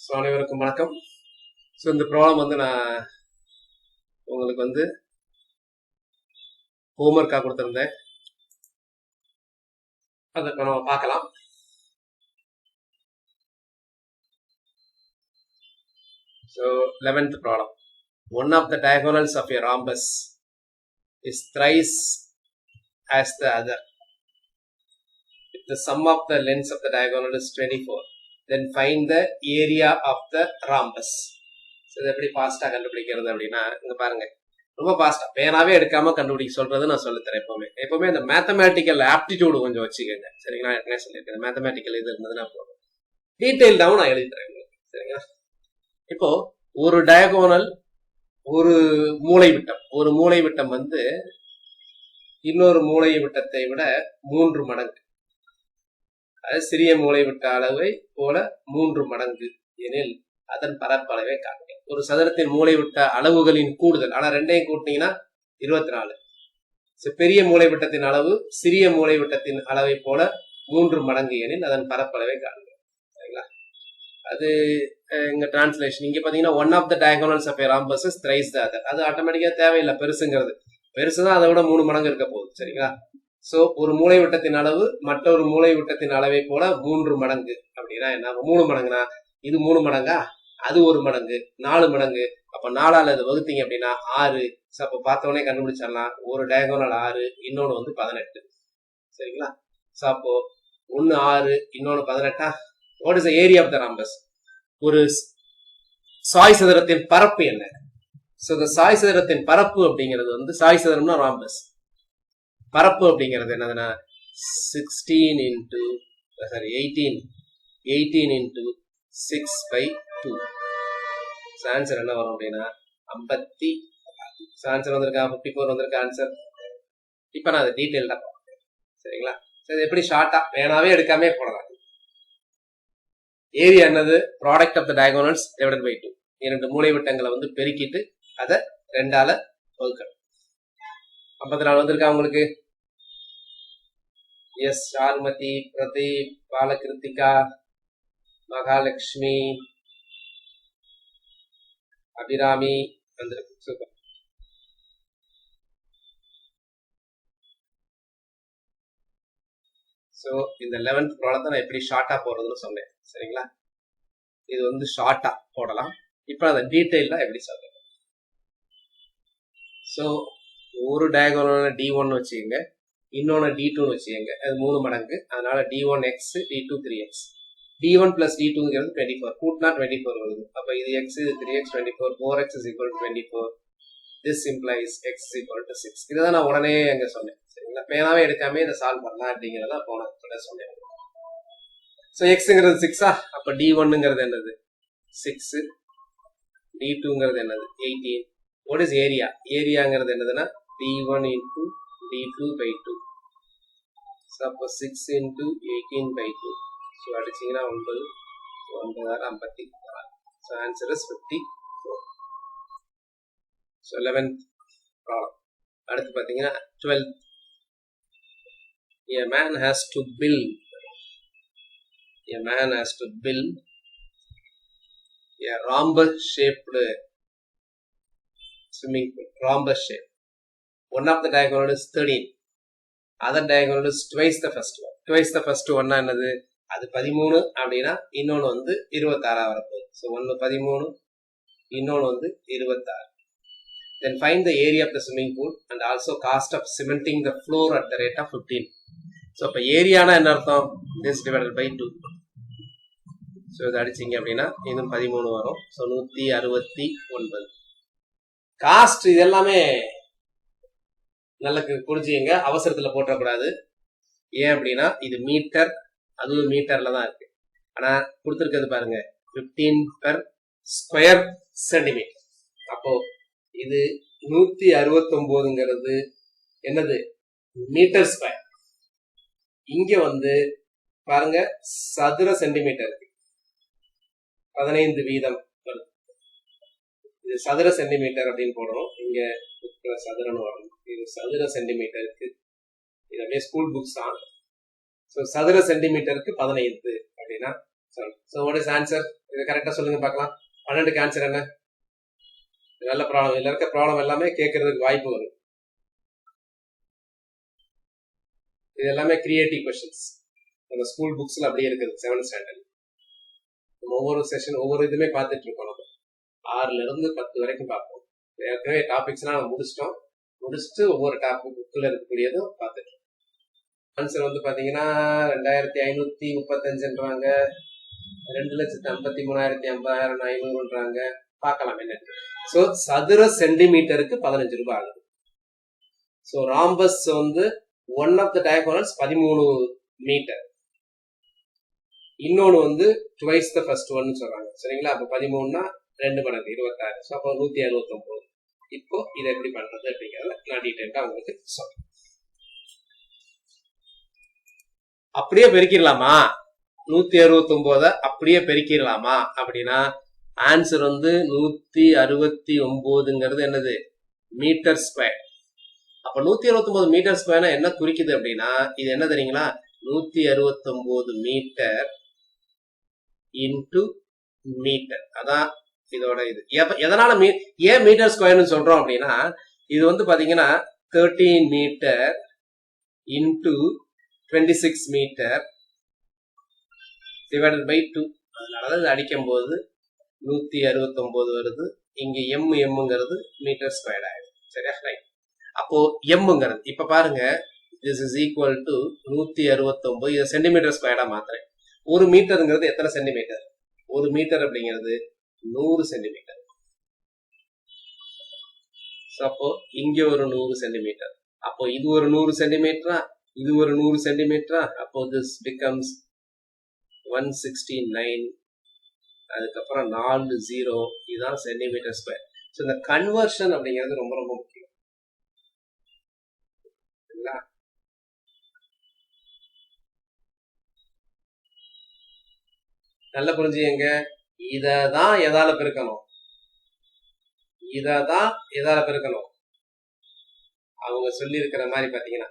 So அனைவருக்கும் வணக்கம். So இந்த ப்ராப்ளம் வந்து நான் உங்களுக்கு வந்து ஹோம்ஒர்க்காக கொடுத்துருந்தேன். அதை இப்போ நம்ம பார்க்கலாம். So 11th problem. One of the diagonals of a rhombus is thrice as the other. If the sum of the lengths of the diagonal is 24, then find the area of the rhombus. So இது எப்படி ஃபாஸ்ட்டாக கண்டுபிடிக்கிறது அப்படின்னா, இங்கே பாருங்க, ரொம்ப ஃபாஸ்ட்டாக பேனாவே எடுக்காம கண்டுபிடிக்க சொல்றது நான் சொல்லித்தரேன். எப்பவுமே இந்த மேத்தமேட்டிக்கல் ஆப்டிடியூடு கொஞ்சம் வச்சுக்கோங்க, சரிங்களா? ஏற்கனவே சொல்லியிருக்கேன், மேத்தமேட்டிக்கல் இது இருந்ததுன்னா போதும். டீட்டெயில்டாகவும் நான் எழுதி தரேன் உங்களுக்கு, சரிங்களா? இப்போ ஒரு டயகோனல், ஒரு மூளை விட்டம் வந்து இன்னொரு மூளை விட்டத்தை விட 3 மடங்கு, அது சிறிய மூளை விட்ட அளவை போல 3 மடங்கு எனில் அதன் பரப்பளவை காண்க. ஒரு சதுரத்தின் மூளை விட்ட அளவுகளின் கூடுதல், ஆனா ரெண்டையும் கூட்டினீங்கன்னா 24. பெரிய மூளை விட்டத்தின் அளவு சிறிய மூளை விட்டத்தின் அளவை போல 3 மடங்கு எனில் அதன் பரப்பளவை காண்க, சரிங்களா? அது இங்க டிரான்ஸ்லேஷன். இங்க பாத்தீங்கன்னா one of the diagonals of a rhombus is thrice the other. அது ஆட்டோமேட்டிக்கா தேவையில்லை, பெருசுங்கிறது பெருசுதான், அதை விட 3 மடங்கு இருக்க போகுது, சரிங்களா? சோ ஒரு மூளை விட்டத்தின் அளவு மற்றொரு மூளை விட்டத்தின் அளவை போல 3 மடங்கு அப்படின்னா என்ன? 3 மடங்குனா இது 3 மடங்கா, அது 1 மடங்கு, 4 மடங்கு. அப்ப 4ஆல அது வகுத்தீங்க அப்படின்னா 6. அப்ப பார்த்தவொடனே கண்டுபிடிச்சிடலாம், ஒரு டயகோனல் 6, இன்னொன்னு வந்து 18, சரிங்களா? சோ அப்போ ஒன்னு 6, இன்னொன்னு 18. What is the area of the rhombus? ஒரு சாய் சதுரத்தின் பரப்பு என்ன? சோ இந்த சாய் சதுரத்தின் பரப்பு அப்படிங்கிறது வந்து, சாய் சதுரம்னா ராம்பஸ், பரப்பு அப்படிங்கிறது என்னதுன்னா 18 into 6/2. ஆன்சர் என்ன வரும் அப்படின்னா 50. ஆன்சர் வந்திருக்கா? 54 வந்திருக்கா ஆன்சர். இப்ப நான் அதை டீட்டெயில்டா பார்ப்பேன், சரிங்களா? இது எப்படி ஷார்ட்டா வேணாவே எடுக்காமே போடலாம். ஏரியா என்னது? Product of the diagonals divided by 2. 2 மூளை விட்டங்களை வந்து பெருக்கிட்டு அதை 2ஆல வகுக்கணும். 54 வந்திருக்கா உங்களுக்கு? எஸ். சாருமதி, பிரதீப், பாலகிருத்திகா, மகாலட்சுமி, அபிராமி வந்திருக்கு. சூப்பர். சோ இந்த 11th ப்ராப்ளத்தை நான் எப்படி ஷார்ட்டா போடுறதுன்னு சொன்னேன், சரிங்களா? இது வந்து ஷார்ட்டா போடலாம். இப்ப அதை டீட்டெயிலா எப்படி சொல்றது? சோ ஒரு டயகோனல் D1 வச்சுக்கோங்க, இன்னொன்னு D2 வச்சுக்கோங்க. அது 3 மடங்கு, அதனால D1x, D2 3x. D1 plus D2ங்கிறது 24, கூட்டினா 24 வருது. அப்ப இது x, இது 3x, 24, 4x is equal to 24. This implies x is equal to 6. இதுதான் நான் உடனே அங்க சொன்னேன், சரிங்களா? பேனாவே எடுக்காம இதை சால்வ் பண்ணலாம் அப்படிங்கிறத போன சொன்னேன். சோ எக்ஸ்ங்கிறது 6. அப்ப D1ங்கிறது என்னது? 6. D2ங்கிறது என்னது? 18. What is area? ஏரியாங்கிறது என்னதுன்னா D1 into D2/2. சோ அப்போ 6 into 18/2. சோ அடிச்சீங்கன்னா 9, 9/54. So answer is 54. So 11th problem. அடுத்து பாத்தீங்கன்னா 12th. A man has to build a rhombus shaped swimming pool. Rhombus shape. One of the diagonal is 13. Other diagonal is twice the first one. Twice the first one என்னது? அது 13 அப்படின்னா இன்னொன்னு வந்து 26 வரப்போகுது. So ஒன்னு 13, இன்னொன்னு வந்து 26. Then find the area of the swimming pool and also cost of cementing the floor at the rate of 15. So இப்போ ஏரியானா என்ன அர்த்தம்? This divided by 2. ஸோ இது அடிச்சிங்க அப்படின்னா இன்னும் 13 வரும். ஸோ 169. காஸ்ட் இது எல்லாமே நல்லா புரிஞ்சுங்க, அவசரத்துல போட்டக்கூடாது. ஏன் அப்படின்னா இது மீட்டர், அதுவும் மீட்டர்ல தான் இருக்கு. ஆனா கொடுத்துருக்கிறது பாருங்க 15 per square centimeter. அப்போ இது 169ங்கிறது என்னது? Metre square. இங்க வந்து பாருங்க சதுர சென்டிமீட்டருக்கு 15 வீதம். இது சதுர சென்டிமீட்டர் அப்படின்னு போடணும், இங்க சதுரன்னு வரணும். இது சதுர சென்டிமீட்டருக்கு, இது அப்படியே ஸ்கூல் புக்ஸ் தான். ஸோ சதுர சென்டிமீட்டருக்கு 15 அப்படின்னா, ஸோ வாட் இஸ் ஆன்சர்? இது கரெக்டா சொல்லுங்க பார்க்கலாம். 12க்கு ஆன்சர் என்ன? நல்ல ப்ராப்ளம். இதுல இருக்க ப்ராப்ளம் எல்லாமே கேட்கறதுக்கு வாய்ப்பு வரும். இது எல்லாமே கிரியேட்டிவ் கொஸ்டின்ஸ். நம்ம ஸ்கூல் புக்ஸ்ல அப்படியே இருக்குது 7th ஸ்டாண்டர்ட். நம்ம ஒவ்வொரு செஷன் ஒவ்வொரு இதுமே பார்த்துட்டு இருக்கோம். நம்ம 6ல இருந்து 10 வரைக்கும் பார்ப்போம். ஏற்கனவே டாபிக்ஸ்லாம் நம்ம முடிச்சுட்டு ஒவ்வொரு டாபிக் புக்கில் இருக்கக்கூடியதும் பார்த்துட்டு இருக்கோம். ஆன்சர் வந்து பாத்தீங்கன்னா 2535ன்றாங்க, 2,53,50,500ன்றாங்க. பார்க்கலாம் என்ன. ஸோ சதுர சென்டிமீட்டருக்கு 15 ரூபாய் ஆகுது. ஸோ ராம்பஸ் வந்து one of the diagonals 13 metre. இன்னொன்னு வந்து ட்வைஸ் த ஃபர்ஸ்ட் ஒன்னு சொல்றாங்க. சரிங்களா? அப்ப 13னா 2 மடங்கு 26. ஸோ அப்போ 169. இப்போ இதை எப்படி பண்றது அப்படிங்கிறத நான் டீட்டெயிலா உங்களுக்கு சொல்றேன். அப்படியே பெருக்கிடலாமா? 169 அப்படியே பெருக்கிடலாமா அப்படின்னா ஆன்சர் வந்து 169ங்கிறது என்னது? Metre square. அப்ப 169 மீட்டர் ஸ்கொயர்னா என்ன குறிக்குது அப்படின்னா இது என்ன தெரியுங்களா? 169 மீட்டர் இன்டு மீட்டர். அதான் இதோட இது. எதனால ஏன் மீட்டர் ஸ்கொயர்னு சொல்றோம் அப்படின்னா இது வந்து பாத்தீங்கன்னா 13 metre into 26 metre divided by 2. அதனால அடிக்கும் போது 169 வருது. இங்க எம்ங்கிறது மீட்டர் ஸ்கொயர் ஆயிடும். சரியா? ரைட். அப்போ எம்ங்கிறது இப்ப பாருங்க, திஸ் இஸ் ஈக்குவல் டு 169. இதை சென்டிமீட்டர் ஸ்கொயர்டா மாத்துறேன். ஒரு மீட்டருங்கிறது எத்தனை சென்டிமீட்டர்? ஒரு மீட்டர் அப்படிங்கிறது 100 சென்டிமீட்டர். அப்போ இங்க ஒரு 100 சென்டிமீட்டர். அப்போ இது ஒரு 100 சென்டிமீட்டரா, இது ஒரு 100 சென்டிமீட்டரா. அப்போ திஸ் பிகம்ஸ் 169. அதுக்கப்புறம் 4 0. இதுதான் சென்டிமீட்டர் ஸ்கொயர். ஸோ இந்த கன்வர்ஷன் அப்படிங்கிறது ரொம்ப ரொம்ப முக்கியம். நல்ல புரிஞ்சுங்க. இததான் எதால பெருக்கணும்? இததான் எதால பெருக்கணும்? அவங்க சொல்லி இருக்கிற மாதிரி பாத்தீங்கன்னா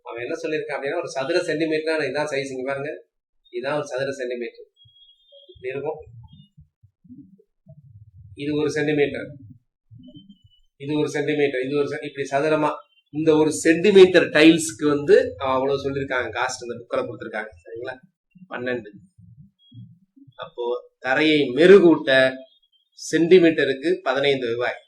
அவன் என்ன சொல்லியிருக்கான் அப்படின்னா ஒரு சதுர சென்டிமீட்டர் இதான் சைஸ். இங்க பாருங்க, இதான் ஒரு சதுர சென்டிமீட்டர். இப்படி இருக்கும். இது ஒரு சென்டிமீட்டர், இது ஒரு சென்டிமீட்டர், இது ஒரு இப்படி சதுரமா இந்த ஒரு சென்டிமீட்டர் டைல்ஸ்க்கு வந்து அவ்வளவு சொல்லியிருக்காங்க. காஸ்ட் இந்த புக்கில் கொடுத்துருக்காங்க. சரிங்களா? 12. அப்போ தரையை மெருகூட்ட சென்டிமீட்டருக்கு 15 ரூபாய்.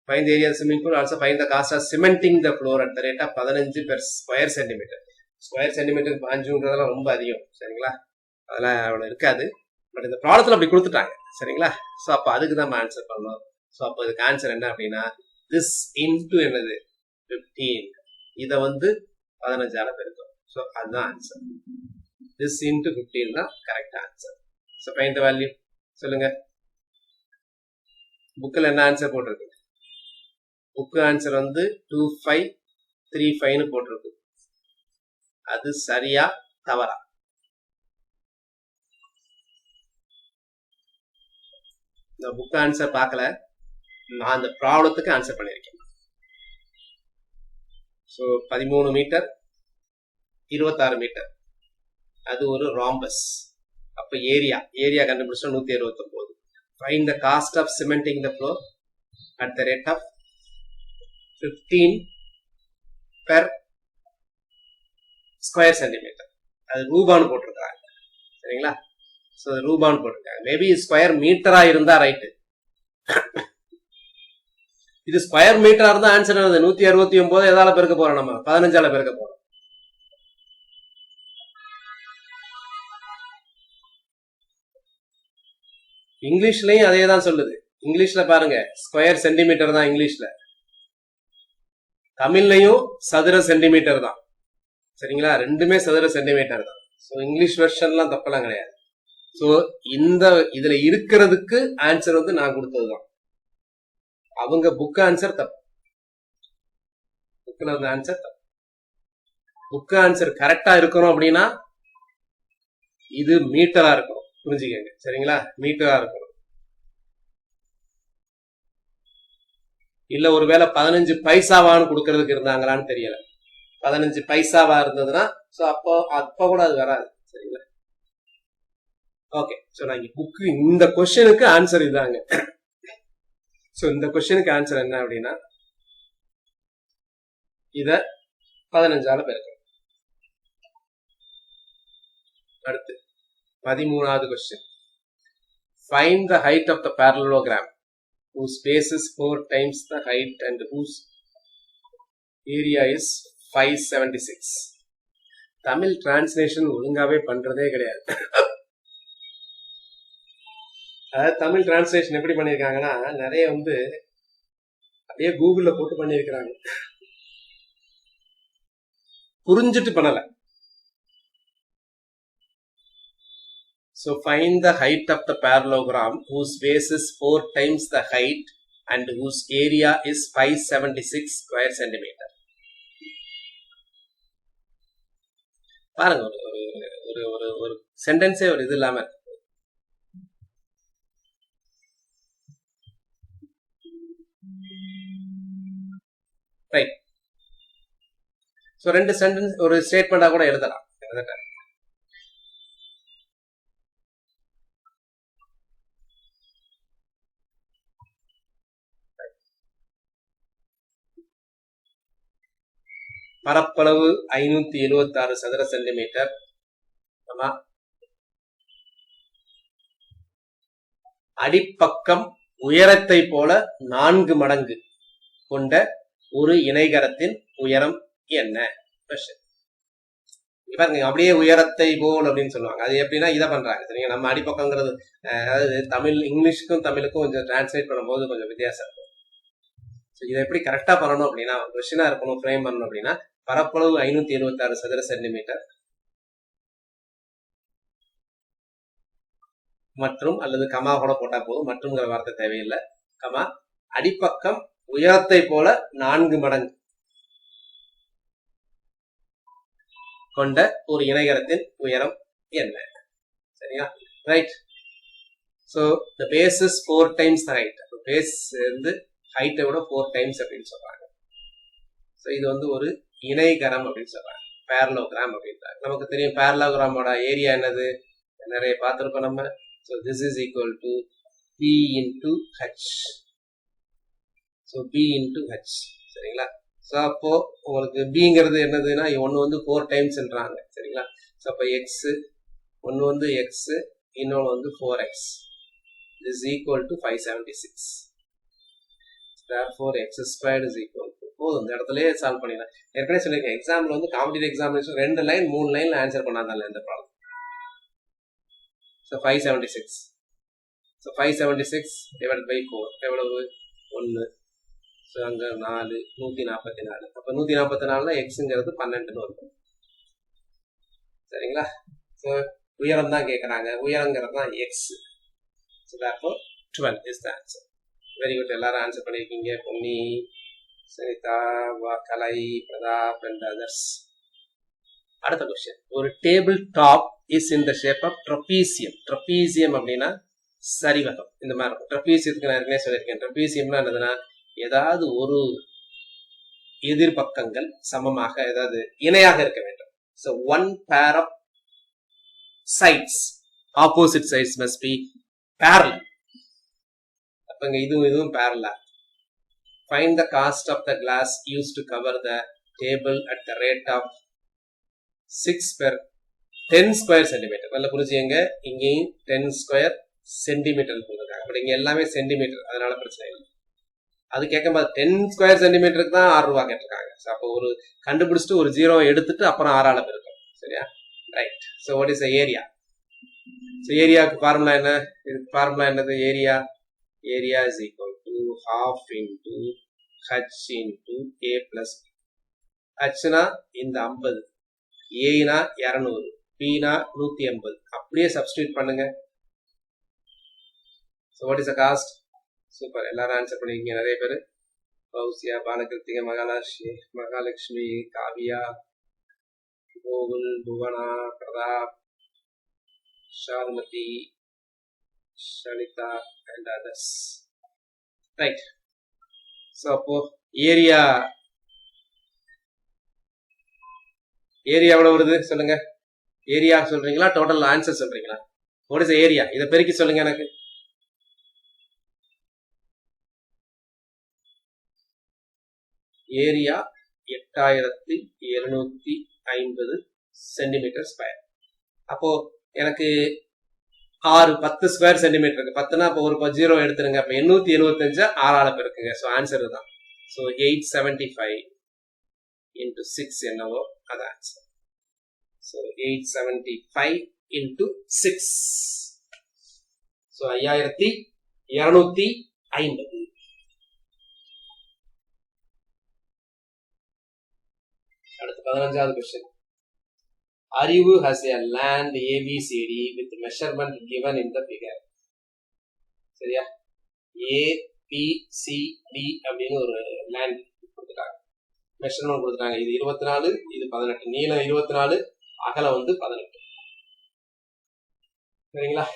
Find the area of swimming pool. Also find the cost of cementing the floor at the rate of 15 per square centimeter. Square centimetre 5ன்றதெல்லாம் ரொம்ப அதிகம். சரிங்களா? அதெல்லாம் அவ்வளவு இருக்காது. பட் இந்த ப்ராப்ளத்துல அப்படி கொடுத்துட்டாங்க. சரிங்களா? ஸோ அப்போ அதுக்கு தான் ஆன்சர் பண்ணணும். ஸோ அப்போ இதுக்கு ஆன்சர் என்ன அப்படின்னா திஸ் இன்டு என்னது 15. இதை வந்து 15ஆல பெருக்கும். ஸோ அதுதான் ஆன்சர். திஸ் இன்டு 15 தான் correct answer. So find the value சொல்லுங்க. புக்கில் என்ன ஆன்சர் போட்டிருக்கு? புக்கு ஆன்சர் வந்து 2535ன்னு போட்டிருக்கு. அது சரியா தவறா? இந்த புக் ஆன்சர் பார்க்கல, நான் அந்த ப்ராப்ளத்துக்கு ஆன்சர் பண்ணிருக்கேன். ஸோ 13 மீட்டர் 26 மீட்டர் அது ஒரு ராம்பஸ். அப்ப ஏரியா கண்டுபிடிச்சா 169. Find the cost of cementing the floor at the rate of 15 per square centimetre. அது ரூபான்னு போட்டிருக்காங்க. சரிங்களா? ஸோ ரூபான்னு போட்டிருக்காங்க. மேபி ஸ்கொயர் மீட்டரா இருந்தா ரைட்டு. இது ஸ்கொயர் மீட்டரா இருந்தா ஆன்சர் 169 எதால பெருக்க போறோம்? நம்ம 15ஆல பெருக்க போறோம். இங்கிலீஷ்லயும் அதே தான் சொல்லுது. இங்கிலீஷ்ல பாருங்க ஸ்கொயர் சென்டிமீட்டர் தான் இங்கிலீஷ்ல. தமிழ்லையும் சதுர சென்டிமீட்டர் தான். சரிங்களா? ரெண்டுமே சதுர சென்டிமீட்டர் தான். ஸோ இங்கிலீஷ் வெர்ஷன்லாம் தப்பெல்லாம் கிடையாது. ஸோ இந்த இதுல இருக்கிறதுக்கு ஆன்சர் வந்து நான் கொடுத்ததுதான். அவங்க புக் ஆன்சர் தப்பு. புக்ல வந்து ஆன்சர் தப்பு. புக் ஆன்சர் கரெக்டா இருக்கணும் அப்படின்னா இது மீட்டரா இருக்கணும். புரிஞ்சுக்கங்க. சரிங்களா? மீட்டரா இருக்கணும். இல்ல ஒருவேளை 15 பைசாவான்னு கொடுக்கறதுக்கு இருந்தாங்களான்னு தெரியல. 15 பைசாவா இருந்ததுன்னா அப்போ கூட அது வராது. சரிங்களா? ஓகே, ஸோ நான் இங்க புக்கு இந்த கொஸ்டினுக்கு ஆன்சர் இதாங்க. ஸோ இந்த கொஸ்டினுக்கு ஆன்சர் என்ன அப்படின்னா இத 15ஆல பெருக்கணும். அடுத்து 13வது question. Find the height of the parallelogram whose base is 4 times the height and whose area is 576. Tamil translation ஒழுங்காவே பண்றதே கிடையாது. அதாவது தமிழ் டிரான்ஸ்லேஷன் எப்படி பண்ணிருக்காங்கன்னா நிறைய வந்து அப்படியே கூகுள்ல போட்டு பண்ணிருக்கிறாங்க, புரிஞ்சுட்டு பண்ணல. So find the height of the parallelogram whose base is 4 times the height and whose area is 576 square centimeter. பாருங்க, ஒரு ஒரு ஒரு சென்டென்ஸே ஒரு இது இல்லாம ரைட். ஸோ 2 சென்டென்ஸ் ஒரு ஸ்டேட்மெண்டா கூட எழுதலாம். பரப்பளவு 576 சதுர சென்டிமீட்டர். அடிப்பக்கம் உயரத்தை போல 4 மடங்கு கொண்ட ஒரு இணைகரத்தின் உயரம் என்ன? பாருங்க, அப்படியே உயரத்தை போல் அப்படின்னு சொல்லுவாங்க. அது எப்படின்னா இதை பண்றாங்க சரிங்க. நம்ம அடிப்பக்கங்கிறது அதாவது தமிழ் இங்கிலீஷுக்கும் தமிழுக்கும் கொஞ்சம் டிரான்ஸ்லேட் பண்ணும்போது கொஞ்சம் வித்தியாசம் இருக்கும். இதை எப்படி கரெக்டா பண்ணணும் அப்படின்னா கொஸ்டினா இருக்கணும், ஃப்ரேம் பண்ணணும் அப்படின்னா பரப்பளவு 576 சதுர சென்டிமீட்டர் மற்றும் அல்லது கமா கூட போட்டா போதும், மற்றும்ங்கிற வார்த்தை தேவையில்லை. கமா அடிப்பக்கம் உயரத்தை போல 4 மடங்கு கொண்ட ஒரு இணைகரத்தின் உயரம் என்ன? சரியா, right. So the base is 4 times the height. Base வந்து ஹைட்டை விட 4 டைம்ஸ் அப்படின்னு சொல்றாங்க. ஸோ இது வந்து ஒரு இணைகரம் அப்படின்னு சொல்றாங்க, பேரலோகிராம் அப்படின்றாங்க. நமக்கு தெரியும் பேரலோகிராமோட ஏரியா என்னது, நிறைய பார்த்துருக்கோம் நம்ம. So this is equal to B into H. So B into H, சரிங்களா. ஸோ அப்போ உங்களுக்கு பிங்கிறது என்னதுன்னா ஒன்று வந்து 4 டைம்ஸ்ன்றாங்க, சரிங்களா. ஸோ அப்போ எக்ஸ் ஒன்று வந்து எக்ஸ், இன்னொன்று வந்து 4x. This equal to 576. therefore x squared is equal to போதும், இந்த இடத்துலயே சால்வ் பண்ணிடலாம். ஏற்கனவே சொல்லியிருக்கேன், எக்ஸாம்ல வந்து காம்படிட்டிவ் எக்ஸாமினேஷன் 2 லைன் 3 லைன்ல ஆன்சர் பண்ணாதால இந்த problem. So 576. So 576 divide by 4 எவ்வளவு? 1. ஸோ அங்கே 4, 144. அப்போ 144னா எக்ஸுங்கிறது 12ன்னு வரும், சரிங்களா. ஸோ உயரம் தான் கேட்குறாங்க, உயரங்கிறது தான் X. So therefore 12 is the answer. Very good, எல்லாரும் ஆன்சர் பண்ணியிருக்கீங்க. Ponni, Sanitha, Kalai, Prathap and others. அடுத்த கொஸ்டின். ஒரு table top is in the shape of trapezium. Trapezium அப்படின்னா சரிவகம், இந்த மாதிரி இருக்கும். ட்ரபீசியத்துக்கு நான் ஏற்கனவே சொல்லியிருக்கேன். ட்ரபீசியம்னா என்னதுன்னா ஏதாவது ஒரு எதிர்பக்கங்கள் சமமாக, ஏதாவது இணையாக இருக்க வேண்டும். So one pair of sides, opposite sides must be parallel. அப்பங்க இதுவும் parallel. Find the cost of the glass used to cover the table at the rate of 6 per 10 square centimeter. நல்ல புரிஞ்சுங்க, இங்கேயும் 10 ஸ்கொயர் சென்டிமீட்டர் கொடுத்துருக்காங்க, but இங்க எல்லாமே centimetre, அதனால பிரச்சனை இல்லை. அது கேட்கும்போது 10 ஸ்கொயர் சென்டிமீட்டருக்கு தான் 6 ரூபா கேட்டிருக்காங்க. அப்போ ஒரு கண்டுபிடிச்சிட்டு ஒரு 0 எடுத்துட்டு அப்புறம் 6ஆல பெருக்கும், சரியா, right. So what is the area? So ஏரியாவுக்கு ஃபார்முலா என்ன? இதுக்கு ஃபார்முலா என்னது? Area is equal to half into h into a plus b. ஹச்னா இந்த 50, ஏனா 200, பீனா 180. அப்படியே சப்ஸ்டியூட் பண்ணுங்க. So what is the cost? Super, எல்லாரும் ஆன்சர் பண்ணிருக்கீங்க நிறைய பேர். Fauziya, Balakrithika, Mahalakshmi, Kavya, Gokul, Bhuvana, Pratap, Shalmathi, Shanitha and others. Right. So அப்போ ஏரியா எவ்வளவு வருது சொல்லுங்க. ஏரியா சொல்றீங்களா, டோட்டல் ஆன்சர் சொல்றீங்களா? What is area? இதை பெருக்கி சொல்லுங்க எனக்கு. Area 8750 centimetre square. அப்போ எனக்கு 10 ஸ்கொயர் சென்டிமீட்டர் இருக்கு. 10னா அப்போ ஒரு 0 எடுத்துருங்க. அப்ப 875 6ஆல பெருக்குங்க. ஸோ ஆன்சர் தான். ஸோ 875 into 6 என்னவோ அது ஆன்சர். So 875 into 6. ஸோ 5250. அடுத்து 15வது கொஸ்டின். அறிவு has a land ABCD with measurement given in the figure. சரியா? ABCD அப்படின்னு ஒரு லேண்ட் கொடுத்துட்டாங்க, மெஷர்மெண்ட் கொடுத்துட்டாங்க. இது 24, இது 18. நீளம் 24, அகலம் 18. சரிங்களா?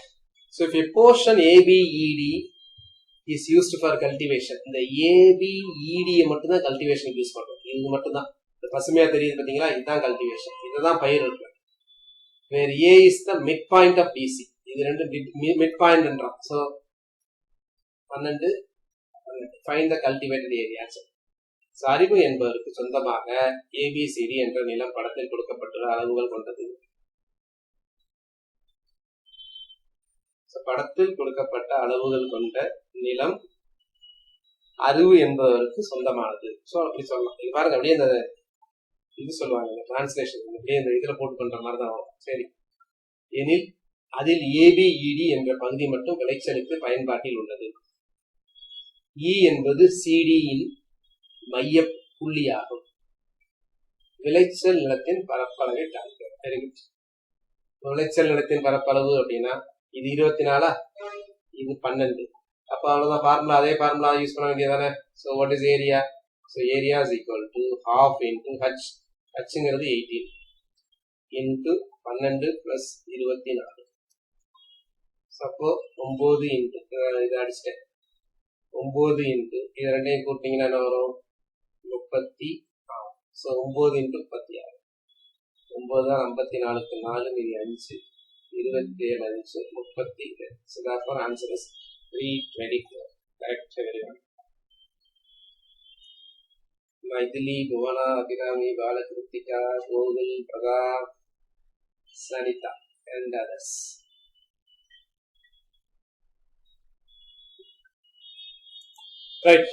So if a portion ABED is used for cultivation, இந்த ABED மட்டும்தான் கல்டிவேஷனுக்கு யூஸ் பண்றோம். இது மட்டும்தான் பசுமையா தெரியுது பாத்தீங்களா? இதுதான் கல்டிவேஷன். இதுதான் பயிர் இருக்கு. வேர் A is the mid point of BC. இது ரெண்டு mid point என்றோம். So 12 find the cultivated area. So அறிவு என்பதற்கு சொந்தமாக ABCD என்ற நிலம் படத்தில் கொடுக்கப்பட்டுள்ள அளவுகள் கொண்டது. படத்தில் கொடுக்கப்பட்ட அளவுகள் கொண்ட நிலம் அறிவு என்பதற்கு சொந்தமானது. ஸோ அப்படி சொல்லலாம். இது பாருங்க, அப்படியே இந்த இது சொல்லுவாங்க டிரான்ஸ்லேஷன், அப்படியே இந்த இதுல போட்டு பண்ற மாதிரி தான் வரும். சரி, எனில் அதில் ABED என்ற பகுதி மட்டும் விளைச்சலுக்கு பயன்பாட்டில் உள்ளது. E என்பது CD-யின் மைய புள்ளியாகும். விளைச்சல் நிலத்தின் பரப்பளவை காண்க. Very good. விளைச்சல் நிலத்தின் பரப்பளவு அப்படின்னா இது 24, இது 12. அப்ப அவ்வளவுதான் ஃபார்முலா. அதே ஃபார்முலா யூஸ் பண்ண வேண்டியதானே. So what is area? So area is equal to half into H. Hங்கிறது 18 into 12 plus 24. அப்போ 9 into இது அடிச்சிட்டேன். 9 into இது ரெண்டையும் கூட்டிங்கன்னா என்ன வரும்? 36. So 9 into 36. 9 தான் 54க்கு 4, மீதி 5, 27, 5, 32. So therefore answer is 324. Correct. Very well. Maithili, Bhuvana, Abhirami, Balakritika, Gogul, Praga, Sanita and others. Right.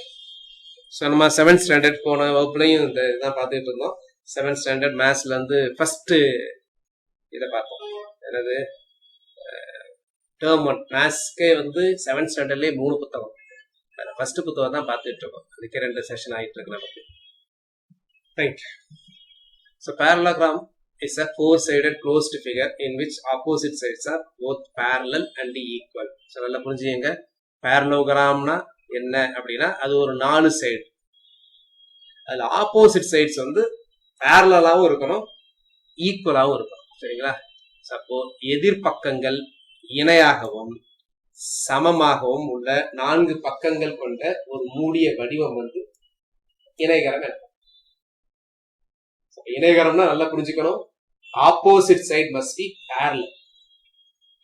So நம்ம 7th ஸ்டாண்டர்ட் போன வகுப்புலையும் இந்த இதுதான் பார்த்துட்டு இருந்தோம். 7th ஸ்டாண்டர்ட் மேத்ஸ்ல இருந்து ஃபர்ஸ்ட் இதை பார்த்தோம். என்னது? டேர்ம் 1 மேத்ஸ்க்கே 7th ஸ்டாண்டர்ட்லேயே 3 புத்தகம். ஃபர்ஸ்ட் புத்தகம் தான் பார்த்துட்டு இருக்கோம். அதுக்கு 2 செஷன் ஆகிட்டு இருக்கு நமக்கு. Right. So parallelogram is a four-sided closed figure in which opposite sides are both parallel and equal. So நல்லா புரிஞ்சுங்க. parallelogramனா என்ன அப்படின்னா அது ஒரு 4 சைடு. அதுல ஆப்போசிட் சைட்ஸ் பேரலாவும் இருக்கணும், ஈக்குவலாவும் இருக்கணும். சரிங்களா? அப்போ எதிர்பக்கங்கள் இணையாகவும் சமமாகவும் உள்ள 4 பக்கங்கள் கொண்ட ஒரு மூடிய வடிவம் இணைகரம். இணைகரம்னா நல்லா புரிஞ்சுக்கணும். Opposite side must be parallel.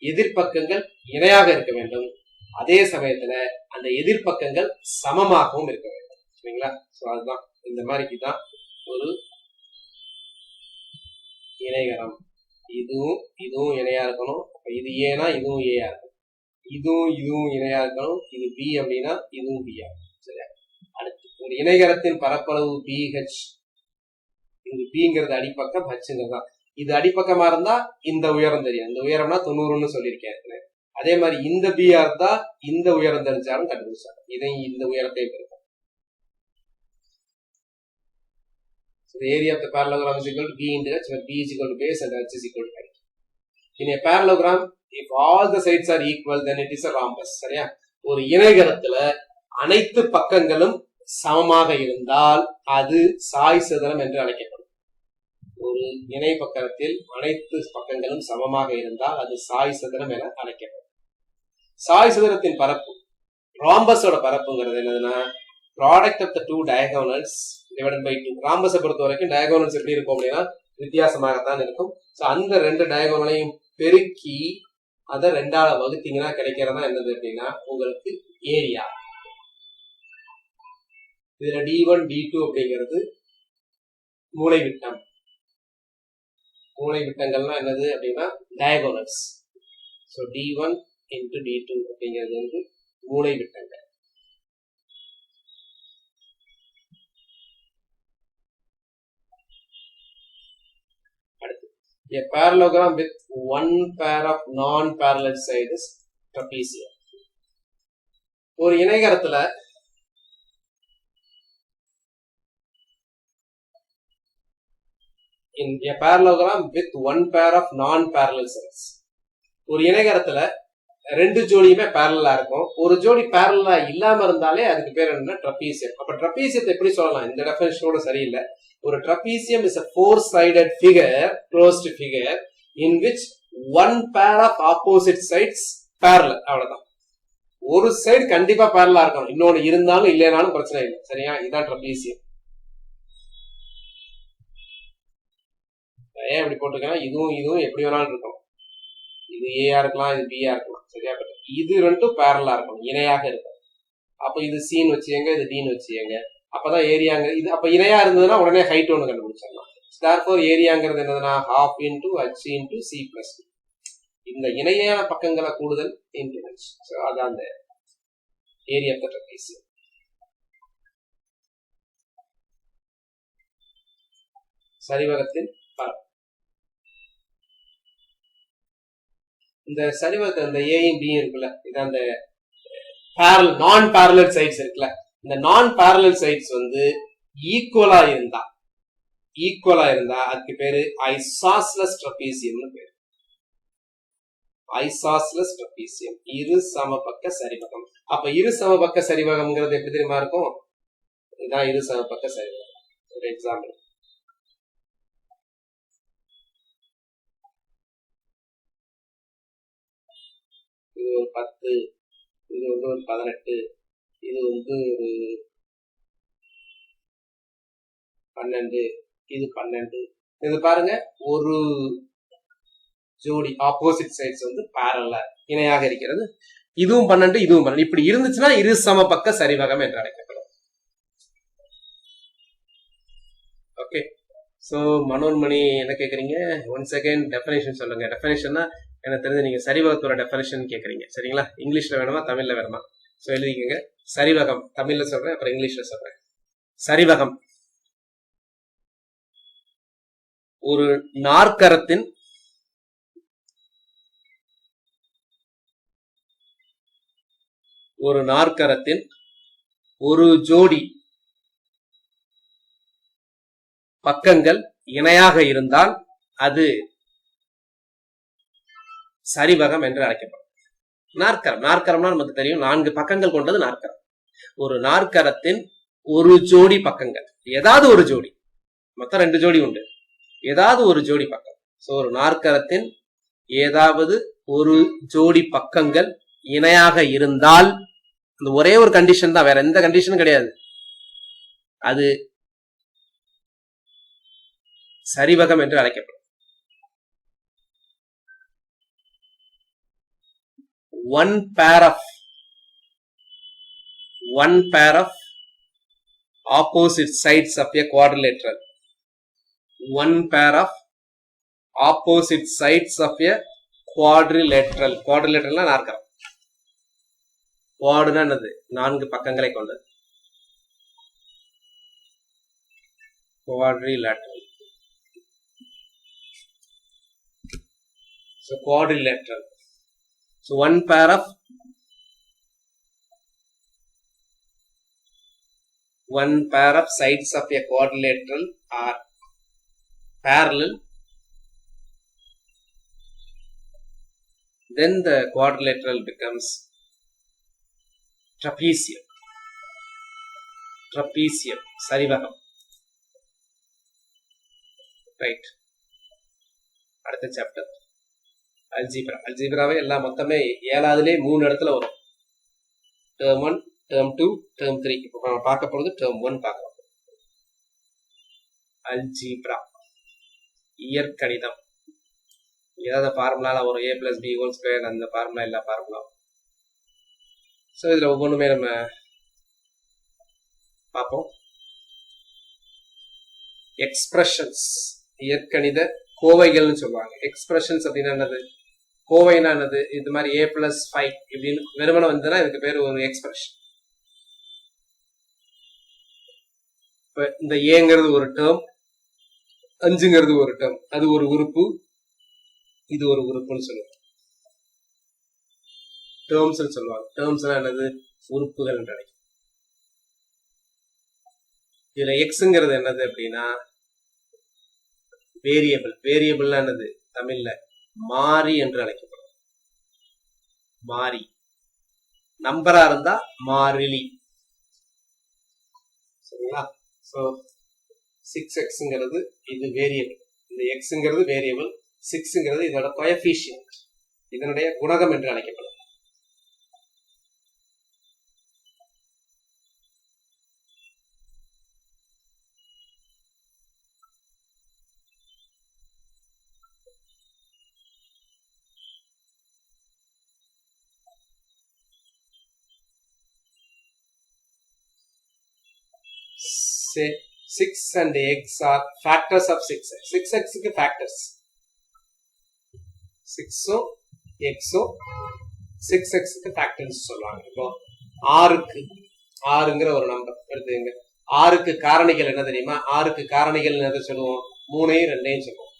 எதிர்பக்கங்கள் இணையாக இருக்க வேண்டும். அதே சமயத்துல அந்த எதிர்பக்கங்கள் சமமாகவும் இருக்க வேண்டும். சரிங்களா? சோ அதுதான் இந்த மாதிரிக்கு தான் ஒரு இணைகரம். இதுவும் இதுவும் இணையா இருக்கணும். இது ஏனா இதுவும் ஏயா இருக்கும். இதுவும் இதுவும் இணையா இருக்கணும். இது பி அப்படின்னா இதுவும் பி ஆகும். சரியா? அடுத்து ஒரு இணைகரத்தின் பரப்பளவு BH. இது பிங்கிறது அடிப்பக்கம், ஹச்சுங்கிறதா. இது அடிப்பக்கமா இருந்தா இந்த உயரம் தெரியும். இந்த உயரம்னா 90ன்னு சொல்லியிருக்கேன். அதே மாதிரி இந்த பியா இருந்தா இந்த உயரம் தெரிஞ்சாலும் கண்டுபிடிச்சாங்க. இதை இந்த உயரத்தை இருக்கும். So the area of the parallelogram is equal to B into H, where B is equal to base and H is equal to height. In a parallelogram, if all the sides are equal, then it is a rhombus. சரியா? ஒரு இணைகரத்துல அனைத்து பக்கங்களும் சமமாக இருந்தால் அது சாய் சதுரம் என்று அழைக்கப்படும். ஒரு இணை பக்கத்தில் அனைத்து பக்கங்களும் சமமாக இருந்தால் அது சாய் சதுரம் என அழைக்கப்படும். சாய் சதுரத்தின் பரப்பு, ராம்பஸோட பரப்புங்கிறது என்னதுன்னா product of the two diagonals divided by 2. ராம்பஸை பொறுத்த வரைக்கும் டயகோனல்ஸ் எப்படி இருக்கும் அப்படின்னா வித்தியாசமாகத்தான் இருக்கும். ஸோ அந்த 2 டயகோனலையும் பெருக்கி அதை 2ஆல வகுத்தீங்கன்னா கிடைக்கிறதா என்னது அப்படின்னா உங்களுக்கு ஏரியா. இதுல D1 D2 அப்படிங்கிறது மூலைவிட்டம். மூலைவிட்டங்கள்னா என்னது அப்படின்னா diagonals. So D1 into D2 அப்படிங்கிறது வந்து மூலைவிட்டங்கள். அடுத்து a parallelogram with one pair of non-parallel sides is trapezium. ஒரு இணைகரத்துல in a parallelogram with one pair of non-parallel sides, ஒரு இணைகரத்துல 2 ஜோடியுமே பேரலா இருக்கும். ஒரு ஜோடி பேரலா இல்லாம இருந்தாலே அதுக்கு பேர் என்ன? ட்ரபீசியம். அப்ப ட்ரபீசியத்தை எப்படி சொல்லலாம்? இந்த டெஃபினிஷனோட சரியில்லை. ஒரு trapezium is a four-sided figure, closed figure in which one pair of opposite sides parallel. அவ்வளவுதான். ஒரு சைடு கண்டிப்பா பேரலா இருக்கணும், இன்னொன்னு இருந்தாலும் இல்லைனாலும் பிரச்சனை இல்லை. சரியா? இதுதான் ட்ரபீசியம். ஏன் இப்படி போட்டிருக்கேன்னா இதுவும் எப்படி வேணாலும் இருக்கும். இது ஏயா இருக்கலாம், இது பியா இருக்கலாம். சரியா? இது ரெண்டும் பேரலா இருக்கும், இணையாக இருக்கும். அப்ப இது சீன் வச்சுங்க, இது டீன் வச்சுங்க. அப்பதான் ஏரியாங்க. இது அப்ப இணையா இருந்ததுன்னா உடனே ஹைட் ஒன்று கண்டுபிடிச்சிடலாம். therefore ஏரியாங்கிறது என்னதுன்னா half into h into c plus d. இந்த இணையான பக்கங்களை கூடுதல் into h. ஸோ அதான் அந்த ஏரியா ஆஃப் தி ட்ரபீசியம். சரிவகத்தின் பரப்பு. இந்த சரிவகத்தை இந்த ஏயும் பியும் இருக்குல்ல, இது அந்த நான் பேரலல் சைட்ஸ் இருக்குல்ல, இந்த நான் பேரலல் சைட்ஸ் வந்து ஈக்குவலா இருந்தா அதுக்கு பேரு ஐசாஸ்லஸ் ட்ரபீசியம்னு பேரு. ஐசாஸ்லஸ் ட்ரபீசியம், இரு சமபக்க சரிவகம். அப்ப இரு சமபக்க சரிவகம்ங்கிறது எப்படி தெரியுமா இருக்கும்? இதுதான் இரு சமபக்க சரிவகம். ஒரு எக்ஸாம்பிள், இது ஒரு 10, இது வந்து ஒரு 18, இது வந்து ஒரு 12, இது 12. இது பாருங்க, ஒரு ஜோடி ஆப்போசிட் சைட்ஸ் வந்து பேரலா இணையாக இருக்கிறது. இதுவும் 12, இதுவும் 12. இப்படி இருந்துச்சுன்னா இரு சமபக்க சரிவகம் என்று அழைக்கப்படும். ஓகே. சோ மனோன்மணி என்ன கேக்குறீங்க? ஒன்ஸ் அகைன் டெஃபினேஷன் சொல்லுங்க. டெஃபினேஷன்னா எனக்கு தெரிஞ்சு நீங்க சரிவகத்தோட டெஃபினேஷன் கேக்குறீங்க. சரிங்களா? இங்கிலீஷ்ல வேணுமா தமிழ்ல வேணுமா? சோ எழுதிக்கங்க. சரிவகம் தமிழ்ல சொல்றேன், அப்புறம் இங்கிலீஷ்ல சொல்றேன். சரிவகம் ஒரு நாற்கரத்தின் ஒரு ஜோடி பக்கங்கள் இணையாக இருந்தால் அது சரிவகம் என்று அழைக்கப்படும். நாற்கரம்னா நமக்கு தெரியும், 4 பக்கங்கள் கொண்டது நாற்கரம். ஒரு நாற்கரத்தின் ஒரு ஜோடி பக்கங்கள், ஏதாவது ஒரு ஜோடி, மொத்தம் 2 ஜோடி உண்டு, ஏதாவது ஒரு ஜோடி பக்கம். சோ ஒரு நாற்கரத்தின் ஏதாவது ஒரு ஜோடி பக்கங்கள் இணையாக இருந்தால், இந்த ஒரே ஒரு கண்டிஷன் தான், வேற எந்த கண்டிஷனும் கிடையாது, அது சரிவகம் என்று அழைக்கப்படும். One pair of opposite sides of a quadrilateral. One pair of opposite sides of a quadrilateral. Quadrilateral na நாற்கரம். குவாடுனா என்னது? 4 பக்கங்களை கொண்டது. Quadrilateral. So quadrilateral. So one pair of sides of a quadrilateral are parallel, then the quadrilateral becomes trapezium. சரிவகம். Right. அடுத்த chapter அல்ஜீப்ராவே எல்லாம் மொத்தமே 7வதுலே 3 இடத்துல வரும். Term 1, term 2, term 3. இப்போ நம்ம பார்க்க போறது டேர்ம் 1 பார்க்கலாம். அல்ஜீப்ரா, இயற்கணிதம். ஏதாவது ஃபார்முலால ஒரு a plus b whole square அந்த ஃபார்முலா எல்லா ஃபார்முலா. ஸோ இதில் ஒவ்வொன்றுமே நம்ம பார்ப்போம். எக்ஸ்பிரஷன்ஸ், இயற்கணித கோவைகள்னு சொல்லுவாங்க. எக்ஸ்பிரஷன்ஸ் அப்படின்னா என்னது, கோவைனா என்னது, இது மாதிரி a plus 5 இப்படின்னு வெறுமனை வந்ததுன்னா இதுக்கு பேர் ஒரு எக்ஸ்பிரஷன். இப்போ இந்த ஏங்கிறது ஒரு டேர்ம், 5ங்கிறது ஒரு டேர்ம், அது ஒரு உறுப்பு, இது ஒரு உறுப்புன்னு சொல்லுவாங்க. டேர்ம்ஸ் சொல்லுவாங்க. டேர்ம்ஸ்னா என்னது, உறுப்புகள் கிடைக்கும். இதுல எக்ஸ்ங்கிறது என்னது அப்படின்னா வேரியபிள். வேரியபிள்னா என்னது, தமிழ்ல மாறி என்று அழைக்கப்படும். மாறி. நம்பரா இருந்தா மாறிலி. சரிங்களா? ஸோ 6xங்கிறது இது வேரியபிள், இந்த எக்ஸ்ங்கிறது வேரியபிள், 6ங்கிறது இதோட கோஎஃபிஷியன்ட், இதனுடைய குணகம் என்று அழைக்கப்படும். Say 6 and x are factors of 6. 6x க்கு factors. 6 x 6x க்கு factors சொல்லுவாங்க. இப்போ 6ங்கிற ஒரு நம்பர் எடுத்துங்க. 6க்கு காரணிகள் என்ன தெரியுமா? 6க்கு காரணிகள் என்ன சொல்லுவோம்? 3ஐயும் 2ஐயும் சொல்லுவோம்.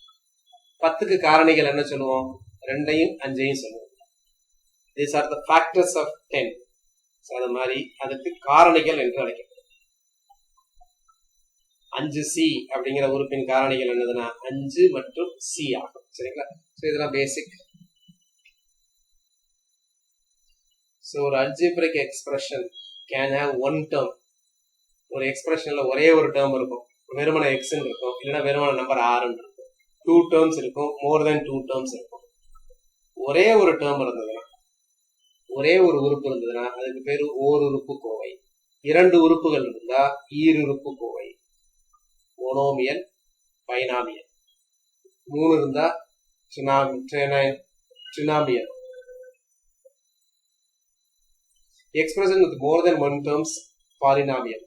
10க்கு காரணிகள் என்ன சொல்லுவோம்? 2ஐயும் 5ஐயும் சொல்லுவோம். These are the factors of 10. அது மாதிரி அதுக்கு காரணிகள் என்று அழைக்கப்படும். 5c அப்படிங்கிற உறுப்பின் காரணிகள் என்னதுன்னா 5 மற்றும் c ஆகும். சரிங்களா? சோ இதெல்லாம் பேசிக். சோ ஒரு algebraic expression can have one term. ஒரு எக்ஸ்பிரஷன்ல ஒரே ஒரு டேர்ம் இருக்கும், வெறுமனை x இருக்கும், இல்லைன்னா வெறுமனை நம்பர் 6 இருக்கும். 2 டேர்ம்ஸ் இருக்கும், மோர் தென் 2 டேர்ம்ஸ் இருக்கும். ஒரே ஒரு டேர்ம் இருந்ததுன்னா, ஒரே ஒரு உறுப்பு இருந்ததுன்னா அதுக்கு பேரு ஓர் உறுப்பு கோவை. 2 உறுப்புகள் இருந்தா ஈருறுப்பு கோவை, மோனோமியல், பைனாமியல். 3 இருந்தா trinomial. Expression with more than one terms polynomial,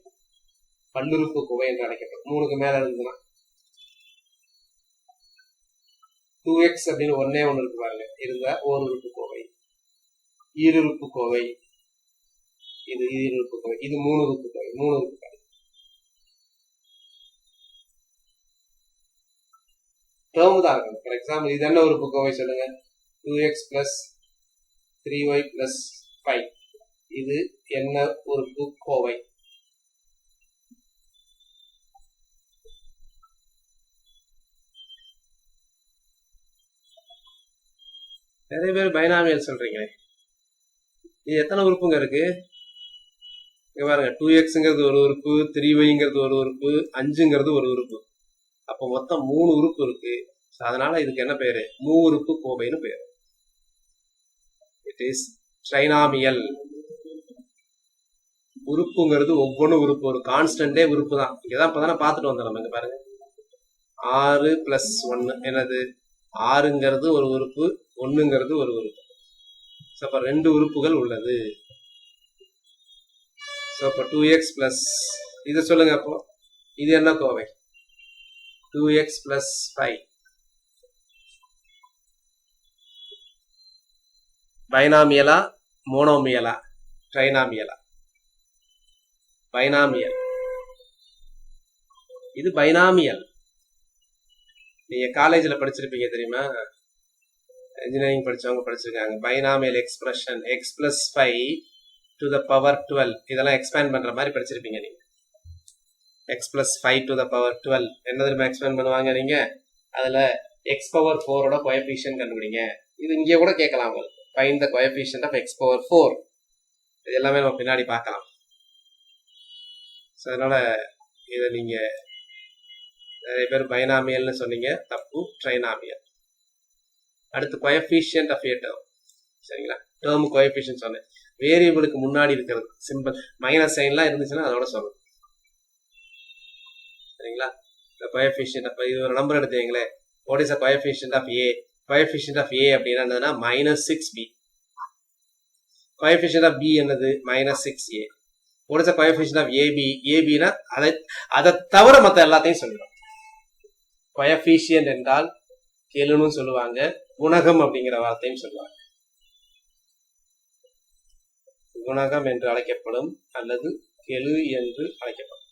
பல்லுறுப்பு கோவை என்று அழைக்கப்படும். 3க்கு மேல இருந்ததுன்னா 2x அப்படின்னு ஒன்னே ஒண்ணு இருக்கு பாருங்க, இருந்தா ஓர் உறுப்பு கோவை. ஈருறுப்பு கோவை, இது ஈருறுப்பு கோவை, இது 3 உறுப்பு கோவை. 3 உறுப்பு கோவை டேர்ம் தான் இருக்கும். ஃபார் எக்ஸாம்பிள் இது என்ன உறுப்பு கோவை சொல்லுங்க? 2x plus 3y plus 5. இது என்ன உறுப்பு கோவை? நிறைய பேர் பைனாமியல் சொல்றீங்களே, இது எத்தனை உறுப்புங்க இருக்கு? இங்க பாருங்க, 2xங்கிறது ஒரு உறுப்பு, 3yங்கிறது ஒரு உறுப்பு, 5ங்கிறது ஒரு உறுப்பு. அப்போ மொத்தம் 3 உறுப்பு இருக்கு. அதனால இதுக்கு என்ன பேரு? மூவுறுப்பு கோவைன்னு பேரு. It is trinomial. உறுப்புங்கிறது ஒவ்வொன்றும் உறுப்பு, ஒரு கான்ஸ்டன்டே உறுப்பு தான். இங்கதான் இப்பதானே பார்த்துட்டு வந்தோம் நம்ம. இங்க பாருங்க, 6 plus 1 என்னது? 6ங்கிறது ஒரு உறுப்பு, 1ங்கிறது ஒரு உறுப்பு. அப்ப 2 உறுப்புகள் உள்ளது. அப்ப 2x plus இது சொல்லுங்க. அப்போ இது என்ன கோவை? 2x plus 5. பைனாமியலா, மோனோமியலா, ட்ரைனாமியலா? பைனாமியல். இது பைனாமியல். நீங்க காலேஜ்ல படிச்சிருப்பீங்க தெரியுமா? இன்ஜினியரிங் படிச்சவங்க படிச்சிருக்காங்க. Binomial expression x plus 5 to the power 12. இதெல்லாம் எக்ஸ்பேண்ட் பண்ற மாதிரி படிச்சிருப்பீங்க நீங்க. x plus 5 to the power 12 என்ன தெரியுமா எக்ஸ்பேண்ட் பண்ணுவாங்க நீங்க? அதுல x power 4ஓட கோஎஃபிஷியன்ட் கண்டுபிடிங்க. இது இங்கே கூட கேட்கலாம் உங்களுக்கு. find the coefficient of x power 4. இது எல்லாமே நம்ம பின்னாடி பார்க்கலாம். அதனால இதை நீங்க நிறைய பேர் பைனாமியல்னு சொன்னீங்க, தப்பு. ட்ரைனாமியல். அடுத்து கோஎஃபிஷியன்ட் ஆஃப் ஏ டேர்ம். சரிங்களா? டேர்ம் கோஎஃபிஷியன்ட் சொன்னேன். வேரியபிளுக்கு முன்னாடி இருக்கிறது சிம்பிள் மைனஸ் சைன்லாம் இருந்துச்சுன்னா அதோட சொல்லணும். சரிங்களா? The coefficient of, இது ஒரு number எடுத்தீங்களே, what is the coefficient of a? coefficient of A அப்படின்னா என்னதுன்னா -6b. coefficient of B என்னது -6a. what is the coefficient of AB? AB னா அதை தவிர மற்ற எல்லாத்தையும் சொல்லிடும். coefficient என்றால் கெழுன்னு சொல்லுவாங்க, குணகம் அப்படிங்கிற வார்த்தையும் சொல்லுவாங்க. குணகம் என்று அழைக்கப்படும் அல்லது கெழு என்று அழைக்கப்படும்.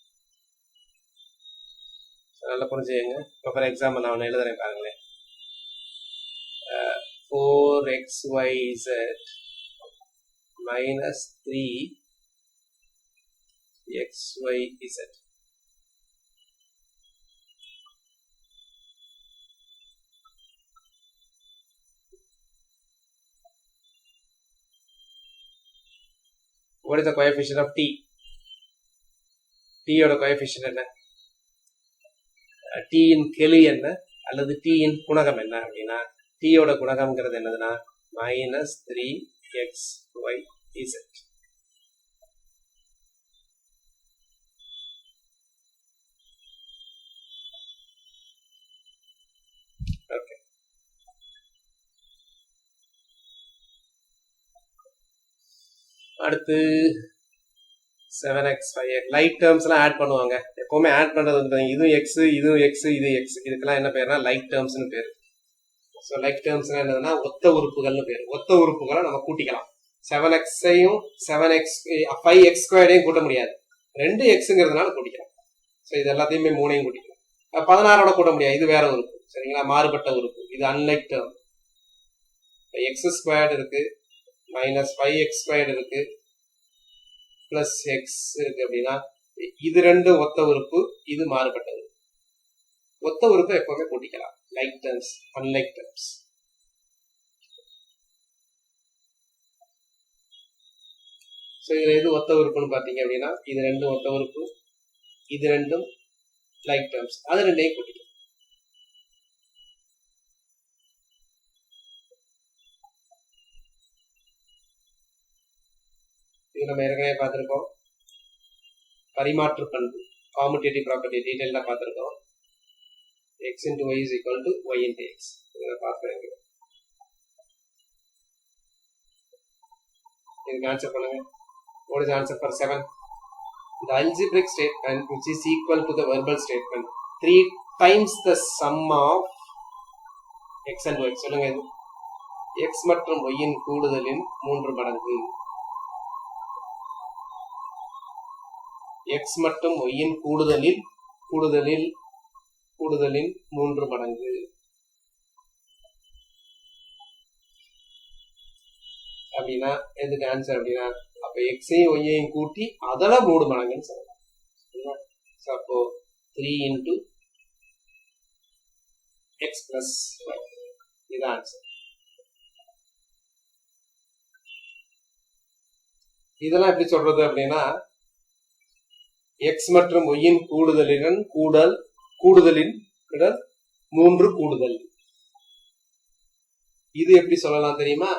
நல்லா புரிஞ்சுங்க. இப்போ ஃபார் எக்ஸாம்பிள் நான் ஒன்று எழுதுறேன் பாருங்களேன். 4xyz minus 3xyz. What is the coefficient of t? t ஓட coefficient என்ன? t இன் கெழு என்ன அல்லது t இன் குணகம் என்ன அப்படின்னா t ஓட குணகம்ங்கிறது என்னதுன்னா -3xyz. ஓகே, அடுத்து 7x 5x லைட் டேர்ம்ஸ் எல்லாம் ஆட் பண்ணுவாங்க. எப்பவுமே ஆட் பண்றது வந்து இதுவும் x இதுவும் x இது x, இதுக்கெல்லாம் என்ன பேருனா லைட் டேர்ம்ஸ்னு பேரு. ஸோ லைட் டேர்ம்ஸ் என்னதுன்னா ஒத்த உறுப்புகள்னு பேரு. ஒத்த உறுப்புகளை நம்ம கூட்டிக்கலாம். 7x-ஐயும் 5x² கூட்ட முடியாது, 2x-ங்கிறதுனால கூட்டிக்கலாம். ஸோ இது எல்லாத்தையுமே 3ஐயும் கூட்டிக்கலாம். 16ஓட கூட்ட முடியாது, இது வேற உறுப்பு. சரிங்களா, மாறுபட்ட உறுப்பு. இது அன்லைக் டேர்ம். x² இருக்கு, -5x² இருக்கு, பிளஸ் எக்ஸ் இருக்கு அப்படின்னா இது ரெண்டும் ஒத்த உறுப்பு, இது மாறுபட்ட உறுப்பு. ஒத்த உறுப்பை எப்பவுமே கூட்டிக்கலாம். Like terms, unlike terms. So இதுல எது ஒத்த உறுப்புன்னு பாத்தீங்க அப்படின்னா இது ரெண்டும் ஒத்த உறுப்பு, இது ரெண்டும் லைக் டேர்ம்ஸ். அது ரெண்டையும் கூட்டிக்கலாம். இது நம்ம ஏற்கனவே பார்த்திருக்கோம். பரிமாற்று பண்பு, காமுடேட்டிவ் ப்ராப்பர்ட்டி டீடைலா பார்த்திருக்கோம். x into y is equal to y into x. இதை பார்க்கிறேன். இதுக்கு ஆன்சர் பண்ணுங்க. What is the answer for 7? The algebraic statement which is equal to the verbal statement 3 times the sum of x and y. சொல்லுங்க, இது x மற்றும் y இன் கூடுதலின் 3 மடங்கு. x மற்றும் y இன் கூடுதலின் 3 மடங்கு அப்படின்னா எதுக்கு ஆன்சர் அப்படின்னா அப்ப எக்ஸையும் ஒய்யையும் கூட்டி அதெல்லாம் 3 மடங்குன்னு சொல்லலாம். அப்போ 3 into x plus y இது ஆன்சர். இதெல்லாம் எப்படி சொல்றது அப்படின்னா x மற்றும் y இன் கூடுதலின் 3 கூடுதல். இது எப்படி சொல்லலாம் தெரியுமா?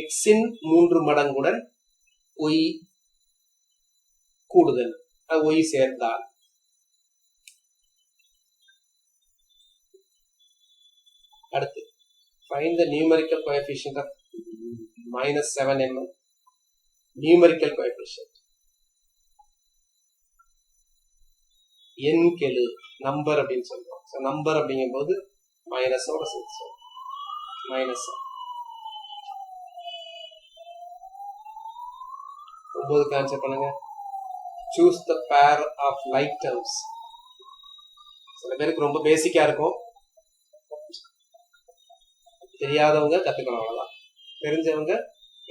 x இன் 3 மடங்குடன் y கூடுதல், y சேர்ந்தால். அடுத்து find the numerical coefficient of -7mm. numerical coefficient எண் கெழு, நம்பர் அப்படின்னு சொல்றோம். ஸோ நம்பர் அப்படிங்கும் போது மைனஸோட சேர்த்து மைனஸ். 9க்கு ஆன்சர் பண்ணுங்க. Choose the pair of like terms. சில பேருக்கு ரொம்ப பேசிக்கா இருக்கும், தெரியாதவங்க கத்துக்கணும், அவ்வளவுதான். தெரிஞ்சவங்க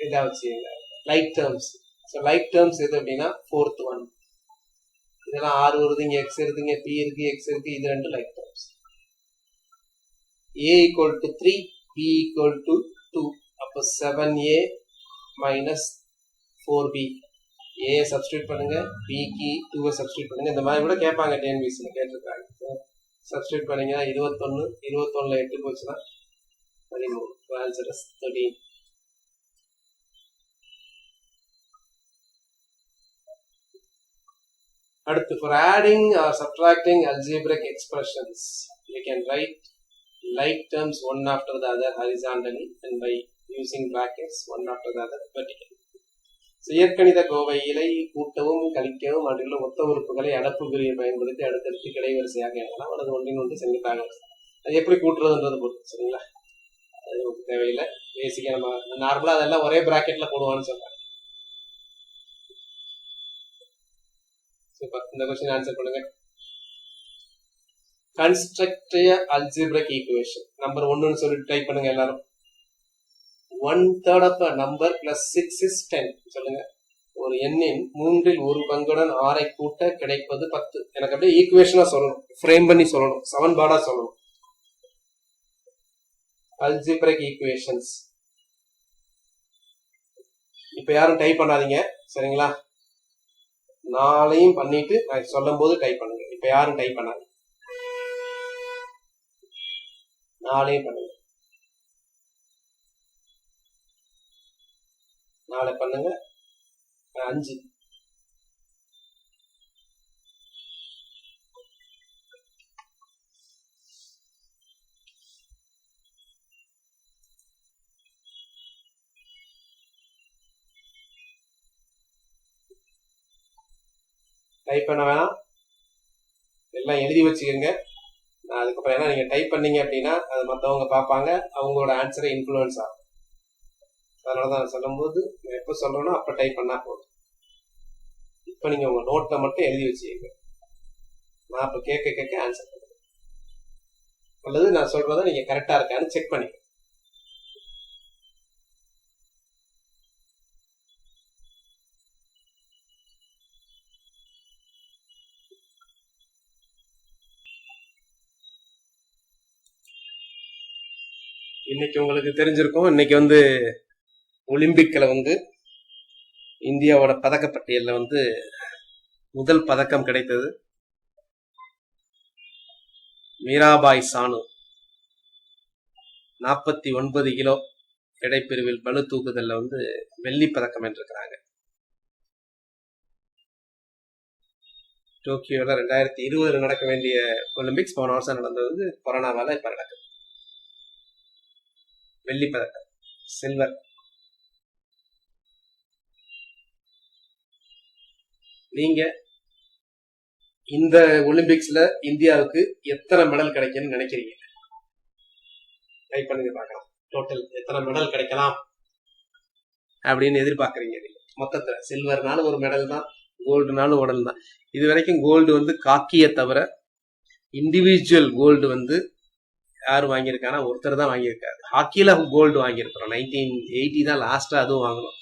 இதா வச்சுங்க. Like terms. So like terms எது அப்படின்னா 4th one. இதெல்லாம் 6 வருது, இங்க x இருக்குங்க, p இருக்கு, x இருக்கு, இது ரெண்டு like terms. a equal to 3, b equal to 2. அப்போ 7a minus 4b. a substitute பண்ணுங்க, b க்கு 2 சப்ஸ்டிட்யூட் பண்ணுங்க. இந்த மாதிரி கூட கேட்பாங்க, டிஎன்பிஎஸ்சில கேட்டிருக்காங்க. சப்ஸ்டிட்யூட் பண்ணீங்கன்னா 21, 21ல 8 போச்சுன்னா 13. Answer is 13. அடுத்து, for adding or subtracting algebraic expressions, you can write like terms one after the other horizontally and by using brackets one after the other vertically. இயற்கணித கோவையிலை கூட்டவும் கழிக்கவும் அதில் ஒத்த உறுப்புகளை அடப்பு குறியை பயன்படுத்தி அடுத்தடுத்து கிடைவரிசையாக எழுதலாம் அல்லது ஒன்றின் ஒன்று செங்குத்தாக. அது எப்படி கூட்டுறதுன்றது பொறுத்து. சரிங்களா, அது தேவையில்லை. பேசிக்கா நம்ம நார்மலா அதெல்லாம் ஒரே பிராக்கெட்ல போடுவான்னு சொல்றாங்க. சூப்பர். இந்த क्वेश्चन ஆன்சர் பண்ணுங்க. Construct a algebraic equation. Number 1 ன்னு சொல்லிட்டு டைப் பண்ணுங்க எல்லாரும். 1/3 of a number plus 6 is 10. சொல்லுங்க. ஒரு எண்ணின் 3 1 பங்குடன் 6 ஐ கூட்ட கிடைப்பது 10. எனக்கு அப்படியே ஈக்குவேஷனா சொல்லணும், ஃப்ரேம் பண்ணி சொல்லணும், சமன்பாடா சொல்லணும். algebraic equations. இப்ப யாரும் டைப் பண்ணாதீங்க, சரிங்களா? நாளையும் பண்ணிட்டு நான் சொல்லும் போது டைப் பண்ணுங்க. இப்ப யாரும் டைப் பண்ணாதீங்க, நாளையும் பண்ணுங்க. நாளை பண்ணுங்க. 5 டைப் பண்ண வேணாம், எல்லாம் எழுதி வச்சுக்கோங்க. நான் அதுக்கப்புறம் ஏன்னா நீங்க டைப் பண்ணீங்க அப்படின்னா அது மற்றவங்க பார்ப்பாங்க, அவங்களோட ஆன்சரை இன்ஃப்ளூயன்ஸ் ஆகும். அதனாலதான் நான் சொல்லும் போது எப்ப சொல்லணும் அப்ப டைப் பண்ணா போதும். இப்ப நீங்க உங்க நோட்டை மட்டும் எழுதி வச்சுக்கோங்க. நான் இப்ப கேட்க ஆன்சர் பண்ணுங்க, அல்லது நான் சொல்றத நீங்க கரெக்டா இருக்கான்னு செக் பண்ணிக்க. இன்னைக்கு உங்களுக்கு தெரிஞ்சிருக்கும், இன்னைக்கு வந்து ஒலிம்பிக்ல வந்து இந்தியாவோட பதக்கப்பட்டியல்ல வந்து முதல் பதக்கம் கிடைத்தது மீராபாய் சானு. 49 கிலோ எடைப்பிரிவில் பளு தூக்குதல்ல வந்து வெள்ளி பதக்கம் வென்றிருக்கிறாங்க. டோக்கியோல 2020 நடக்க வேண்டிய ஒலிம்பிக்ஸ் போன வருஷம் நடந்தது வந்து கொரோனாவால இப்ப நடக்குது. வெள்ளி பதக்கம், சில்வர். நீங்க இந்த ஒலிம்பிக்ஸ்ல இந்தியாவுக்கு எத்தனை மெடல் கிடைக்கும்னு நினைக்கிறீங்க? டைப் பண்ணுங்க பார்க்கலாம். டோட்டல் எத்தனை மெடல் கிடைக்கலாம் அப்படின்னு எதிர்பார்க்கறீங்க? மொத்தத்துல சில்வர்னாலும் ஒரு மெடல் தான், கோல்டுனாலும் மெடல் தான். இது வரைக்கும் கோல்டு வந்து காக்கியை தவிர இண்டிவிஜுவல் கோல்டு வந்து யாரு வாங்கியிருக்கானா ஒருத்தர் தான் வாங்கியிருக்காரு. ஹாக்கியில கோல்டு வாங்கியிருக்கிறோம், 1980 தான் லாஸ்டா அதுவும் வாங்கணும்.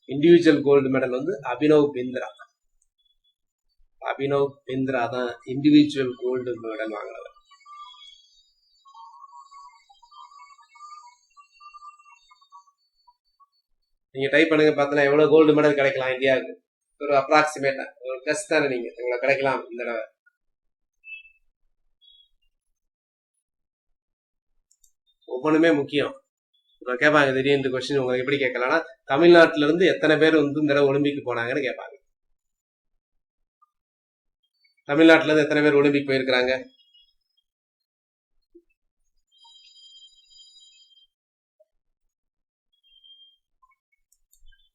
இண்டிவிஜுவல் கோல்டு மெடல் வந்து அபினவ் பிந்த்ரா. அபினவ் பிந்த்ரா தான் இண்டிவிஜுவல் கோல்டு மெடல் வாங்கினவர். நீங்க டைப் பண்ணுங்க பார்த்தா எவ்வளவு கோல்டு மெடல் கிடைக்கலாம் இந்தியாவுக்கு. ஒரு அப்ராக்சிமேட்டா ஒரு டெஸ்ட் தானே, நீங்க உங்களுக்கு கிடைக்கலாம் இந்த தடவை. ஒவ்வொன்றுமே முக்கியம். கேட்பாங்க திடீர்னு கொஸ்டின் உங்களுக்கு எப்படி கேட்கலாம்னா, தமிழ்நாட்டுல இருந்து எத்தனை பேர் வந்து இந்த தடவை ஒலிம்பிக் போனாங்கன்னு கேட்பாங்க. தமிழ்நாட்டுல இருந்து எத்தனை பேர் ஒலிம்பிக் போயிருக்கிறாங்க?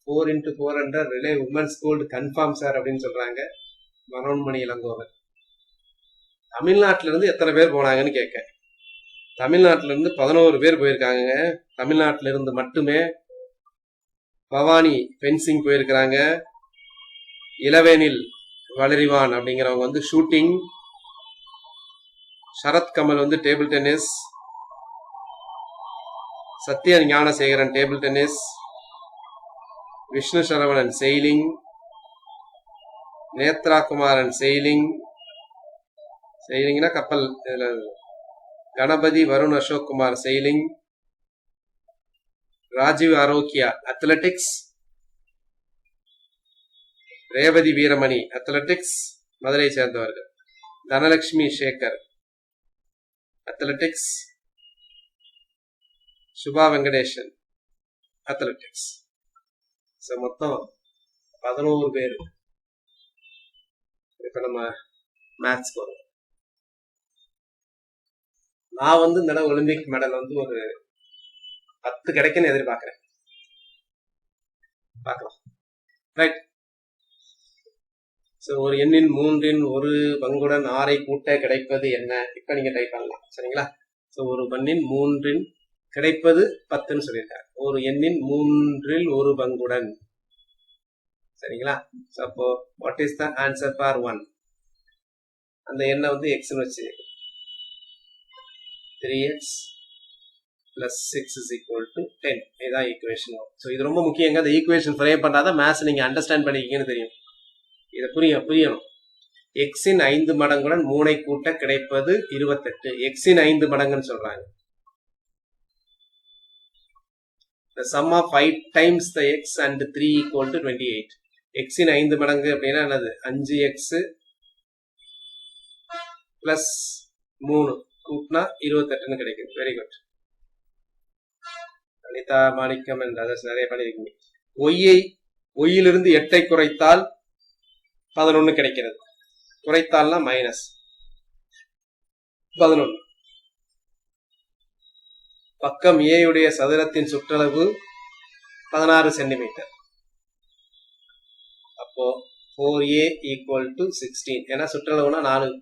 Four into 400 relay women's gold confirm sir அப்படின்னு சொல்றாங்க மனோன்மணி இளங்கோவன். தமிழ்நாட்டுல இருந்து எத்தனை பேர் போனாங்கன்னு கேட்க, தமிழ்நாட்டுல இருந்து 11 பேர் போயிருக்காங்க. தமிழ்நாட்டுல இருந்து மட்டுமே பவானி ஃபென்சிங் போயிருக்கிறாங்க. இளவேனில் வளரிவான் அப்படிங்கிறவங்க வந்து ஷூட்டிங். சரத்கமல் வந்து table tennis. Satya Gnanasekaran table tennis. Vishnu Saravanan sailing. Nethra குமாரன் செயிலிங். செயிலிங்னா கப்பல். Ganapathi Varun Ashok Kumar sailing. Rajiv Arokya athletics. Revathi Veeramani athletics, Madurai சேர்ந்தவர்கள். தனலட்சுமி சேகர் அத்லெட்டிக்ஸ். சுபா வெங்கடேஷன் அத்லெட்டிக்ஸ். மொத்தம் 11 பேர். இப்ப நம்ம மேத்ஸ் போறோம். நான் வந்து இந்த தடவை ஒலிம்பிக் மெடல் வந்து ஒரு 10 கிடைக்குன்னு எதிர்பார்க்கிறேன். பார்க்கலாம். ரைட். ஸோ ஒரு எண்ணின் 1/3 6 கூட்ட கிடைப்பது என்ன? இப்ப நீங்க டைப் பண்ணலாம். சரிங்களா? ஸோ ஒரு எண்ணின் 3 கிடைப்பது 10ன்னு சொல்லியிருக்காங்க. ஒரு எண்ணின் 1/3 சரிங்களா? ஸோ அப்போ what is the answer for 1? அந்த எண்ணை வந்து எக்ஸ்ன்னு வச்சு 3x plus 6 is equal to 10. இதுதான் ஈக்குவேஷன். ஸோ இது ரொம்ப முக்கியங்க. அந்த ஈக்குவேஷன் ஃப்ரேம் பண்ணாதான் மேத்ஸ் நீங்க அண்டர்ஸ்டாண்ட் பண்ணிக்கிங்கன்னு தெரியும். இதை புரியணும். எக்ஸின் 5 மடங்குடன் 3 கூட்ட கிடைப்பது 28. எக்ஸின் 5 மடங்குன்னு சொல்றாங்க. The sum of 5 times the x and 3 equal to 28. எக்ஸின் 5 மடங்கு அப்படின்னா என்னது? 5x பிளஸ் 3 கூட்டினா 28ன்னு கிடைக்கும். Very good. Anitha Manickam and others நிறைய பண்ணிருக்கீங்க. ஒய்யிலிருந்து 8ஐ குறைத்தால் 11 கிடைக்கிறது. குறைத்தால்னா மைனஸ் 11. பக்கம் A உடைய சதுரத்தின் சுற்றளவு 16 சென்டிமீட்டர். அப்போ 4A equal to 16. ஏன்னா சுற்றளவுனா 4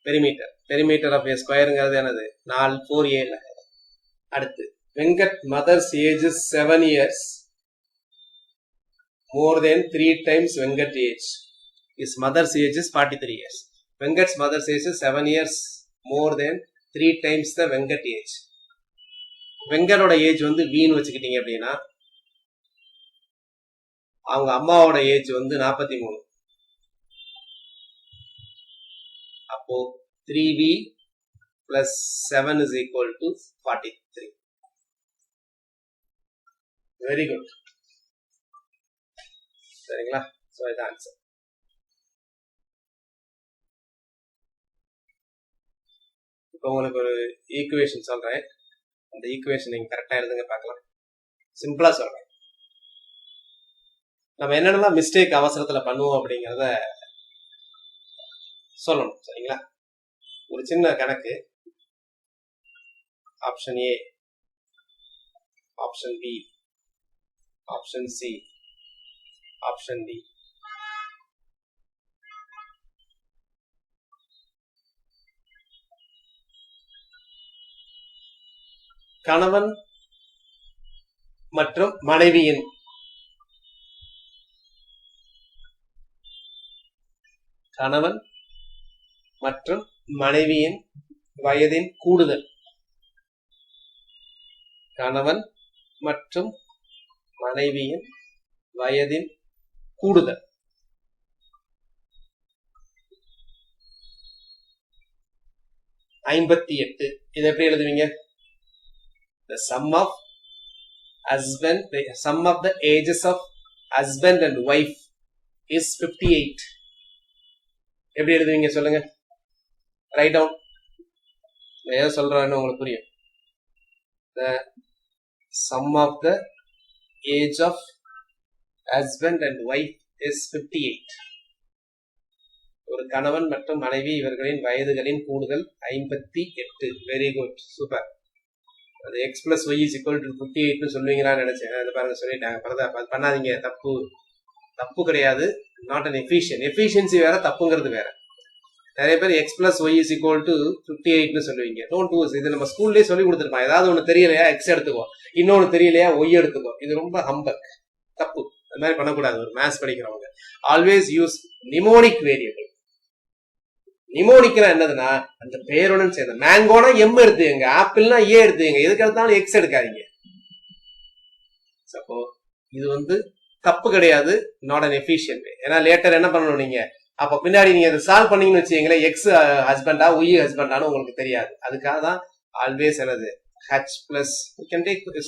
பெரிமீட்டர். பெரிமீட்டர் ஆஃப் A ஸ்கொயருங்கிறது என்னது? 4A. அடுத்து Venkat mothers age 7 years more than 3 times Venkat age. His mother's age is 43 years. Venkat's mother's age is 7 years more than 3 times the Venkat age. வெங்கடோட age வந்து வீணு வச்சுக்கிட்டீங்க அப்படின்னா அவங்க அம்மாவோட ஏஜ் வந்து 43. அப்போ 3v plus 7 is equal to 43. Very good. சரிங்களா? சோ இது ஆன்சர். இப்போ உங்களுக்கு ஒரு ஈக்குவேஷன் சொல்றேன். அந்த ஈக்குவேஷன் நீங்க கரெக்டா எழுதுங்க பார்க்கலாம். சிம்பிளா சொல்றேன். நம்ம என்னென்னலாம் மிஸ்டேக் அவசரத்துல பண்ணுவோம் அப்படிங்கறத சொல்லணும். சரிங்களா? ஒரு சின்ன கணக்கு. Option A, option B, option C, option D. கணவன் மற்றும் மனைவியின் வயதின் கூடுதல். கணவன் மற்றும் மனைவியின் வயதின் கூடுதல் 58. இது எப்படி எழுதுவீங்க? The sum of the ages of husband and wife is 58. எப்படி எழுதுவீங்க சொல்லுங்க? Write down. ஏதோ சொல்றேன்னு உங்களுக்கு புரியும். The sum of the age of husband and wife is 58. ஒரு கணவன் மற்றும் மனைவி இவர்களின் வயதுகளின் கூடுதல் 58. Very good, super. அது x plus y is equal to 58 சொல்லுவீங்களான்னு நினைச்சேன். அது பாருங்க சொல்லிட்டாங்க. பண்ணாதீங்க, தப்பு கிடையாது. Not an efficient. எஃபிஷியன்சி வேற, தப்புங்கிறது வேற. நிறைய பேர் x plus y is equal to 58 சொல்லுவீங்க. Don't do. இது நம்ம ஸ்கூல்லேயே சொல்லி கொடுத்துருப்பான். ஏதாவது ஒன்று தெரியலையா x எடுத்துக்கோ, இன்னொன்னு தெரியலையா y எடுத்துக்கோ. இது ரொம்ப ஹம்பக், தப்பு. அது மாதிரி பண்ணக்கூடாது. ஒரு மேத்ஸ் படிக்கிறவங்க ஆல்வேஸ் யூஸ் நிமோனிக் வேரியபிள். நிமோனிக்னா என்னதுன்னா அந்த பேருடன் சேர்ந்த. மேங்கோனா எம் எடுத்துங்க, ஆப்பிள்னா ஏ எடுத்துங்க, எதுக்கு எடுத்தாலும் எக்ஸ் எடுக்காதீங்க. அப்போ இது வந்து தப்பு கிடையாது, நாட் அன் எஃபிஷியன்ட். ஏன்னா லேட்டர் என்ன பண்ணணும் நீங்க, அப்ப பின்னாடி நீங்க அதை சால்வ் பண்ணீங்கன்னு வச்சுக்கீங்களேன், எக்ஸ் ஹஸ்பண்டா ஒய் ஹஸ்பண்டானு உங்களுக்கு தெரியாது. அதுக்காக தான் ஆல்வேஸ் என்னது h பிளஸ்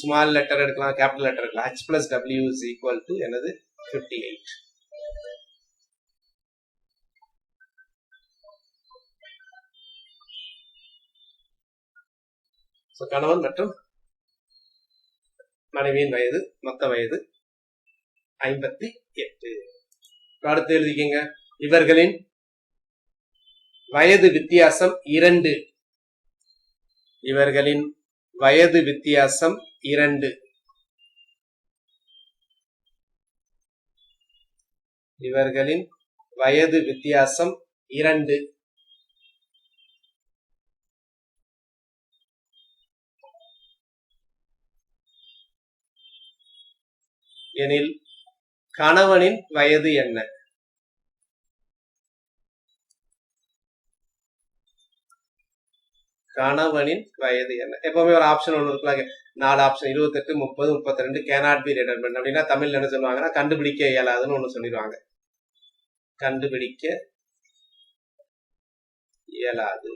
ஸ்மால் லெட்டர் எடுக்கலாம், கேபிட்டல் லெட்டர் எடுக்கலாம். h plus w is equal to என்னது 58. கணவன் மற்றும் மனைவியின் வயது, மொத்த வயது 58. அடுத்து எழுதிக்கங்க. இவர்களின் வயது வித்தியாசம் 2. இவர்களின் வயது வித்தியாசம் 2. இவர்களின் வயது வித்தியாசம் 2. எனில் கணவனின் வயது என்ன? கணவனின் வயது என்ன? எப்பவுமே ஒரு ஆப்ஷன் ஒன்று இருக்கலாம். 4 ஆப்ஷன் 28, 30, 32 கேனாட் பி டிட்டர்மைன்ட் அப்படின்னா தமிழ்ல என்ன சொல்லுவாங்கன்னா கண்டுபிடிக்க இயலாதுன்னு ஒண்ணு சொல்லிடுவாங்க. கண்டுபிடிக்க இயலாது.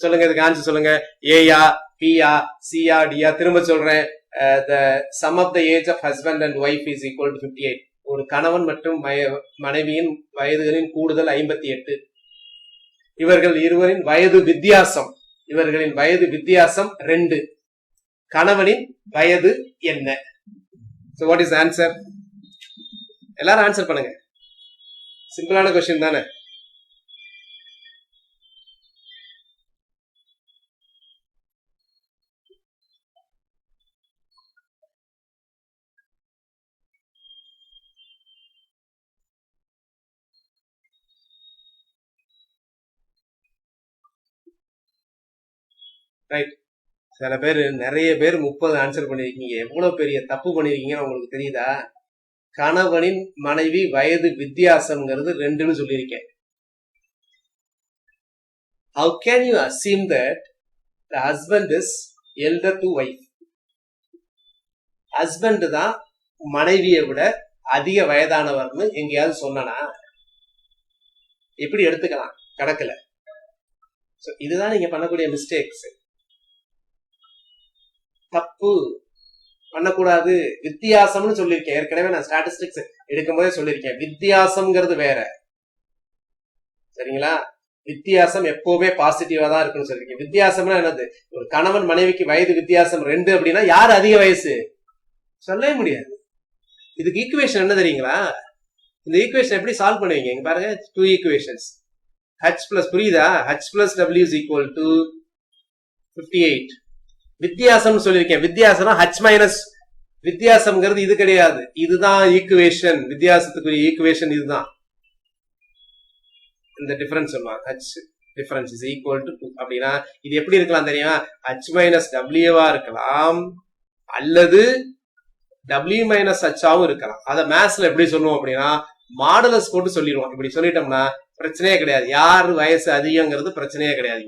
சொல்லுங்க, இதுக்கு ஆன்சர் சொல்லுங்க. ஏயா, பியா, சியா, டியா? திரும்ப சொல்றேன். The sum of the age of husband and wife is equal to 58. ஒரு கணவன் மற்றும் மனைவியின் வயதுகளின் கூடுதல் 58. இவர்கள் இருவரின் வயது வித்தியாசம் 2. கணவனின் வயது என்ன? So what is the answer? எல்லாரும் ஆன்சர் பண்ணுங்க. சிம்பிளான क्वेश्चन தானே? ரைட். சில பேர், நிறைய பேர் 30 ஆன்சர் பண்ணிருக்கீங்க. எவ்வளவு பெரிய தப்பு பண்ணிருக்கீங்கன்னு உங்களுக்கு தெரியுதா? கணவனின் மனைவி வயது வித்தியாசம்ங்கிறது 2ன்னு சொல்லியிருக்கேன். How can you assume that the husband is elder to wife? Husband தான் மனைவியை விட அதிக வயதானவர்னு எங்கேயாவது சொன்னா எப்படி எடுத்துக்கலாம் கணக்குல? இதுதான் நீங்க பண்ணக்கூடிய மிஸ்டேக்ஸ். தப்பு பண்ணக்கூடாது. வித்தியாசம்னு சொல்லியிருக்கேன் ஏற்கனவே. நான் ஸ்டாட்டிஸ்டிக்ஸ் எடுக்கும் போதே சொல்லியிருக்கேன், வித்தியாசம்ங்கிறது வேற. சரிங்களா? வித்தியாசம் எப்பவுமே பாசிட்டிவா தான் இருக்குன்னு சொல்லியிருக்கேன். வித்தியாசம்னா என்னது? ஒரு கணவன் மனைவிக்கு வயது வித்தியாசம் 2 அப்படின்னா யார் அதிக வயசு? சொல்லவே முடியாது. இதுக்கு ஈக்குவேஷன் என்ன தெரியுங்களா? இந்த ஈக்குவேஷன் எப்படி சால்வ் பண்ணுவீங்க? இங்க பாருங்க, 2 ஈக்குவேஷன்ஸ். h பிளஸ், புரியுதா? h plus w is equal to 58. வித்தியாசம் சொல்லியிருக்கேன். வித்தியாசம் h மைனஸ், வித்தியாசம்ங்கிறது இது கிடையாது. இதுதான் ஈக்குவேஷன். வித்தியாசத்துக்குரிய ஈக்குவேஷன் இதுதான். இந்த டிஃபரன்ஸ் சொல்லுவாங்க, h difference is equal to 2. அப்படின்னா இது எப்படி இருக்கலாம் தெரியுமா? h மைனஸ் w இருக்கலாம், அல்லது w மைனஸ் h இருக்கலாம். அதை மேத்ஸ்ல எப்படி சொல்லுவோம் அப்படின்னா மாடுலஸ் போட்டு சொல்லிடுவோம். இப்படி சொல்லிட்டோம்னா பிரச்சனையே கிடையாது. யாரு வயசு அதிகங்கிறது பிரச்சனையே கிடையாது.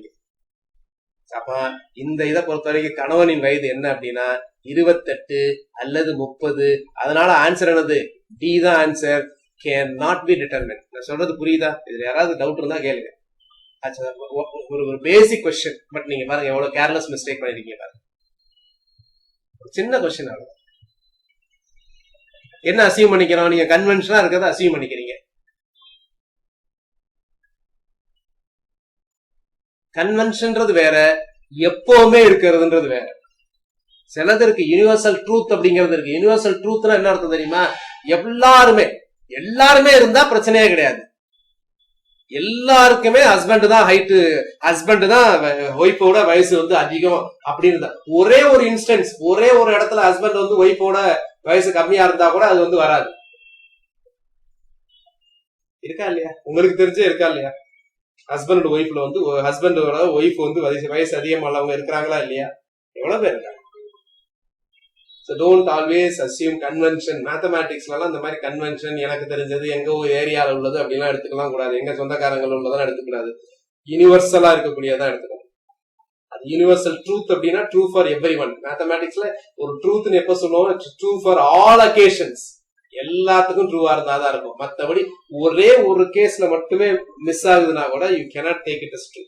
அப்ப இந்த இதை பொறுத்த வரைக்கும் கணவனின் வயது என்ன அப்படின்னா 28 அல்லது 30. அதனால ஆன்சர் என்னது? டி தான் answer. Can not be determine. நான் சொல்றது புரியுதா? இதுல யாராவது டவுட் இருந்தா கேளுங்க. ஒரு பேசிக் கொஸ்டின். பட் நீங்க பாருங்க எவ்வளவு கேர்லெஸ் மிஸ்டேக் பண்ணிருக்கீங்க பாருங்க. சின்ன கொஸ்டின் ஆகும். என்ன அசியூம் பண்ணிக்கிறோம்? நீங்க கன்வென்ஷனா இருக்கிறத அசியூம் பண்ணிக்கிறீங்க. கன்வென்ஷன்றது வேற, எப்பவுமே இருக்கிறதுன்றது வேற. சிலதற்கு யூனிவர்சல் ட்ரூத் அப்படிங்கிறது இருக்கு. யூனிவர்சல் ட்ரூத்னா என்ன அர்த்தம் தெரியுமா? எல்லாருமே இருந்தா பிரச்சனையே கிடையாது. எல்லாருக்குமே ஹஸ்பண்ட் தான் ஹைட்டு, ஹஸ்பண்ட் தான் ஒய்ஃபோட வயசு வந்து அதிகம் அப்படின்னு. ஒரே ஒரு இன்ஸ்டன்ஸ், ஒரே ஒரு இடத்துல ஹஸ்பண்ட் வந்து ஒய்ஃபோட வயசு கம்மியா இருந்தா கூட அது வந்து வராது. இருக்கா இல்லையா? உங்களுக்கு தெரிஞ்சே இருக்கா இல்லையா? ஹஸ்பண்ட் ஒய்ஃப்ல வந்து ஹஸ்பண்டோட ஒய்ஃப் வந்து வயசு அதிகமானவங்க இருக்கிறாங்களா இல்லையா? எவ்வளவு பேர் இருக்காங்க. So don't always assume convention. மேத்தமேட்டிக்ஸ்லாம் இந்த மாதிரி கன்வென்ஷன், எனக்கு தெரிஞ்சது, எங்க ஏரியால உள்ளது அப்படிலாம் எடுத்துக்கலாம் கூடாது. எங்க சொந்தக்காரங்கள் உள்ளதான் எடுத்துக்கூடாது. யூனிவர்சலா இருக்கக்கூடியதான் எடுத்துக்கணும். அது யூனிவர்சல் ட்ரூத் அப்படின்னா ட்ரூ ஃபார் எவ்ரி ஒன். மேத்தமேட்டிக்ஸ்ல ஒரு ட்ரூத்னு எப்ப சொல்லுவோம்? True for all occasions. எல்லாத்துக்கும் ட்ரூவா இருந்தாதான் இருக்கும். மற்றபடி ஒரே ஒரு கேஸ்ல மட்டுமே மிஸ் ஆகுதுன்னா கூட you cannot take it as true.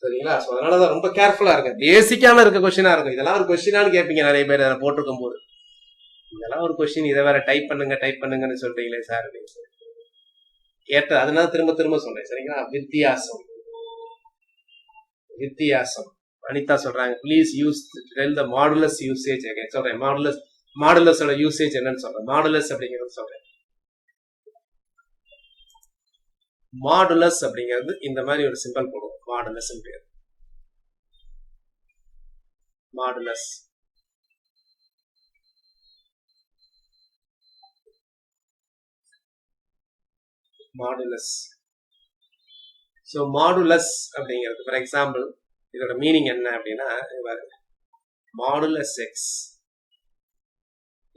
சரிங்களா? அதனாலதான் ரொம்ப கேர்ஃபுல்லா இருக்கு. பேசிக்கான இருக்க கொஸ்டினா இருக்கும். இதெல்லாம் ஒரு கொஸ்டினான்னு கேட்பீங்க நிறைய பேர் போட்டிருக்கும் போது. இதெல்லாம் ஒரு கொஸ்டின், இதை வேற டைப் பண்ணுங்கன்னு சொல்றீங்களே சார் ஏற்ற. அதனால திரும்ப திரும்ப சொல்றேன். சரிங்களா? வித்தியாசம். அனிதா சொல்றாங்க, please use the modulus usage. சொல்றேன், மாடுலஸோட யூசேஜ் என்னன்னு சொல்றேன். மாடுலஸ் அப்படிங்கிறது சொல்றேன். மாடுலஸ் அப்படிங்கிறது இந்த மாதிரி ஒரு சிம்பிள் போடுவோம். மாடுலஸ் பேர். modulus. Modulus. So modulus அப்படிங்கிறது for example இதோட மீனிங் என்ன அப்படின்னா modulus x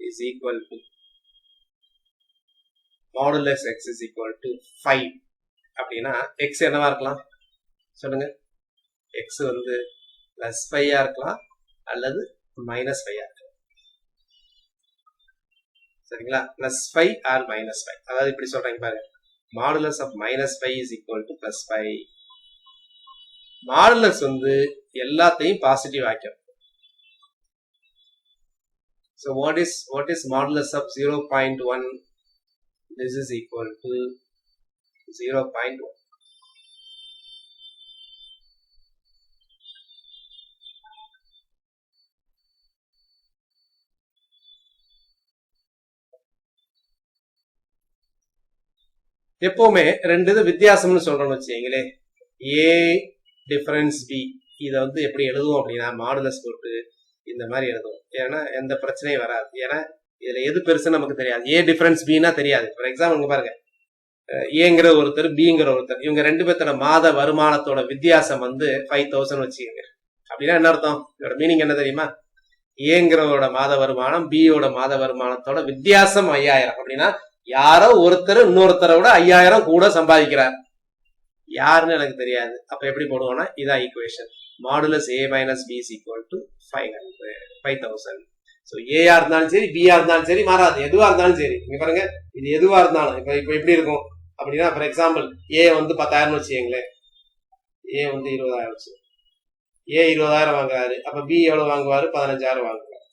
is equal to modulus x is equal to 5 அப்படின்னா x என்னவா இருக்கலாம் சொல்லுங்க. x வந்து plus 5 இருக்கலாம் அல்லது minus 5 இருக்கலாம். சரிங்களா? plus 5 or minus 5. அதாவது இப்படி சொல்றாங்க பாருங்க. modulus of minus 5 is equal to plus 5. modulus வந்து எல்லாத்தையும் பாசிட்டிவ் ஆக்கும். So what is modulus of 0.1? This is equal to 0.1. எப்பவுமே ரெண்டு இது வித்தியாசம்னு சொல்றோம்னு வச்சுங்களே, ஏ டிஃபரன்ஸ் பி இதை வந்து எப்படி எழுதுவோம் அப்படின்னா மாடுலஸ் போட்டு இந்த மாதிரி எழுதுவோம். ஏன்னா எந்த பிரச்சனையும் வராது. ஏன்னா இதுல எது பெருசுன்னு நமக்கு தெரியாது. ஏ டிஃபரன்ஸ் பின்னா தெரியாது. ஃபார் எக்ஸாம்பிள் பாருங்க, ஏங்கிற ஒருத்தர் பிங்கிற ஒருத்தர், இவங்க ரெண்டு பேர்த்தோட மாத வருமானத்தோட வித்தியாசம் வந்து 5000 வச்சுக்கோங்க. அப்படின்னா என்ன அர்த்தம்? இதோட மீனிங் என்ன தெரியுமா? ஏங்கிறவோட மாத வருமானம் பியோட மாத வருமானத்தோட வித்தியாசம் 5000. அப்படின்னா யாரோ ஒருத்தர் இன்னொருத்தரை விட 5000 கூட சம்பாதிக்கிறார். யாருன்னு எனக்கு தெரியாது. அப்ப எப்படி போடுவோம்னா இதான் equation. Modulus a minus b is equal to 5000. So ஏயா இருந்தாலும் சரி பியா இருந்தாலும் சரி மாறாது. எதுவா இருந்தாலும் சரி. இங்க பாருங்க, இது எதுவா இருந்தாலும் இப்ப எப்படி இருக்கும் அப்படின்னா, ஃபார் எக்ஸாம்பிள் ஏ வந்து 10,000 வச்சுங்களேன், ஏ வந்து 20,000 வச்சு, ஏ 20,000 வாங்குறாரு. அப்ப பி எவ்வளவு வாங்குவாரு? 15,000 வாங்குவாரு.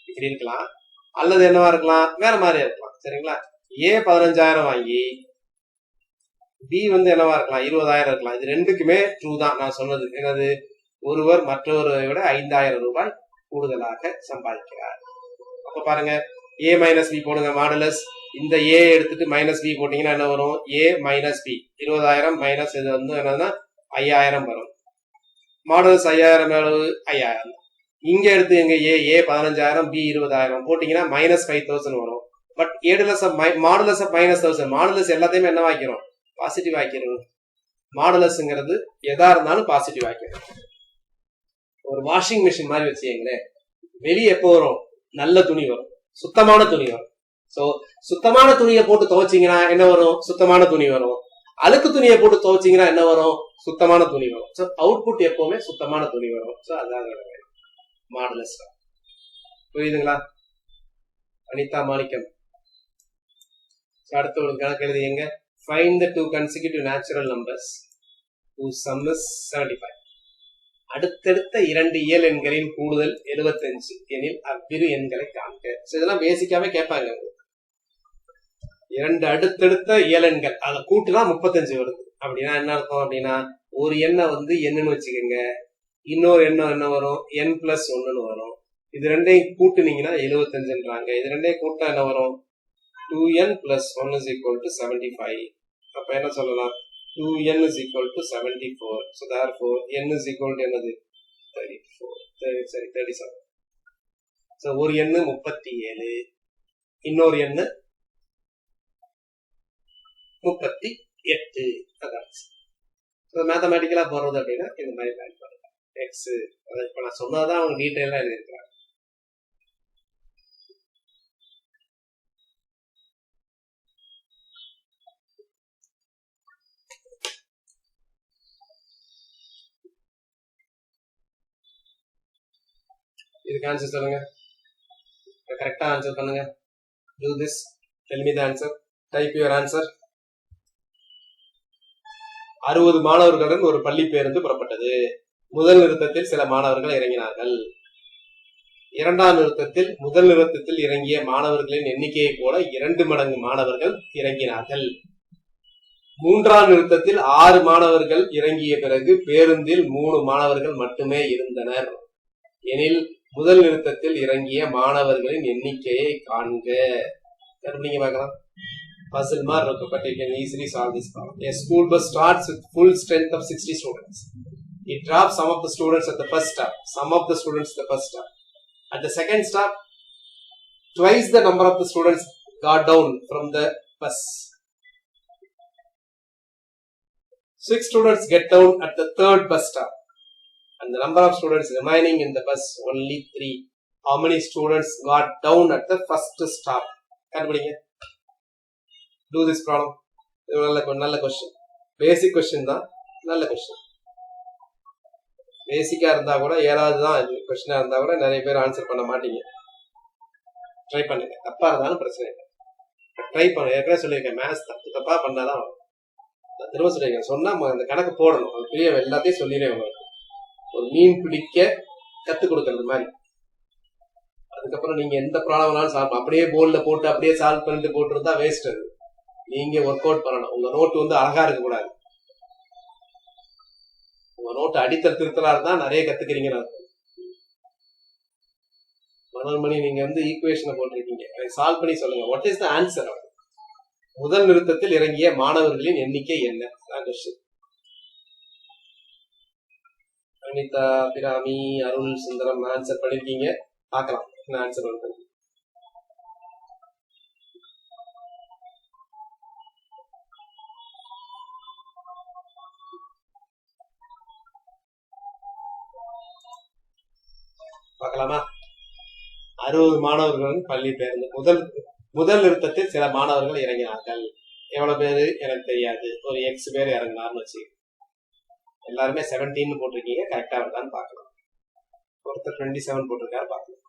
இப்படி இருக்கலாம். அல்லது என்னவா இருக்கலாம்? வேற மாதிரி இருக்கலாம். சரிங்களா? ஏ 15,000 வாங்கி பி வந்து என்னவா இருக்கலாம்? 20,000 இருக்கலாம். இது ரெண்டுக்குமே ட்ரூ தான் நான் சொன்னது. என்னது? ஒருவர் மற்றொருவரை விட 5,000 ரூபாய் கூடுதலாக சம்பாதிக்கிறார். அப்ப பாருங்க, ஏ மைனஸ் பி போடுங்க மாடுலஸ். இந்த ஏ எடுத்துட்டு மைனஸ் பி போட்டீங்கன்னா என்ன வரும்? ஏ மைனஸ் பி 20,000 மைனஸ் இது வந்து என்னன்னா 5,000 வரும். மாடுலஸ் 5,000 எவ்வளவு? 5,000. இங்க எடுத்து எங்க ஏ 15,000 பி 20,000 போட்டீங்கன்னா மைனஸ் 5,000 வரும். But modulus of minus 1000, modulus எல்லாத்தையுமே என்ன வாக்கிறோம்? பாசிட்டிவ் ஆக்கிறோம். மாடுலஸ்ங்கிறது எதா இருந்தாலும் பாசிட்டிவ் ஆக்கிறோம். ஒரு வாஷிங் மிஷின் மாதிரி வச்சுங்களேன், வெளியே எப்போ வரும்? நல்ல துணி வரும், சுத்தமான துணி வரும். சோ சுத்தமான துணியை போட்டு துவைச்சிங்கன்னா என்ன வரும்? சுத்தமான துணி வரும். அழுக்கு துணியை போட்டு துவைச்சிங்கன்னா என்ன வரும்? சுத்தமான துணி வரும். சோ அவுட்புட் எப்பவுமே சுத்தமான துணி வரும். சோ அதான் மாடுலஸ். புரியுதுங்களா? அனிதா மாணிக்கம். அடுத்த ஒரு கணக்கு எழுதிங்க. Find the two consecutive natural numbers whose sum is 75. அடுத்தடுத்த இரண்டு இயல் எண்களின் கூடுதல் 75 எனில் அவ்விரு எண்களை காண்க. இதெல்லாம் பேசிக்காவே கேட்பாங்க. இரண்டு அடுத்தடுத்த இயல் எண்கள் அதை கூட்டுனா 35 வருது. அப்படின்னா என்ன அர்த்தம்? அப்படின்னா ஒரு எண்ணை வந்து என்னன்னு வச்சுக்கோங்க, இன்னொரு எண்ணம் என்ன வரும்? n+1 வரும். இது ரெண்டையும் கூட்டுனீங்கன்னா 75ன்றாங்க. இது ரெண்டையும் கூட்டா என்ன வரும்? 2n + 1 is equal to 75. அப்ப என்ன சொல்லலாம்? 2n is equal to 74. So therefore n is equal to என்னது? 37. So ஒரு எண்ணு 37, இன்னொரு எண்ணு 38. அதான் மேத்தமேட்டிக்கலா போறது அப்படின்னா இந்த மாதிரி பிளான் பண்ணலாம். எக்ஸ் இப்ப நான் சொன்னதான் அவங்க டீட்டெயிலா எழுதியிருக்கிறாங்க. இதுக்கு ஆன்சர் சொல்லுங்க. கரெக்டா ஆன்சர் பண்ணுங்க. Do this. Tell me the answer. Type your answer. 60 மாணவர்களுடன் ஒரு பள்ளி பேருந்து புறப்பட்டது. முதல் நிறுத்தத்தில் சில மாணவர்கள் இறங்கினார்கள். இரண்டாம் நிறுத்தத்தில் முதல் நிறுத்தத்தில் இறங்கிய மாணவர்களின் எண்ணிக்கையை போல 2 மடங்கு மாணவர்கள் இறங்கினார்கள். மூன்றாம் நிறுத்தத்தில் 6 மாணவர்கள் இறங்கிய பிறகு பேருந்தில் 3 மாணவர்கள் மட்டுமே இருந்தனர் எனில் முதல் நிறுத்தத்தில் இறங்கிய மாணவர்களின் எண்ணிக்கையை காண்க. நீங்க பார்க்கலாம். Puzzle மாதிரி இருக்கும், but you can easily solve this problem. A school bus starts with full strength of 60 students. It drops some of the students at the first stop. Some of the students at the first stop. At the second stop, twice the number of the students got down from the bus. 6 students get down at the third bus stop. And the number of students remaining in the bus, only 3. How many students got down at the first stop? Do this problem. Nalla question. Basic question da. Nalla question. Basic-ஆ இருந்தா கூட ஏதாவது தான் क्वेश्चन-ஆ இருந்தா கூட நிறைய பேர் answer பண்ண மாட்டீங்க. ட்ரை பண்ணுங்க. தப்பா இருந்தாலும் பிரச்சனை இல்லை. ட்ரை பண்ணுங்க. ஏற்கனவே சொல்லியிருக்கேன், மேத்ஸ் தப்பா பண்ணாதான் வரும். நான் திரும்ப சொல்லியிருக்கேன், சொன்னா அந்த கணக்கு போடணும். அது பெரிய எல்லாத்தையும் சொல்லிடுறேன் உங்களுக்கு. ஒரு மீன் பிடிக்க கற்றுக் கொடுக்கறது மாதிரி. அதுக்கப்புறம் நீங்க எந்த ப்ராப்ளம் வேணாலும் சால்வ், அப்படியே போர்டில் போட்டு அப்படியே சால்வ் பண்ணிட்டு போட்டுருந்தா வேஸ்ட். அது நீங்க ஒர்க் அவுட் பண்ணணும். உங்க நோட்டு வந்து அழகா இருக்கக்கூடாது. உங்க நோட்டு அடித்தல் திருத்தலா இருந்தா நிறைய கத்துக்கிறீங்க. மணி நீங்க வந்து ஈக்குவேஷனை போட்டிருக்கீங்க, அதை சால்வ் பண்ணி சொல்லுங்க. What is the answer? முதல் நிறுத்தத்தில் இறங்கிய மாணவர்களின் எண்ணிக்கை என்ன? அனிதா, பிராமி, அருள், சுந்தரம் ஆன்சர் பண்ணிருக்கீங்க. பார்க்கலாம் என்ன ஆன்சர் வருது. பார்க்கலாமா? 60 மாணவர்கள் பள்ளி பேருந்து. முதல் நிறுத்தத்தில் சில மாணவர்கள் இறங்கினார்கள். எவ்வளவு பேரு எனக்கு தெரியாது. ஒரு எக்ஸ் பேர் இறங்கினார்னு வச்சு எல்லாருமே 17 போட்டிருக்கீங்க. கரெக்டா இருக்கான்னு பார்க்கலாம். ஒருத்தர் 27 போட்டிருக்காரு, பார்க்கலாம்.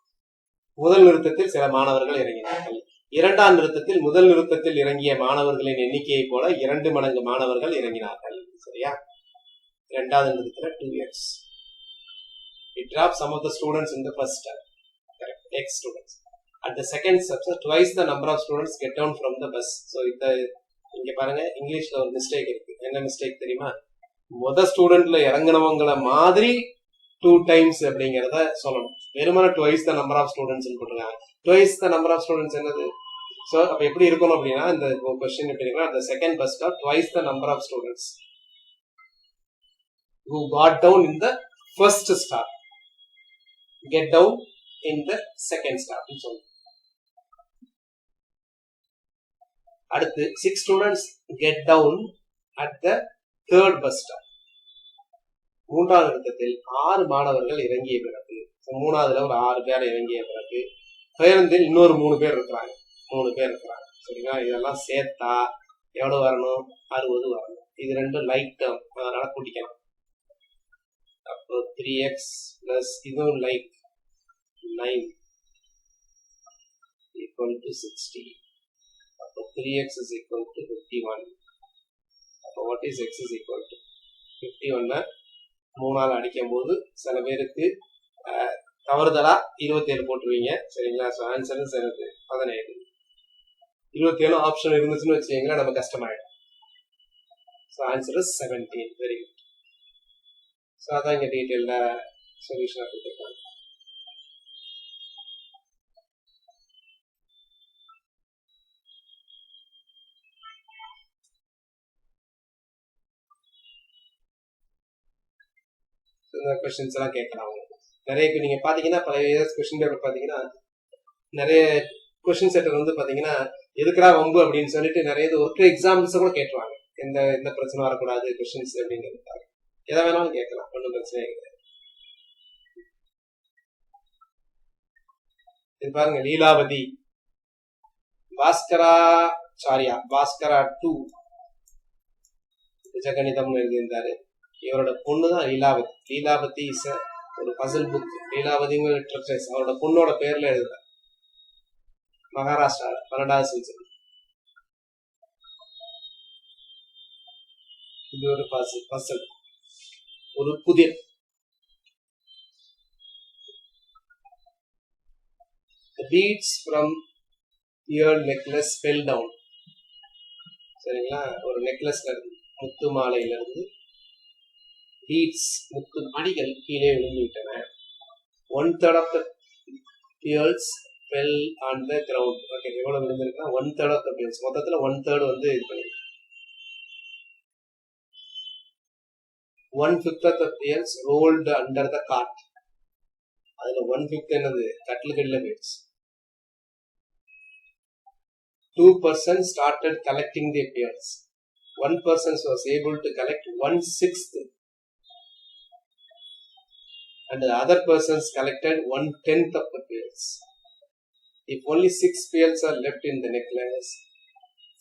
முதல் நிறுத்தத்தில் சில மாணவர்கள் இறங்கினார்கள். இரண்டாம் நிறுத்தத்தில் முதல் நிறுத்தத்தில் இறங்கிய மாணவர்களின் எண்ணிக்கையை போல 2 மடங்கு மாணவர்கள் இறங்கினார்கள். சரியா? இரண்டாவது நிறுத்தத்துல 2x. It drops some of the students in the first step. Correct. X students. At the second step, twice the number of students get down from the bus. So இங்க பாருங்க, இங்கிலீஷ்ல ஒரு மிஸ்டேக் இருக்கு. என்ன மிஸ்டேக் தெரியுமா? முதல் ஸ்டூடெண்ட்ல இறங்கினவங்கள மாதிரி 2 times அப்படிங்கிறத சொல்லணும். வெறுமனே twice the number of students போட்டுருக்காங்க. twice the number of students என்னது? ஸோ அப்ப எப்படி இருக்கணும் அப்படின்னா, இந்த கொஸ்டின் எப்படி இருக்குன்னா, the second bus stop twice the number of students who got down in the first stop get down in the second stop. அடுத்து 6 students get down at the third bus stop. மூன்றாவது நிறுத்தத்தில் 6 மாணவர்கள் இறங்கிய பிறகு, மூணாவதுல ஒரு 6 பேர் இறங்கிய பிறகு பேருந்தில் இன்னொரு 3 பேர் இருக்கிறாங்க. சரிங்களா? இதெல்லாம் சேர்த்தா எவ்வளவு வரணும்? 60 வரணும். இது ரெண்டும் லைக் டேர்ம், அதனால கூட்டிக்கலாம். அப்போ 3x பிளஸ் இதுவும் லைக் 9 equal to 60. அப்போ 3x is equal to 51. அப்போ what is x is equal to 51? 3ஆல் அடிக்கும் போது சில பேருக்கு தவறுதலா 27 போட்டுருவீங்க. சரிங்களா? So answer 17. 27 ஆப்ஷன் இருந்துச்சுன்னு வச்சுக்கீங்களா, நம்ம கஷ்டமாயிடும். So answer 17. Very good. So அதான் இங்க டீட்டெயில்ல சொல்யூஷனாக கொடுத்துருக்காங்க. கொஸ்டின்ஸ் எல்லாம் கேட்கலாம். நிறைய நீங்க பாத்தீங்கன்னா பழைய கொஸ்டின் பேப்பர் பாத்தீங்கன்னா நிறைய கொஸ்டின் செட்டர் வந்து பாத்தீங்கன்னா எதுக்குடா வம்பு அப்படின்னு சொல்லிட்டு நிறைய ஒர்க் எக்ஸாம்பிள்ஸ் கூட கேட்டுருவாங்க. எந்த பிரச்சனை வரக்கூடாது கொஸ்டின்ஸ் அப்படிங்கிறதுக்காக எதை வேணாலும் கேட்கலாம், ஒன்றும் பிரச்சனையே கிடையாது. இது பாருங்க, லீலாவதி பாஸ்கராச்சாரியா, பாஸ்கரா 2 கணிதம் எழுதியிருந்தாரு. இவரோட பொண்ணுதான் லீலாவதி. லீலாவதி இஸ் ஒரு பசில் புக். லீலாவதிங்கிற லிட்டரேச்சர் அவரோட பொண்ணோட பேர்ல எழுதுறாரு. மகாராஷ்டிரா 12வது செஞ்சுரி. இது ஒரு பசில், ஒரு புதிர். The beads from ear necklace fell down. சரிங்களா? ஒரு நெக்லஸ்ல இருந்து, முத்து மாலையில இருந்து பீட்ஸ், முத்து மணிகள் கீழே விழுந்து விட்டன. 1/3 of the pearls fell on the ground. Okay, எவ்வளவு விழுந்திருக்குன்னா 1/3 of the pearls. மொத்தத்துல 1/3 வந்து இது பண்ணிருக்கு. 1/5 of the pairs rolled under the cart. அதுல 1/5 என்னது கட்டிலுக்கடியில போயிடுச்சு. 2 persons started collecting the pairs. One person was able to collect 1/6, and the other persons collected 1/10 of the pairs. If only 6 pairs are left in the necklace,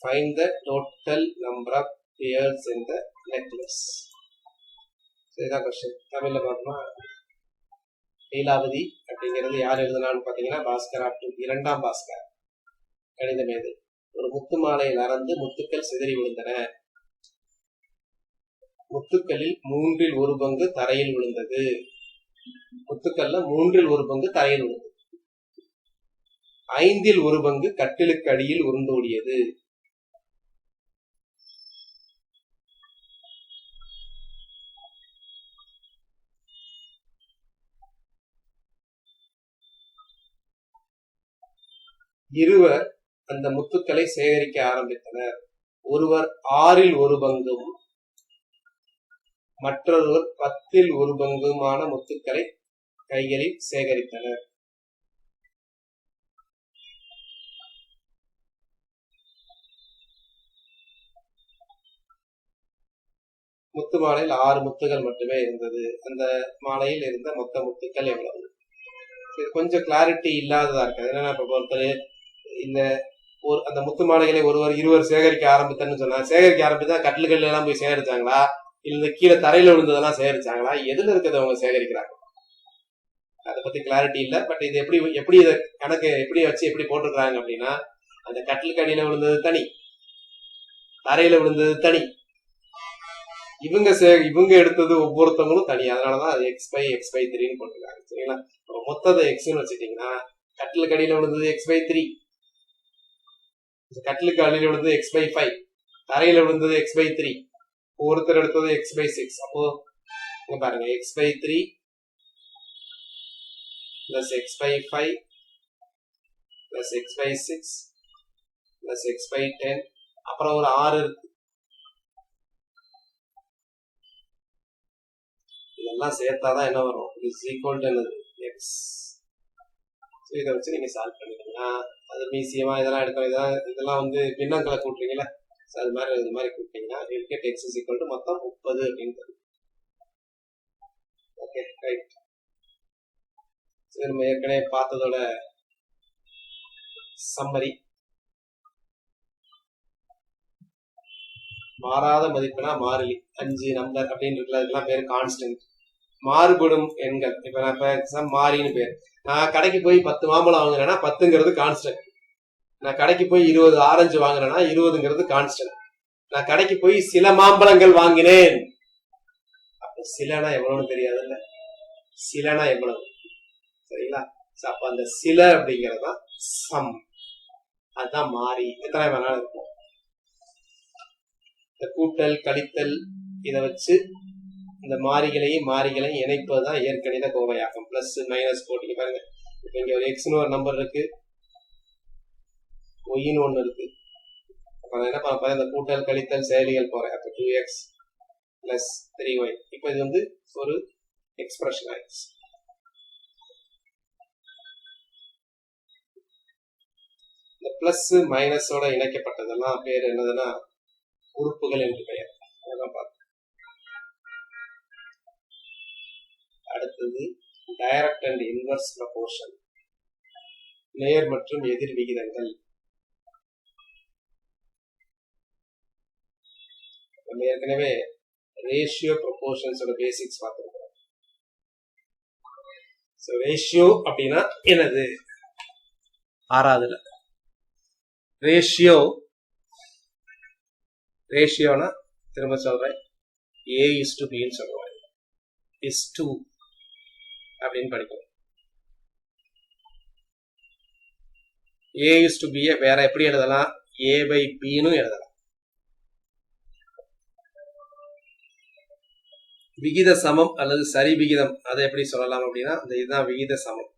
find the total number of pairs in the necklace. So இதான் question. தமிழ்ல பார்த்தோம்னா லீலாவதி அப்படிங்கிறது யார் எழுதுனான்னு பார்த்தீங்கன்னா பாஸ்கர் ஆப்டு, இரண்டாம் பாஸ்கர் கணித மேதை. ஒரு முத்து மாலையில் அறந்து முத்துக்கள் சிதறி விழுந்தன. முத்துக்களில் 1/3 பங்கு தரையில் விழுந்தது. முத்துக்கள்ல 1/3 பங்கு தரையில் விழுந்தது. 1/5 பங்கு கட்டிலுக்கு அடியில் உருண்டோடியது. இருவர் அந்த முத்துக்களை சேகரிக்க ஆரம்பித்தனர். ஒருவர் 1/6 பங்கும் மற்றொருவர் 10/1 பங்குமான முத்துக்களை கைகளில் சேகரித்தனர். முத்து மாலையில் 6 முத்துகள் மட்டுமே இருந்தது. அந்த மாலையில் இருந்த மொத்த முத்துக்கள் எவ்வளவு? இது கொஞ்சம் கிளாரிட்டி இல்லாததா இருக்கு. என்னன்னா இப்ப பொறுத்தவரை இந்த அந்த முத்து மாலைகளை இருவர் சேகரிக்க ஆரம்பித்தன்னு சொன்னா, சேகரிக்க ஆரம்பித்தா கட்டில்கள் எல்லாம் போய் சேகரிச்சாங்களா, இல்ல கீழே தரையில விழுந்ததெல்லாம் சேகரிச்சாங்களா, எதுல இருக்கிறத அவங்க சேகரிக்கிறாங்க அதை பத்தி கிளாரிட்டி இல்ல. பட் இது எப்படி இதை கணக்கு எப்படி வச்சு எப்படி போட்டிருக்காங்க அப்படின்னா, அந்த கட்டிலுக்கு அடியில விழுந்தது தனி, தரையில விழுந்தது தனி, இவங்க எடுத்தது ஒவ்வொருத்தவங்களும் தனி. அதனாலதான் அது x/3 போட்டிருக்காங்க. சரிங்களா? மொத்தத்தை எக்ஸ்ன்னு வச்சுட்டீங்கன்னா கட்டிலுக்கு அடியில விழுந்தது x/3, கட்டிலுக்கு அடியில விழுந்தது x/5, தரையில விழுந்தது x/3, ஒருத்தர் எடுத்தது x/6. அப்போ இங்க பாருங்க, x/3 plus x/5 plus x/6 plus x/10, அப்புறம் ஒரு 6 இருக்கு. இதெல்லாம் சேர்த்தாதான் என்ன வரும்? இஸ் ஈக்குவல் டு என்னது? x. இதை வச்சு நீங்க சால்வ் பண்ணிட்டீங்கன்னா அது மீசியமா இதெல்லாம் எடுக்கணும். இதெல்லாம் வந்து பின்னங்களை கூட்டுறீங்களா, அது மாதிரி இது மாதிரி கூப்பிட்டீங்கன்னா x is equal to மொத்தம் 30 அப்படின்னு. Okay, right. சரி, நம்ம ஏற்கனவே பார்த்ததோட சம்மரி. மாறாத மதிப்புனா மாறிலி, 5 நம்பர் அப்படின்னு இருக்குல்ல, அதெல்லாம் பேரு கான்ஸ்டன்ட். மாறுபடும் எண்கள், இப்ப நான் இப்ப எக்ஸாம் மாறின்னு பேர். நான் கடைக்கு போய் 10 மாம்பழம் வாங்குறேன்னா 10ங்கிறது கான்ஸ்டன்ட். நான் கடைக்கு போய் 20 ஆரஞ்சு வாங்குறேன்னா 20ங்கிறது கான்ஸ்டன்ட். நான் கடைக்கு போய் சில மாம்பழங்கள் வாங்கினேன், அப்ப சிலனா எவ்வளவுன்னு தெரியாதுல்ல, சிலனா எவ்வளவு, சரிங்களா? அப்ப அந்த சில அப்படிங்கறதுதான் சம், அதுதான் மாறி. எத்தனை வேணாலும் இருக்கும். இந்த கூட்டல் கழித்தல் இதை வச்சு இந்த மாறிகளையும் இணைப்பதுதான் இயற்கணித கோவையாகும். பிளஸ் மைனஸ் போட்டு பாருங்க. இப்ப இங்க ஒரு எக்ஸ்னு ஒரு நம்பர் இருக்கு, ஒய்னு ஒண்ணு இருக்கு. அப்ப என்ன பண்ண போறேன், இந்த கூட்டல் கழித்தல் செயலிகள் போறேன். அப்ப 2x plus 3y. இப்ப இது வந்து ஒரு எக்ஸ்பிரஷன் ஆயிடுச்சு. இந்த பிளஸ் மைனஸோட இணைக்கப்பட்டதெல்லாம் பேர் என்னதுன்னா உறுப்புகள் என்று பெயர். அதெல்லாம் பார்த்து அடுத்தது டைரக்ட் அண்ட் இன்வர்ஸ் ப்ரொபோர்ஷன், நேர் மற்றும் எதிர் விகிதங்கள். நம்ம ஏற்கனவே ரேஷியோ ப்ரொபோர்ஷன்ஸோட பேசிக்ஸ் பார்த்துருக்கோம். ரேஷியோ அப்படின்னா என்னது? ஆறாவதுல ரேஷியோனா திரும்ப சொல்றேன், A/Bன்னு சொல்லுவாங்க, is2 அப்படின்னு படிக்கணும். A/B வேற எப்படி எழுதலாம்? A/Bன்னு எழுதலாம். விகித சமம் அல்லது சரி விகிதம், அதை எப்படி சொல்லலாம் அப்படின்னா, இதுதான் விகித சமம்.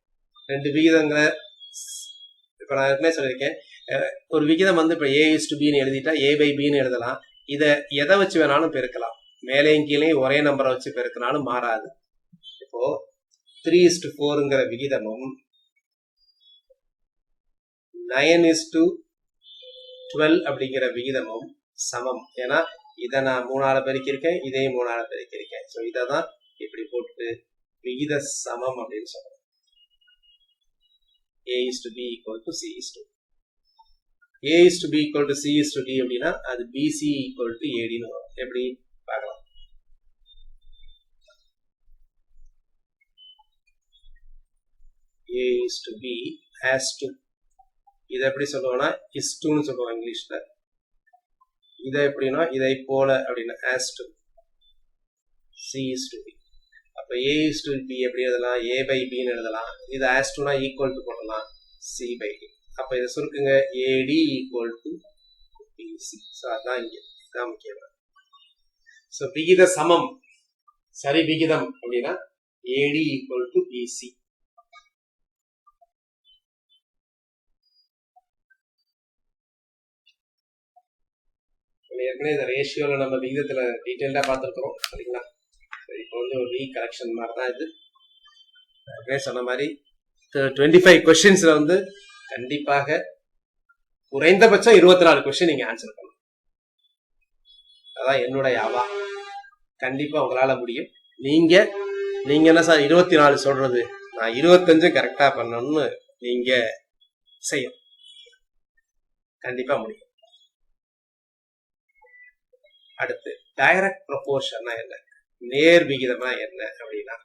ரெண்டு விகிதங்களை இப்ப நான் ஏற்கனவே சொல்லியிருக்கேன். ஒரு விகிதம் வந்து இப்ப A/Bன்னு எழுதிட்டா A/Bன்னு எழுதலாம். இதை எதை வச்சு வேணாலும் பெருக்கலாம். மேலையும் கீழே ஒரே நம்பரை வச்சு பெருக்கினாலும் மாறாது. இப்போ 3:4ங்கிற விகிதமும் 9:12 அப்படிங்கிற விகிதமும் சமம். ஏன்னா இதை நான் 3ஆல பெருக்கியிருக்கேன், இதையும் 3ஆல பெருக்கியிருக்கேன். ஸோ இதை தான் இப்படி போட்டு விகித சமம் அப்படின்னு சொல்றோம். A:B = C:D. A:B = C:D அப்படின்னா அது BC = ADன்னு வரும். எப்படி பார்க்கலாம். A:B as to, இதை எப்படி சொல்லுவோம்னா is-to சொல்லுவோம் இங்கிலீஷ்ல. இதை எப்படின்னா இதை போல அப்படின்னா as to, C:B. அப்ப A:B எப்படி எழுதலாம்? A/B எழுதலாம். இது as to equal to போடலாம் C/D. அப்ப இதை சுருக்குங்க, AD = BC. ஸோ அதான் இங்க இதான் முக்கியம். ஸோ விகித சமம் சரி விகிதம் அப்படின்னா AD = BC. ஏற்கனவே இந்த ரேஷியோல நம்ம விகிதத்துல டீட்டெயில்டா பார்த்துருக்கோம் சரிங்களா. இப்போ வந்து ஒரு ரீகரெக்ஷன் மாதிரி தான் இது. ஏற்கனவே சொன்ன மாதிரி 25 கொஸ்டின்ஸ்ல வந்து கண்டிப்பாக குறைந்தபட்சம் 24 கொஸ்டின் நீங்க ஆன்சர் பண்ணணும். அதான் என்னுடைய அவா. கண்டிப்பா உங்களால முடியும். நீங்க என்ன சார் 24 சொல்றது, நான் 25 கரெக்டா பண்ணணும்னு நீங்க செய்யும், கண்டிப்பா முடியும். அடுத்து டைரக்ட் ப்ரொபோர்ஷன்னா என்ன, நேர் விகிதம்னா என்ன அப்படின்னா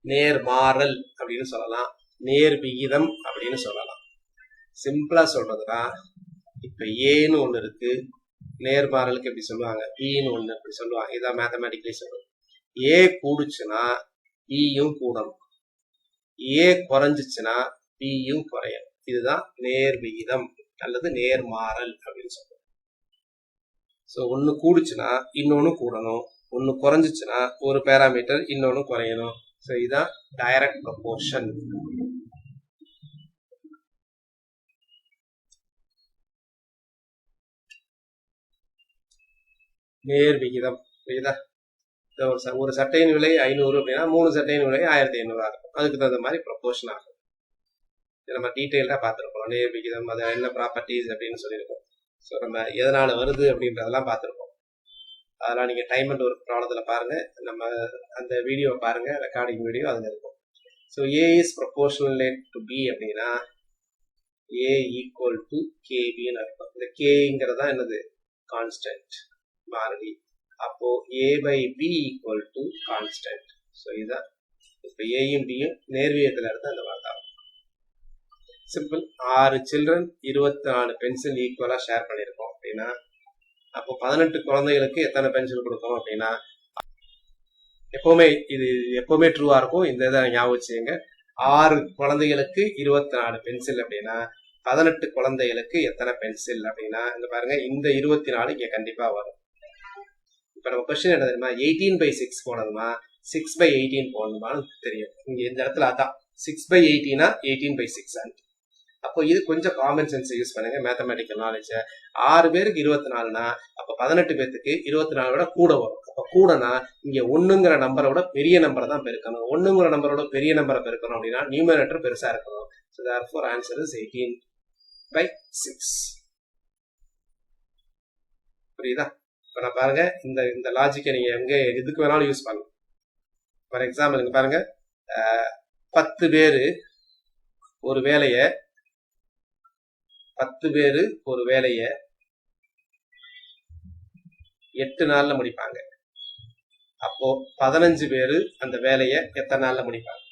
நேர்மாறல் அப்படின்னு சொல்லலாம், நேர் விகிதம் அப்படின்னு சொல்லலாம். சிம்பிளா சொல்றதுன்னா இப்ப ஏன்னு ஒண்ணு இருக்கு, நேர்மாறலுக்கு எப்படி சொல்லுவாங்க, பின்னு ஒண்ணு அப்படி சொல்லுவாங்க. இதான் மேத்தமேட்டிக்கலி சொல்றது. ஏ கூடுச்சுன்னா பியும் கூடணும், ஏ குறைஞ்சிச்சுன்னா பியும் குறையணும். இதுதான் நேர் விகிதம் அல்லது நேர்மாறல் அப்படின்னு சொல்றோம். ஸோ ஒன்று கூடுச்சுன்னா இன்னொன்று கூடணும், ஒன்று குறைஞ்சிச்சுன்னா ஒரு பேராமீட்டர் இன்னொன்று குறையணும். ஸோ இதுதான் டைரக்ட் ப்ரொபோர்ஷன். நேர் விகிதம். புரியுதா? ஒரு சட்டையின் விலை 500 அப்படின்னா 3 சட்டையின் விலை 1500 இருக்கும். அதுக்கு தகுந்த மாதிரி ப்ரொபோர்ஷன் ஆகும். நம்ம டீட்டெயில்டா பார்த்துருக்கோம் நேர் விகிதம், அது என்ன ப்ராப்பர்ட்டிஸ் அப்படின்னு சொல்லியிருக்கோம். ஸோ நம்ம எதனால வருது அப்படின்றதெல்லாம் பார்த்துருக்கோம். அதெல்லாம் நீங்க டைம் அண்ட் ஒர்க் ப்ராப்ளத்துல பாருங்க, நம்ம அந்த வீடியோ பாருங்க, ரெக்கார்டிங் வீடியோ அதுல இருக்கும். So A is proportional to B அப்படின்னா A = KB-ன்னு இருக்கும். இந்த Kங்கிறதா என்னது, கான்ஸ்டன்ட், மாறிலி. அப்போ A/B = கான்ஸ்டன்ட். ஸோ இதுதான் இப்போ ஏயும் பியும் நேர்விகிதத்துல இருந்து அந்த மாதிரி தான். சிம்பிள். 6 சில்ட்ரன் 24 பென்சில் ஈக்குவலா ஷேர் பண்ணியிருக்கோம் அப்படின்னா அப்போ 18 குழந்தைகளுக்கு எத்தனை பென்சில் கொடுக்கணும் அப்படின்னா எப்பவுமே ட்ரூவா இருக்கும். இந்த இதை ஞாபகம் வச்சுங்க. 6 குழந்தைகளுக்கு 24 பென்சில் அப்படின்னா 18 குழந்தைகளுக்கு எத்தனை பென்சில் அப்படின்னா இங்க பாருங்க, இந்த 24 இங்க கண்டிப்பா வரும். இப்ப நம்ம கொஸ்டின் என்ன தெரியுமா, 18/6 போடணுமா 6/18 போடணுமான்னு தெரியும். இங்க இந்த இடத்துல அதான் 6/18 18/6. அப்போ இது கொஞ்சம் காமன் சென்ஸ் யூஸ் பண்ணுங்க, மேத்தமேட்டிக்கல் நாலேஜ். 6 பேருக்கு 24னா அப்ப 18 பேருக்கு 24 விட கூட வரும். அப்ப கூடனா இங்க 1ங்கிற நம்பரை விட பெரிய நம்பரை தான் பெருக்கணும். 1ங்கிற நம்பரோட பெரிய நம்பரை பெருக்கணும் அப்படின்னா நியூமரேட்டர் பெருசா இருக்கணும். So therefore answer is 18/6. புரியுதா? இப்ப நான் பாருங்க, இந்த லாஜிக்கை நீங்க எங்க எதுக்கு வேணாலும் யூஸ் பண்ணலாம். ஃபார் எக்ஸாம்பிள் பாருங்க, 10 பேரு ஒரு வேலையை 8 நாள்ல முடிப்பாங்க. அப்போ 15 பேரு அந்த வேலையை எத்தனை நாள்ல முடிப்பாங்க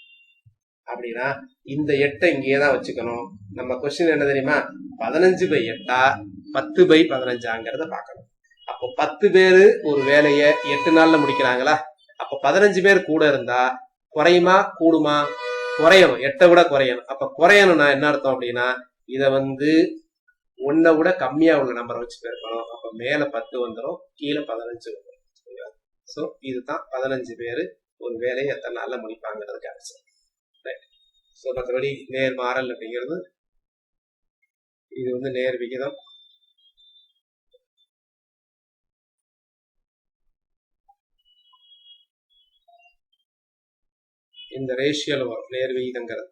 அப்படின்னா இந்த 8 இங்கேதான் வச்சுக்கணும். நம்ம கொஸ்டின் என்ன தெரியுமா, 15/8 10/15 பார்க்கணும். அப்போ 10 பேரு ஒரு வேலையை 8 நாள்ல முடிக்கிறாங்களா, அப்போ 15 பேர் கூட இருந்தா குறையுமா கூடுமா, குறையணும், 8 விட குறையணும். அப்ப குறையணும்னா என்ன அர்த்தம் அப்படின்னா இதை 1 விட கம்மியா உள்ள நம்பரை வச்சு பெருக்கணும். அப்ப மேல 10 வந்துடும், கீழே 15 வந்துடும். சோ இதுதான் 15 பேரு ஒரு வேலையை எத்தனை நாள்ல முடிப்பாங்கிறதுக்கு ஆன்சர். ரைட். சோ மற்றபடி நேர்மாறல் அப்படிங்கிறது இது நேர் விகிதம். இந்த ரேஷியோல வரும் நேர் விகிதங்கிறது.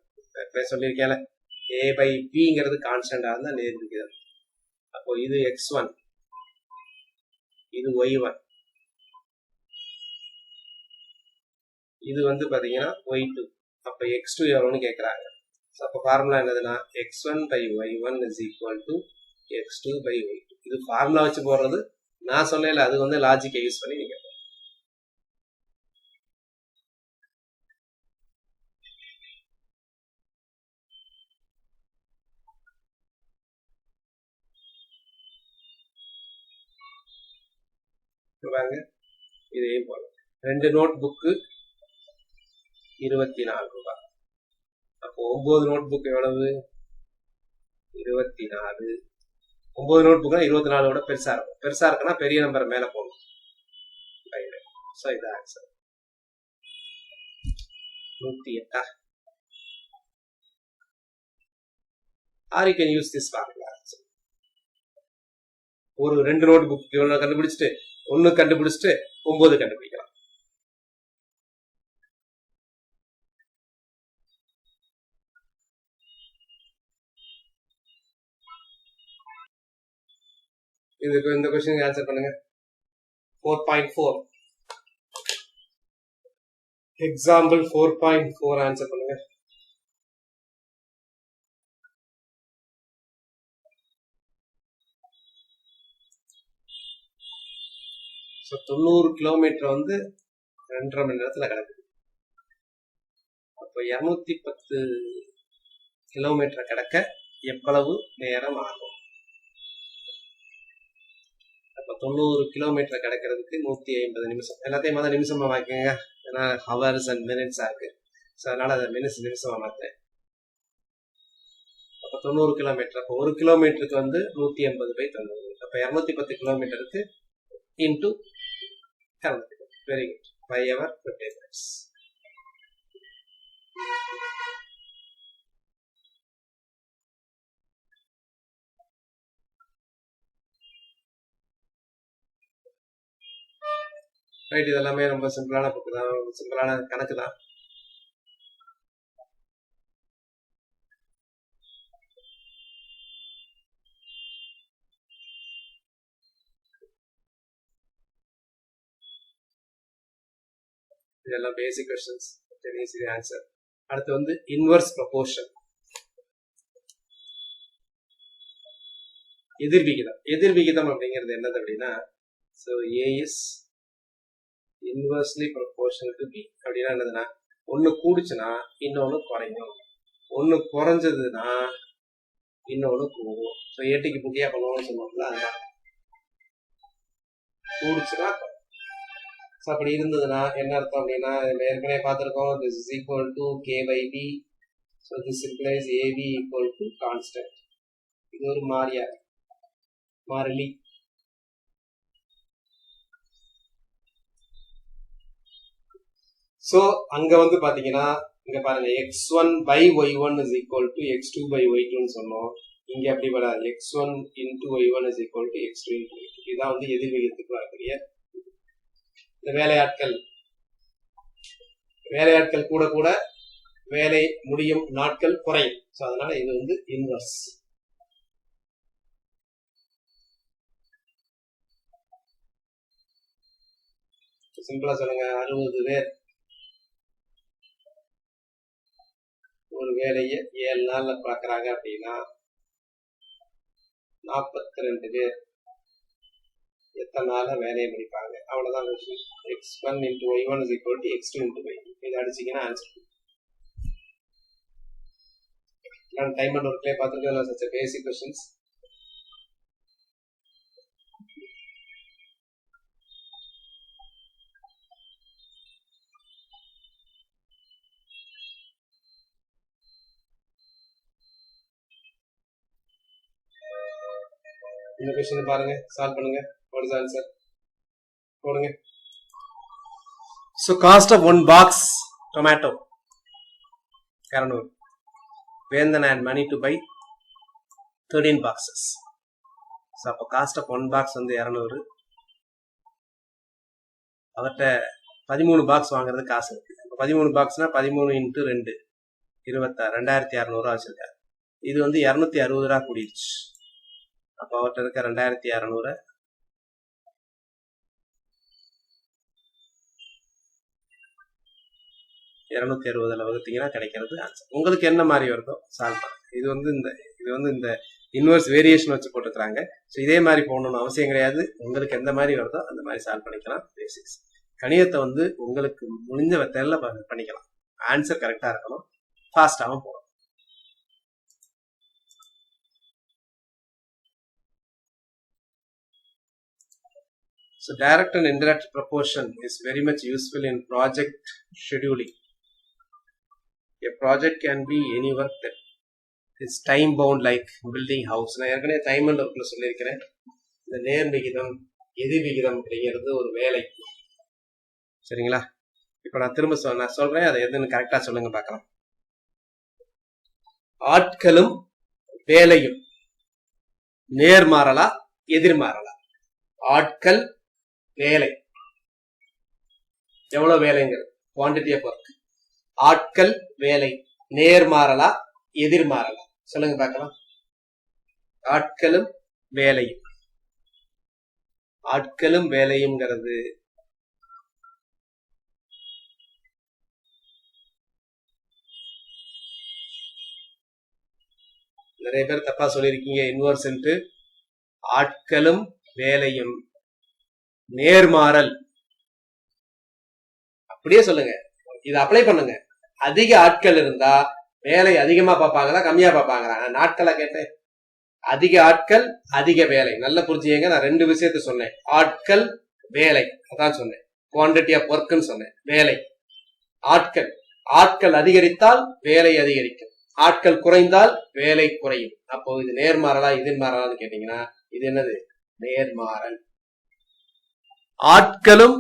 சொல்லியிருக்கேன் A/B கான்ஸ்டன்டா இருந்தா நேர் விகிதம். அப்போ இது x1, இது y1, இது பாத்தீங்கன்னா y2. அப்ப x2 எவ்வளவுன்னு கேக்குறாங்க. அப்ப ஃபார்முலா என்னதுன்னா x1/y1 is equal to x2/y2. இது ஃபார்முலா வச்சு போடுறது. நான் சொல்லல, அது லாஜிக்கை யூஸ் பண்ணி நீங்க பாருங்க. இதையும் போல 2 நோட் புக்கு 24 ரூபாய். அப்போ 9 நோட் புக் எவ்வளவு? 24. 9 நோட் புக் 24 விட பெருசா இருக்கும். பெருசா இருக்குன்னா பெரிய நம்பர் மேல போகணும். சோ இது answer 108. or you can use this formula. ஒரு 2 நோட் புக் கண்டுபிடிச்சிட்டு 1 கண்டுபிடிச்சிட்டு 9 கண்டுபிடிக்கலாம். இந்த क्वेश्चन ஆன்சர் பண்ணுங்க. 4.4 எக்ஸாம்பிள் 4.4 ஆன்சர் பண்ணுங்க. ஸோ 90 கிலோமீட்டர் 2.5 மணி நேரத்துல கிடக்குது. அப்போ 210 கிலோமீட்டர் கிடக்க எவ்வளவு நேரம் ஆகும்? அப்ப 90 கிலோமீட்டர் கிடக்கிறதுக்கு 150 நிமிஷம். எல்லாத்தையும் நிமிஷமா வாங்கிக்கோங்க. ஏன்னா ஹவர்ஸ் அண்ட் மினிட்ஸா இருக்கு. ஸோ அதனால அதை நிமிஷமா மாத்தேன். அப்ப 90 கிலோமீட்டர். அப்போ 1 கிலோமீட்டருக்கு 150/90. அப்ப 210 கிலோமீட்டருக்கு into 210. Very good. 5 hours 50 minutes. Right. இதெல்லாமே ரொம்ப சிம்பிளான புக்கு தான், சிம்பிளான கணக்கு தான். இதெல்லாம் பேசிக் क्वेश्चंस. Easy answer. அடுத்து இன்வர்ஸ் ப்ரொபோர்ஷன், எதிர்விகிதம். எதிர்விகிதம் அப்படிங்கிறது என்னது அப்படின்னா, so A is inversely proportional to B. அப்படின்னா என்னதுன்னா, ஒன்னு கூடுச்சுன்னா இன்னொன்னு குறையும், ஒன்னு குறைஞ்சதுன்னா இன்னொன்னு கூடும். ஸோ ஏட்டிக்கு புட்டியா பண்ணுவோம்னு சொல்லுவோம்ல, அதுதான் கூடுச்சுன்னா. ஸோ அப்படி இருந்ததுன்னா என்ன அர்த்தம் அப்படின்னா, ஏற்கனவே பார்த்துருக்கோம், this is equal to K/B. so this implies AB equal to constant. இது ஒரு மாறிலி. சோ அங்க பாத்தீங்கன்னா, இங்க பாருங்க, x1/y1 is equal to x2/y2 சொன்னோம். இங்க அப்படி வராது, x1 into y1 is equal to x2 into y2. இதான் எதிர்விகிதத்துக்கு வரக்கூடிய இந்த வேலையாட்கள் கூட கூட வேலை முடியும் நாட்கள் குறையும். சோ அதனால இது இன்வர்ஸ். சிம்பிளா சொல்லுங்க, 60 பேர் ஒரு வேலையை 7 நாள்ல பார்க்கறாங்க அப்படின்னா 42 பேர் எத்தனை நாள்ல வேலையை முடிப்பாங்க? அவ்வளவுதான் விஷயம். x1 into y1 is equal to x2 into y2. இதை அடிச்சீங்கன்னா ஆன்சர். நான் டைம் அண்ட் ஒர்க்லயே பார்த்துருக்கேன். such a basic questions. இந்த क्वेश्चन பாருங்க, சால்வ் பண்ணுங்க. what is the answer? போடுங்க. so cost of 1 box tomato 200. Vendan had money to buy 13 boxes. so அப்ப cost of 1 box 200. அவர்கிட்ட 13 box வாங்குறது காசு இருக்கு. 13 பாக்ஸ்னா 13 × 2 26 2600 வச்சிருக்காரு. இது வந்து 260 கூடிருச்சு. அப்ப அவர்கிட்ட இருக்க 2600 260 வகுத்தீங்கன்னா கிடைக்கிறது ஆன்சர். உங்களுக்கு என்ன மாதிரி வருதோ சால்வ் பண்ணுங்க. இது வந்து இந்த இன்வெர்ஸ் வேரியேஷன் வச்சு போட்டுக்கிறாங்க. ஸோ இதே மாதிரி போகணும்னு அவசியம் கிடையாது. உங்களுக்கு எந்த மாதிரி வருதோ அந்த மாதிரி சால்வ் பண்ணிக்கலாம். பேசிக்ஸ் கணிதத்தை வந்து உங்களுக்கு முடிஞ்ச தெரியல பண்ணிக்கலாம். ஆன்சர் கரெக்டா இருக்கணும், ஃபாஸ்டாகவும் போகணும். So direct and indirect proportion is very much useful in project scheduling. A project can be any work that is time bound, like building house. நான் ஏற்கனவே டைம் அண்ட் ஒர்க்ல சொல்லியிருக்கிறேன். இந்த நேர் விகிதம் எதிர் விகிதம் அப்படிங்கிறது ஒரு வேலை. சரிங்களா? இப்ப நான் திரும்ப நான் சொல்றேன், அதை எதுன்னு கரெக்டா சொல்லுங்க பார்க்கலாம். ஆட்களும் வேலையும் நேர்மாறலா எதிர்மாறலா? ஆட்கள் வேலை எவ்வளவு வேலைங்கிறது குவான்டிட்டி ஆஃப் ஒர்க். ஆட்கள் வேலை நேர்மாறலா எதிர்மாறலா? சொல்லுங்க பார்க்கலாம். ஆட்களும் வேலையும், ஆட்களும் வேலையும்ங்கிறது நிறைய பேர் தப்பா சொல்லியிருக்கீங்க. இன்வர்ஸ் ஆட்களும் வேலையும் நேர்மாறல் அப்படியே சொல்லுங்க. இதை அப்ளை பண்ணுங்க. அதிக ஆட்கள் இருந்தா வேலை அதிகமா பார்ப்பாங்களா கம்மியா பார்ப்பாங்களா? நாட்களை கேட்டேன். அதிக ஆட்கள் அதிக வேலை. நல்ல புரிஞ்சுங்க. நான் 2 விஷயத்த சொன்னேன். ஆட்கள் வேலை அதான் சொன்னேன். குவான்டிட்டி ஆஃப் ஒர்க்னு சொன்னேன். வேலை ஆட்கள். ஆட்கள் அதிகரித்தால் வேலை அதிகரிக்கும், ஆட்கள் குறைந்தால் வேலை குறையும். அப்போ இது நேர்மாறலா எதிர்மாறலான்னு கேட்டீங்கன்னா இது என்னது? நேர்மாறல். ஆட்களும்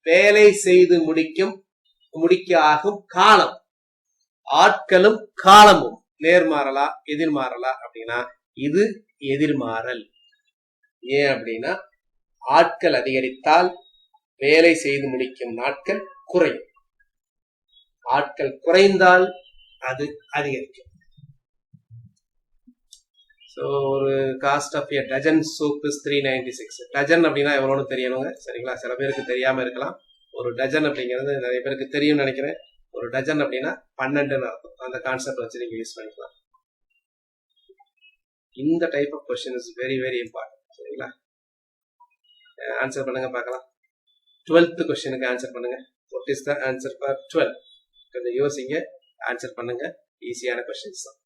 வேலை செய்து முடிக்க ஆகும் காலம், ஆட்களும் காலமும் நேர்மாறலா எதிர்மாறலா அப்படின்னா இது எதிர்மாறல். ஏன் அப்படின்னா ஆட்கள் அதிகரித்தால் வேலை செய்து முடிக்கும் நாட்கள் குறையும், ஆட்கள் குறைந்தால் அது அதிகரிக்கும். ஸோ ஒரு cost of a dozen soap is 396. Dozen அப்படின்னா எவ்வளோன்னு தெரியணுங்க. சரிங்களா? சில பேருக்கு தெரியாம இருக்கலாம். ஒரு டஜன் அப்படிங்கிறது நிறைய பேருக்கு தெரியும்னு நினைக்கிறேன். ஒரு டஜன் அப்படின்னா 12ன்னு அர்த்தம். அந்த கான்செப்ட் வச்சு நீங்க யூஸ் பண்ணிக்கலாம். இந்த type of question is very very important. சரிங்களா? ஆன்சர் பண்ணுங்க பார்க்கலாம். 12th கொஸ்டினுக்கு ஆன்சர் பண்ணுங்க. What is the answer for 12? கொஞ்சம் யோசிங்க, ஆன்சர் பண்ணுங்க. ஈஸியான கொஸ்டின்ஸ் தான்.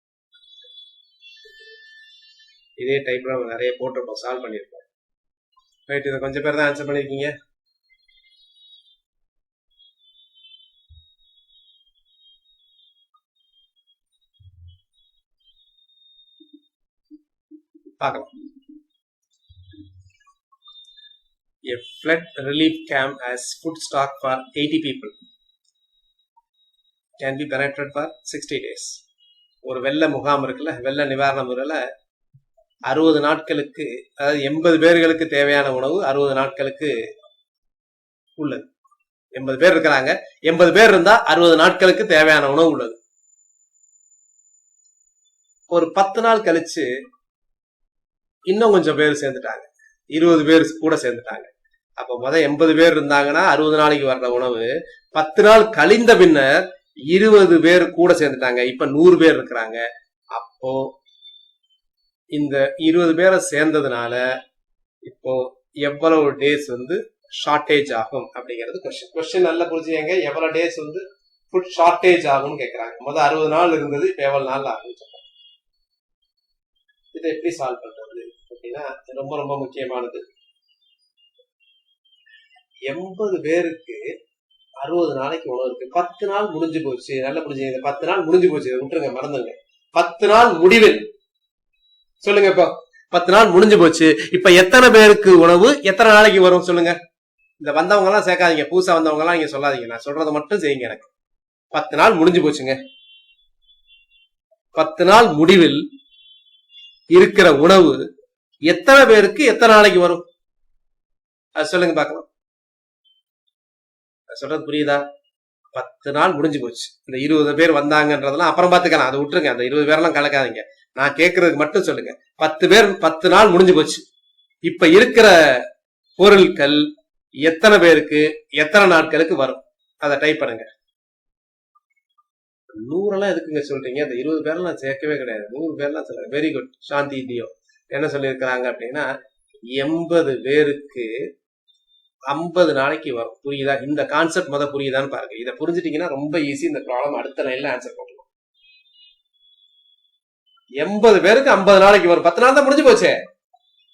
இதே டைப்ல நிறைய போட்டிருப்போம், சால்வ் பண்ணிருக்கோம். ரைட், இதை கொஞ்சம் பேர் தான் ஆன்சர் பண்ணிருக்கீங்க. பார்க்கலாம். A flood relief camp has food stock for 80 people. Can be benefited for 60 days. ஒரு வெள்ள முகாம் இருக்குல்ல, வெள்ள நிவாரண முறையில 60 நாட்களுக்கு, அதாவது 80 பேர்களுக்கு தேவையான உணவு 60 நாட்களுக்கு உள்ளது. 80 பேர் இருக்கிறாங்க, 80 பேர் இருந்தா 60 நாட்களுக்கு தேவையான உணவு உள்ளது. ஒரு 10 நாள் கழிச்சு இன்னும் கொஞ்சம் பேர் சேர்ந்துட்டாங்க, 20 பேர் கூட சேர்ந்துட்டாங்க. அப்ப 80 பேர் இருந்தாங்கன்னா 60 நாளைக்கு வர்ற உணவு 10 நாள் கழிந்த பின்னர் 20 பேர் கூட சேர்ந்துட்டாங்க. இப்ப 100 பேர் இருக்கிறாங்க. அப்போ இந்த 20 பேரை சேர்ந்ததுனால இப்போ எவ்வளவு டேஸ் ஷார்டேஜ் ஆகும் அப்படிங்கிறது கொஸ்டின் நல்லா புரிஞ்சுங்க. எவ்வளவு டேஸ் ஃபுட் ஷார்டேஜ் ஆகும்னு கேட்கறாங்க. முதல் 60 நாள் இருந்தது, இப்ப எவ்வளவு நாள் ஆகும்? இதை எப்படி சால்வ் பண்றது அப்படின்னா ரொம்ப ரொம்ப முக்கியமானது. 80 பேருக்கு 60 நாளைக்கு உணவு இருக்கு. 10 நாள் முடிஞ்சு போச்சு. நல்லா புரிஞ்சுங்க. 10 நாள் முடிஞ்சு போச்சு, விட்டுருங்க, மறந்துங்க. 10 நாள் முடிவில் சொல்லுங்க. இப்போ 10 நாள் முடிஞ்சு போச்சு. இப்ப எத்தனை பேருக்கு உணவு எத்தனை நாளைக்கு வரும் சொல்லுங்க. இந்த வந்தவங்க எல்லாம் சேர்க்காதீங்க, புதுசா வந்தவங்க எல்லாம் நீங்க சொல்லாதீங்க. நான் சொல்றதை மட்டும் செய்யுங்க. எனக்கு 10 நாள் முடிஞ்சு போச்சுங்க. 10 நாள் முடிவில் இருக்கிற உணவு எத்தனை பேருக்கு எத்தனை நாளைக்கு வரும்? அது சொல்லுங்க பார்க்கலாம். சொல்றது புரியுதா? 10 நாள் முடிஞ்சு போச்சு. இந்த 20 பேர் வந்தாங்கன்றதெல்லாம் அப்புறம் பாத்துக்கலாம், அதை விட்டுருங்க. அந்த 20 பேரெல்லாம் கலக்காதீங்க, நான் கேட்கறதுக்கு மட்டும் சொல்லுங்க. 10 பேர் 10 நாள் முடிஞ்சு போச்சு. இப்ப இருக்கிற பொருட்கள் எத்தனை பேருக்கு எத்தனை நாட்களுக்கு வரும், அதை டைப் பண்ணுங்க. 100 எதுக்குங்க சொல்றீங்க? அந்த 20 பேர்லாம் சேர்க்கவே கிடையாது, 100 பேர்லாம் சொல்லுங்க. Very good. சாந்தி தியோ என்ன சொல்லியிருக்கிறாங்க அப்படின்னா 80 பேருக்கு 50 நாளைக்கு வரும். புரியுதா? இந்த கான்செப்ட் புரியுதான்னு பாருங்க. இதை புரிஞ்சுட்டீங்கன்னா ரொம்ப ஈஸி. இந்த ப்ராப்ளம் அடுத்த லைன்ல ஆன்சர் பண்ணலாம். 80 பேருக்கு 50 நாளைக்கு வரும். 10 நாள் தான் முடிஞ்சு போச்சு.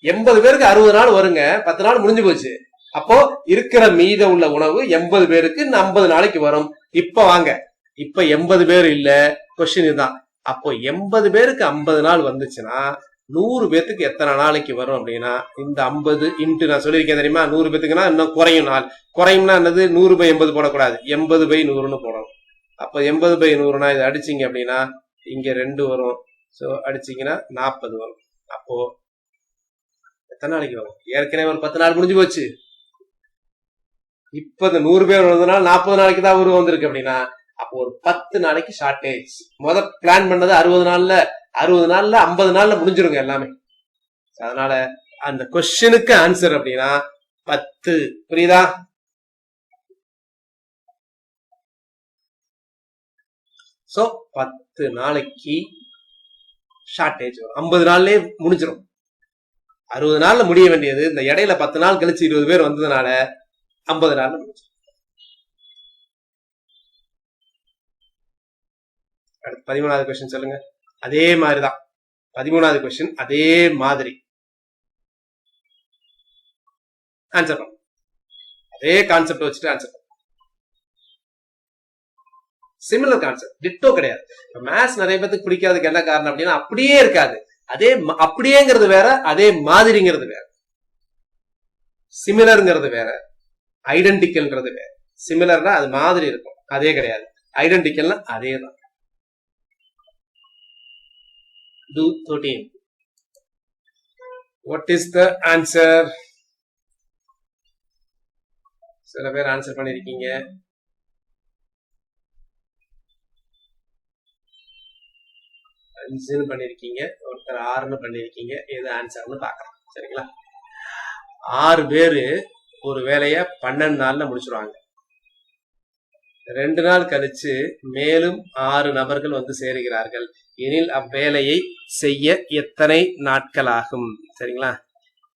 80 பேருக்கு 60 நாள் வருங்க. 10 நாள் முடிஞ்சு போச்சு. அப்போ இருக்கிற மீத உள்ள உணவு 80 பேருக்கு 50 நாளைக்கு வரும். இப்ப வாங்க, இப்ப 80 பேர் இல்ல, கொஸ்டின் இதுதான். அப்போ 80 பேருக்கு 50 நாள் வந்துச்சுன்னா 100 பேத்துக்கு எத்தனை நாளைக்கு வரும் அப்படின்னா, இந்த 50 இன்ட்டு நான் சொல்லியிருக்கேன் தெரியுமா, 100 பேத்துக்குன்னா இன்னும் குறையும் நாள். குறையும்னா என்னது? 100/80 போடக்கூடாது, 80/100ன்னு போடணும். அப்ப 80/100னா இதை அடிச்சிங்க அப்படின்னா இங்க 2 வரும். சோ அடிச்சிங்கன்னா 40 வரும். அப்போ எத்தனை நாளைக்கு வரும்? ஏற்கனவே ஒரு 10 நாள் முடிஞ்சு போச்சு. இப்ப இந்த 100 பேர் வந்ததுனால 40 நாளைக்கு தான் உருவம் வந்திருக்கு அப்படின்னா, அப்போ ஒரு 10 நாளைக்கு ஷார்டேஜ். பிளான் பண்ணது 60 நாள்ல, 60 நாள்ல 50 நாள்ல முடிஞ்சிருங்க எல்லாமே. அதனால அந்த கொஸ்டினுக்கு ஆன்சர் அப்படின்னா 10. புரியுதா? சோ 10 நாளைக்கு ஷார்டேஜ் வரும். 50 நாள்லயே முடிஞ்சிடும். 60 நாள்ல முடிய வேண்டியது இந்த இடையில 10 நாள் கழிச்சு 20 பேர் வந்ததுனால 50 நாள்ல முடிஞ்சிடும். அடுத்து 13வது கொஸ்டின் சொல்லுங்க. அதே மாதிரிதான் 13வது கொஸ்டின், அதே மாதிரி ஆன்சர் பண்ணும். அதே கான்செப்ட் வச்சுட்டு ஆன்சர் பண்ணும். சிமிலர் கான்செப்ட், டிட்டோ கிடையாது. மேத்ஸ் நிறைய பேருக்கு பிடிக்காததுக்கு என்ன காரணம் அப்படின்னா, அப்படியே இருக்காது. அதே அப்படியேங்கிறது வேற, அதே மாதிரிங்கிறது வேற. சிமிலர்ங்கிறது வேற, ஐடென்டிக்கல்ங்கிறது வேற. சிமிலர்னா அது மாதிரி இருக்கும், அதே கிடையாது. ஐடென்டிக்கல்னா அதே தான். Do 13. What is the answer? சில பேர் ஆன்சர் பண்ணிருக்கீங்க. அஞ்சுன்னு பண்ணிருக்கீங்க, ஒருத்தர் 6ன்னு பண்ணிருக்கீங்க. எது ஆன்சர்னு பாக்கலாம். சரிங்களா? 6 பேரு ஒரு வேலைய 12 நாள்ல முடிச்சிருவாங்க. 2 நாள் கழிச்சு மேலும் 6 நபர்கள் வந்து சேருகிறார்கள் எனில் அவ்வேலையை செய்ய எத்தனை நாட்கள் ஆகும்? சரிங்களா?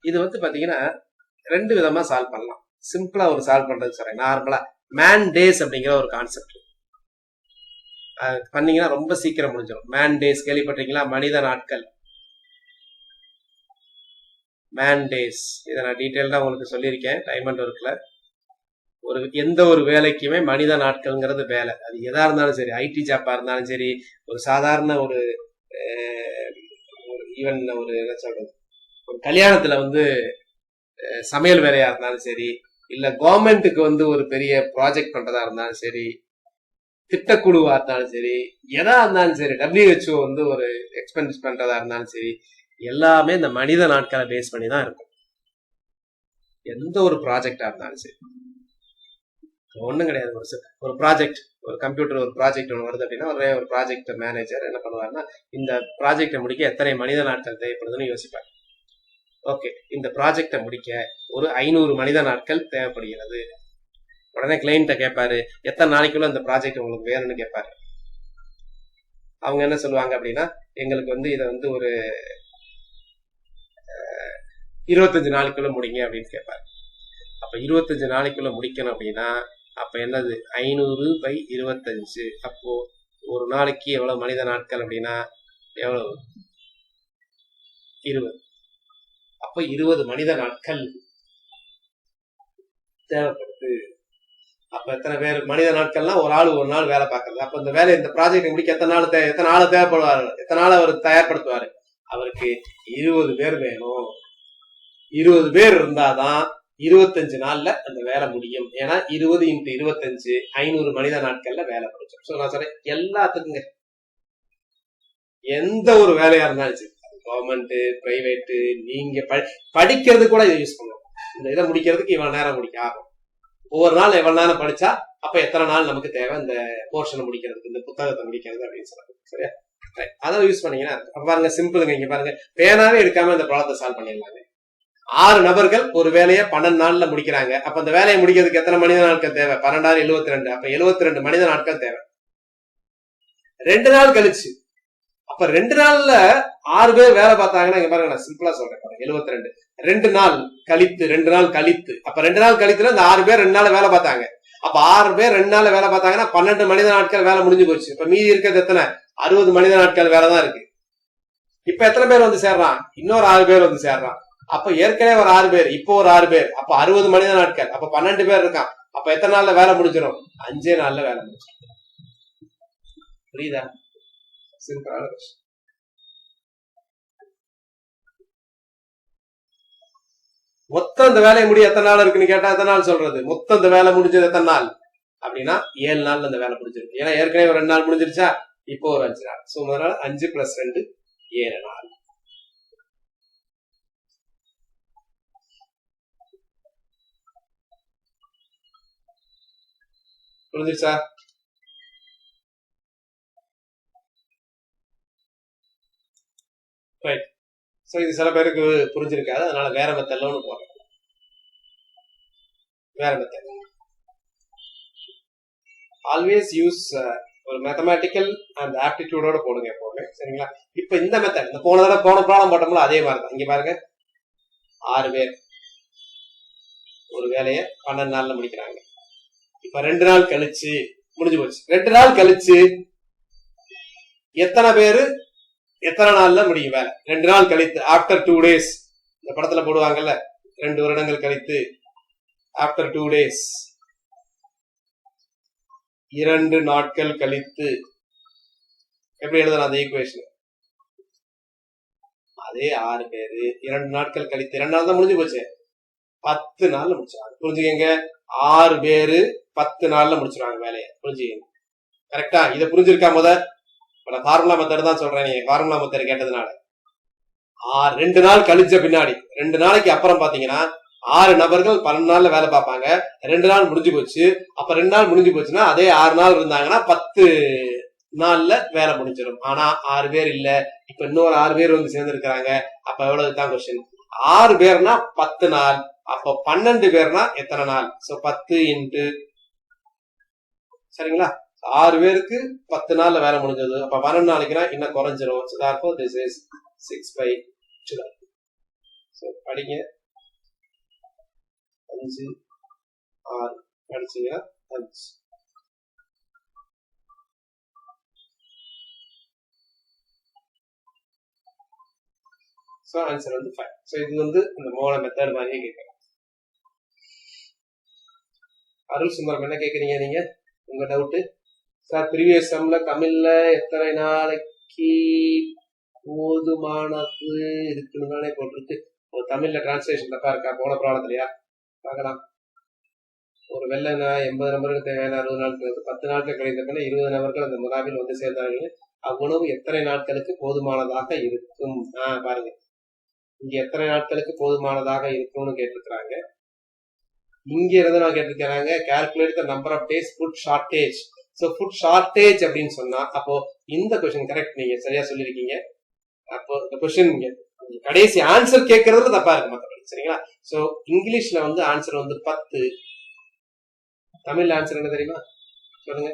இது பாத்தீங்கன்னா 2 விதமா சால்வ் பண்ணலாம். சிம்பிளா ஒரு சால்வ் பண்றது சொல்றேன். நார்மலா மேன் டேஸ் அப்படிங்கிற ஒரு கான்செப்ட் பண்ணீங்கன்னா ரொம்ப சீக்கிரம் முடிஞ்சிடும். மேன் டேஸ் கேள்விப்பட்டிருக்கீங்களா? மனித நாட்கள், மேன் டேஸ். இதை நான் டீட்டெயில்டா உங்களுக்கு சொல்லியிருக்கேன் டைம் அண்ட் ஒர்க்ல. எந்த ஒரு வேலைக்குமே மனித நாட்கள்ங்கிறது வேலை. அது எதா இருந்தாலும் சரி, ஐடி ஜாப்பா இருந்தாலும் சரி, ஒரு சாதாரண ஒரு ஈவன் ஒரு என்ன சொல்றது, ஒரு கல்யாணத்துல சமையல் வேலையா இருந்தாலும் சரி, இல்ல கவர்மெண்ட்டுக்கு ஒரு பெரிய ப்ராஜெக்ட் பண்றதா இருந்தாலும் சரி, திட்டக்குழுவா இருந்தாலும் சரி, எதா இருந்தாலும் சரி, WHO ஒரு எக்ஸ்பென்ஸ் பண்றதா இருந்தாலும் சரி, எல்லாமே இந்த மனித நாட்களை பேஸ் பண்ணி தான் இருக்கும். எந்த ஒரு ப்ராஜெக்டா இருந்தாலும் சரி, ஒண்ணும் கிடையாது. ஒரு ப்ராஜெக்ட், ஒரு கம்ப்யூட்டர் ஒரு ப்ராஜெக்ட் ஒன்று வருது அப்படின்னா, ஒரு ப்ராஜெக்ட் மேனேஜர் என்ன பண்ணுவாருன்னா, இந்த ப்ராஜெக்டை முடிக்க எத்தனை மனித நாட்கள் தேவைப்படுதுன்னு யோசிப்பார். ஓகே, இந்த ப்ராஜெக்டை முடிக்க ஒரு 500 மனித நாட்கள் தேவைப்படுகிறது. உடனே கிளைண்ட்ட கேட்பாரு, எத்தனை நாளைக்குள்ள இந்த ப்ராஜெக்ட் உங்களுக்கு வேணும்னு கேட்பாரு. அவங்க என்ன சொல்லுவாங்க அப்படின்னா, எங்களுக்கு இதை ஒரு 25 நாளைக்குள்ள முடிங்க அப்படின்னு கேட்பாரு. அப்ப 25 நாளைக்குள்ள முடிக்கணும் அப்படின்னா, அப்ப என்னது 500/25. அப்போ ஒரு நாளைக்கு எவ்வளவு மனித நாட்கள் அப்படின்னா எவ்வளவு? 20. அப்ப 20 மனித நாட்கள் தேவைப்படுது. அப்ப எத்தனை பேர் மனித நாட்கள்னா ஒரு ஆள் ஒரு நாள் வேலை பார்க்கறது. அப்ப இந்த வேலை, இந்த ப்ராஜெக்ட் முடிக்க எத்தனை நாள் தேவைப்படுவாரு, எத்தனை நாள் அவர் தயார்படுத்துவாரு? அவருக்கு 20 பேர் வேணும். 20 பேர் இருந்தாதான் 25 நாள்ல அந்த வேலை முடியும். ஏன்னா 20 × 25 500 மனித நாட்கள்ல வேலை முடிச்சோம். சோ நான் சொல்றேன், எல்லாத்துக்குங்க எந்த ஒரு வேலையா இருந்தாலும் சரி, கவர்மெண்ட், பிரைவேட், நீங்க படிக்கிறது கூட இதை யூஸ் பண்ணுவோம். இந்த இதை முடிக்கிறதுக்கு இவ்வளவு நேரம் முடிக்க ஆகும். ஒவ்வொரு நாள் எவ்வளவு நேரம் படிச்சா அப்ப எத்தனை நாள் நமக்கு தேவை இந்த போர்ஷனை முடிக்கிறதுக்கு, இந்த புத்தகத்தை முடிக்கிறது அப்படின்னு சொல்றாங்க. சரியா? அதை யூஸ் பண்ணீங்கன்னா பாருங்க, சிம்பிளுங்க. இங்க பாருங்க, பேனாவே எடுக்காம இந்த ப்ராப்ளத்தை சால்வ் பண்ணிடலாங்க. 6 நபர்கள் ஒரு வேலையை 12 நாள்ல முடிக்கிறாங்க. அப்ப அந்த வேலையை முடிக்கிறதுக்கு எத்தனை மனித நாட்கள் தேவை? 12 அப்ப 72 மனித நாட்கள் தேவை. 2 நாள் கழிச்சு, அப்ப 2 நாள்ல 6 பேர் வேலை பார்த்தாங்கன்னா, இங்க பாருங்க, நான் சிம்பிளா சொல்றேன், 72 2 நாள் கழித்து, 2 நாள் கழித்து, அப்ப 2 நாள் கழித்துல இந்த 6 பேர் 2 நாள் வேலை பார்த்தாங்க. அப்ப 6 பேர் 2 நாள் வேலை பார்த்தாங்கன்னா 12 மனித நாட்கள் வேலை முடிஞ்சு போச்சு. இப்ப மீதி இருக்கிறது எத்தனை? 60 மனித நாட்கள் வேலை தான் இருக்கு. இப்ப எத்தனை பேர் வந்து சேர்றான்? இன்னொரு 6 பேர் வந்து சேர்றான். அப்ப ஏற்கனவே ஒரு 6 பேர், இப்போ ஒரு 6 பேர், அப்ப 60 மனித நாட்கள். அப்ப 12 பேர் இருக்கான். அப்ப எத்தனை நாள்ல வேலை முடிஞ்சிடும்? 5 நாள்ல வேலை முடிச்சிடும். புரியுதா? சிம்பிளான விஷயம். மொத்தம் இந்த வேலையை முடிய எத்தனை நாள் இருக்குன்னு கேட்டா எத்தனை நாள் சொல்றது? மொத்தம் இந்த வேலை முடிஞ்சது எத்தனை நாள் அப்படின்னா 7 நாள்ல இந்த வேலை முடிஞ்சிருக்கு. ஏன்னா ஏற்கனவே ஒரு 2 நாள் முடிஞ்சிருச்சா, இப்போ ஒரு 5 நாள். சோ முதல்ல 5 + 2 7 நாள். புரிஞ்சிருச்சா? ரைட். சோ இது சில பேருக்கு புரிஞ்சிருக்காது, அதனால வேற மெத்தட்ல ஒண்ணு போறேன். வேற மெத்தட். ஆல்வேஸ் யூஸ் ஒரு மேத்தமேட்டிக்கல் அண்ட் ஆப்டிடியூடோட போடுங்க எப்பவுமே. சரிங்களா? இப்ப இந்த மெத்தட், இந்த போன ப்ராப்ளம் போட்டோம்ல அதே மாதிரிதான். இங்க பாருங்க, 6 பேர் ஒரு வேலையை 12 நாள்ல முடிக்கிறாங்க. இப்ப 2 நாள் கழிச்சு முடிஞ்சு போச்சு. 2 நாள் கழிச்சு எத்தனை பேரு எத்தனை நாள்ல முடியும் வேலை? 2 நாள் கழித்து, ஆஃப்டர் 2 days. இந்த படத்துல போடுவாங்கல்ல, 2 வருடங்கள் கழித்து, ஆஃப்டர் 2 days, 2 நாட்கள் கழித்து. எப்படி எழுதலாம் அந்த ஈக்குவேஷன்? அதே 6 பேரு 2 நாட்கள் கழித்து, 2 நாள் தான் முடிஞ்சு போச்சு, 10 நாள்ல முடிச்சாங்க. புரிஞ்சுக்கங்க, 6 பேரு 10 நாள்ல முடிச்சிருவாங்க வேலையை. புரிஞ்சுக்கங்க. கரெக்டா? இதை புரிஞ்சிருக்கா? நான் ஃபார்முலா மெத்தட் தான் சொல்றேன். நீங்க ஃபார்முலா மெத்தட் கேட்டதுனால 2 நாள் கழிச்ச பின்னாடி, 2 நாளைக்கு அப்புறம் பாத்தீங்கன்னா 6 நபர்கள் 12 நாள்ல வேலை பார்ப்பாங்க. 2 நாள் முடிஞ்சு போச்சு. அப்ப 2 நாள் முடிஞ்சு போச்சுன்னா அதே 6 நாள் இருந்தாங்கன்னா 10 நாள்ல வேலை முடிஞ்சிடும். ஆனா 6 பேர் இல்ல, இப்ப இன்னொரு 6 பேர் வந்து சேர்ந்து இருக்கிறாங்க. அப்ப எவ்வளவுதான் கொஸ்டின்? 6 பேர்னா 10 நாள். அப்ப 12 பேர்னா எத்தனை நாள்? சோ 10 இன்ட்டு, சரிங்களா? 6 பேருக்கு 10 நாள்ல வேலை முடிஞ்சது. அப்ப 12 நாளைக்குனா இன்னும் குறைஞ்சிரும். So therefore this is 6/12. So படிங்க, 5 6 படிச்சீங்கன்னா 5. So answer வந்து 5. So இது வந்து இந்த மோன மெத்தட் மாதிரியே கேட்கலாம். அருள் சுந்தரம் என்ன கேக்குறீங்க நீங்க? உங்க டவுட் சார், ப்ரீவியஸ் சம்ல தமிழ்ல எத்தனை நாளைக்கு போதுமானது இருக்குன்னு தானே போட்டிருக்கு. ஒரு தமிழ்ல டிரான்ஸ்லேஷன் தப்பா இருக்கா? போன ப்ராப்ளத்திலயா பார்க்கலாம். ஒரு வெள்ளை 80 நபர்களுக்கு தேவையான 60 நாட்களுக்கு 10 நாட்கள் கிடைத்த பின்ன 20 நபர்கள் அந்த முகாமில் வந்து சேர்ந்தார்கள். அவ்வுணவு எத்தனை நாட்களுக்கு போதுமானதாக இருக்கும்? பாருங்க, இங்க எத்தனை நாட்களுக்கு போதுமானதாக இருக்கும்னு கேட்டிருக்கிறாங்க. இங்க இருந்து நான் கேட்டிருக்கிறாங்க, calculate the number of days food shortage. So food shortage அப்படின்னு சொன்னா அப்போ இந்த கொஸ்டின் கரெக்ட், நீங்க சரியா சொல்லிருக்கீங்க. அப்போ இந்த கொஸ்டின் கடைசி ஆன்சர் கேட்கறதுல தப்பா இருக்கு மத்தபடி. சரிங்களா? சோ இங்கிலீஷ்ல வந்து ஆன்சர் வந்து 10. தமிழ்ல ஆன்சர் என்ன தெரியுமா? சொல்லுங்க.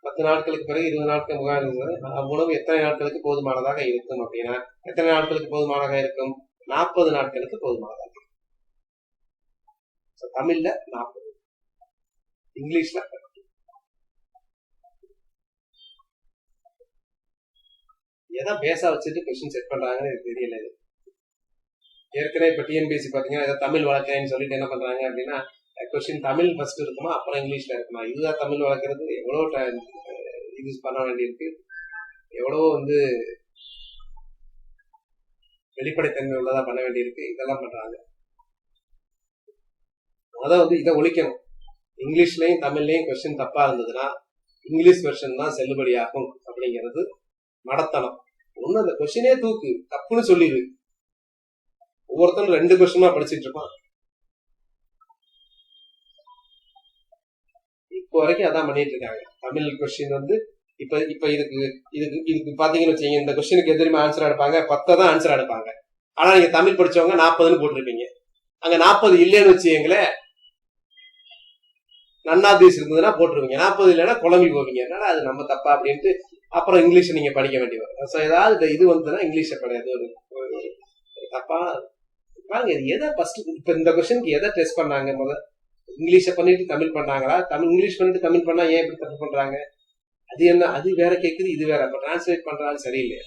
10 நாட்களுக்கு பிறகு 20 நாட்கள் முகாம் உணவு எத்தனை நாட்களுக்கு போதுமானதாக இருக்கும் அப்படின்னா எத்தனை நாட்களுக்கு போதுமானதாக இருக்கும்? 40 நாட்களுக்கு போதுமானதாக இருக்கும். தமிழ்ல 40, இங்கிலீஷ்ல 10. எதை பேச வச்சுட்டு கொஸ்டின் செட் பண்றாங்கன்னு எனக்கு தெரியல. ஏற்கனவே இப்ப டிஎன்பிஎஸ்சி பாத்தீங்கன்னா ஏதாவது தமிழ் வளர்க்கறேன்னு சொல்லிட்டு என்ன பண்றாங்க அப்படின்னா, கொஸ்டின் தமிழ் ஃபர்ஸ்ட் இருக்குமா அப்புறம் இங்கிலீஷ்ல இருக்குமா? இதுதான் தமிழ் வளர்க்கறது. எவ்வளவு யூஸ் பண்ண வேண்டியிருக்கு, எவ்வளவோ வந்து வெளிப்படைத்தன்மை உள்ளதா பண்ண வேண்டியிருக்கு. இதெல்லாம் பண்றாங்க. அதான் வந்து இதை ஒழிக்கணும். இங்கிலீஷ்லயும் தமிழ்லயும் கொஸ்டின் தப்பா இருந்ததுன்னா இங்கிலீஷ் வெர்ஷன் தான் செல்லுபடியாகும் அப்படிங்கிறது நடத்தணும். ஒண்ணு அந்த கொஸ்டினே தூக்கு, தப்புன்னு சொல்லிடு. ஒவ்வொருத்தரும் 2 கொஸ்டினா படிச்சுட்டு இருப்பான். இப்போ வரைக்கும் அதான் பண்ணிட்டு இருக்காங்க. தமிழ் கொஸ்டின் வந்து இப்ப இப்ப இதுக்கு இதுக்கு இதுக்கு பாத்தீங்கன்னு வச்சுக்கோங்க, இந்த கொஸ்டினுக்கு எதிரிமே ஆன்சர் எடுப்பாங்க, 10 தான் ஆன்சர் எடுப்பாங்க. ஆனா நீங்க தமிழ் படிச்சவங்க 40ன்னு போட்டிருப்பீங்க. அங்க 40 இல்லைன்னு வச்சுக்கீங்களேன், நன்னாதீஸ் இருந்ததுன்னா போட்டுருவீங்க, 40 இல்லைன்னா குழம்பி போவீங்க. என்னடா அது நம்ம தப்பா அப்படின்ட்டு அப்புறம் இங்கிலீஷ் நீங்க படிக்க வேண்டி வரும். ஸோ ஏதாவது இது வந்துன்னா இங்கிலீஷை படியாது ஒரு தப்பா வாங்க. இது எதை ஃபர்ஸ்ட் இப்ப இந்த கொஸ்டினுக்கு எதை டெஸ்ட் பண்ணாங்க? முதல்ல இங்கிலீஷை பண்ணிட்டு தமிழ் பண்ணாங்களா? இங்கிலீஷ் பண்ணிட்டு தமிழ் பண்ணா ஏன் இப்படி தப்பு பண்றாங்க? அது என்ன, அது வேற கேக்குது, இது வேற. அப்ப டிரான்ஸ்லேட் பண்றாலும் சரியில்லையா?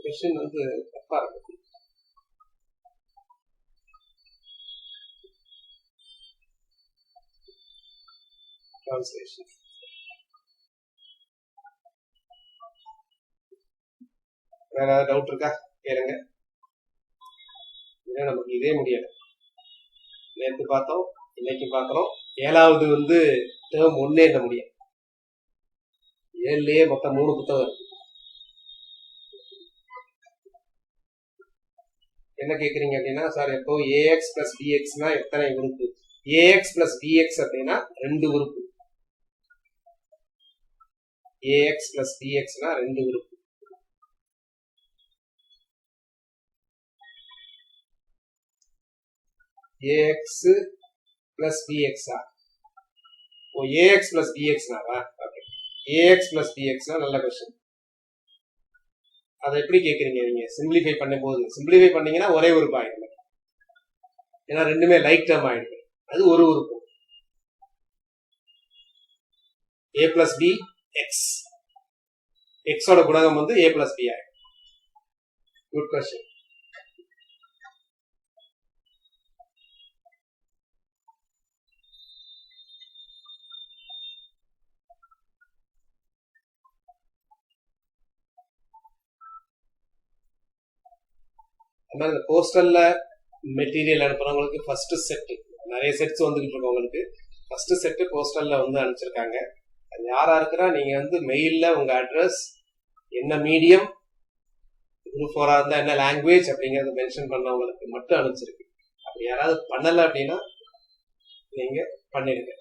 கொஸ்டின் வந்து தப்பா இருக்கு. டிரான்ஸ்லேஷன் வேற ஏதாவது டவுட் இருக்கா கேளுங்க. ஏன்னா நமக்கு இதே முடியாது. நேற்று பார்த்தோம், இன்னைக்கு பார்க்கிறோம். 7வது வந்து டேர்ம் 1 எழுத முடியும். 7லயே மொத்தம் 3 புத்தகம் இருக்கு. என்ன கேக்குறீங்க அப்படின்னா, சார் எப்போ ax பிளஸ் bxனா எத்தனை உறுப்பு? ax பிளஸ் bx அப்படின்னா 2 உறுப்பு. ax பிளஸ் bxனா 2 உறுப்பு. ax plus bx ax plus bx ax plus bx நல்ல கொஸ்டின். அதை எப்படி கேக்குறீங்க நீங்க? சிம்பிளிஃபை பண்ணும்போது, சிம்பிளிஃபை பண்ணீங்கன்னா ஒரே உறுப்பு ஆயிடும், ஏன்னா ரெண்டுமே லைக் டேர்ம் ஆயிடுது. அது ஒரு உறுப்பு. a plus b x, x ஓட குணகம் வந்து a plus b ஆயிடும். Good question. இந்த போஸ்டல்ல மெட்டீரியல் அனுப்புறவங்களுக்கு ஃபர்ஸ்ட் செட், நிறைய செட்ஸ் வந்துகிட்டு இருக்கு. உங்களுக்கு ஃபர்ஸ்ட் செட் போஸ்டல்ல வந்து அனுப்பிச்சிருக்காங்க. அது யாரா இருக்கிறா, நீங்க வந்து மெயில்ல உங்க அட்ரஸ், என்ன மீடியம், குரூப் 4 இருந்தா என்ன லாங்குவேஜ் அப்படிங்கறத மென்ஷன் பண்ணவங்களுக்கு மட்டும் அனுப்பிச்சிருக்கு. அப்படி யாராவது பண்ணல அப்படின்னா நீங்க பண்ணிடுங்க.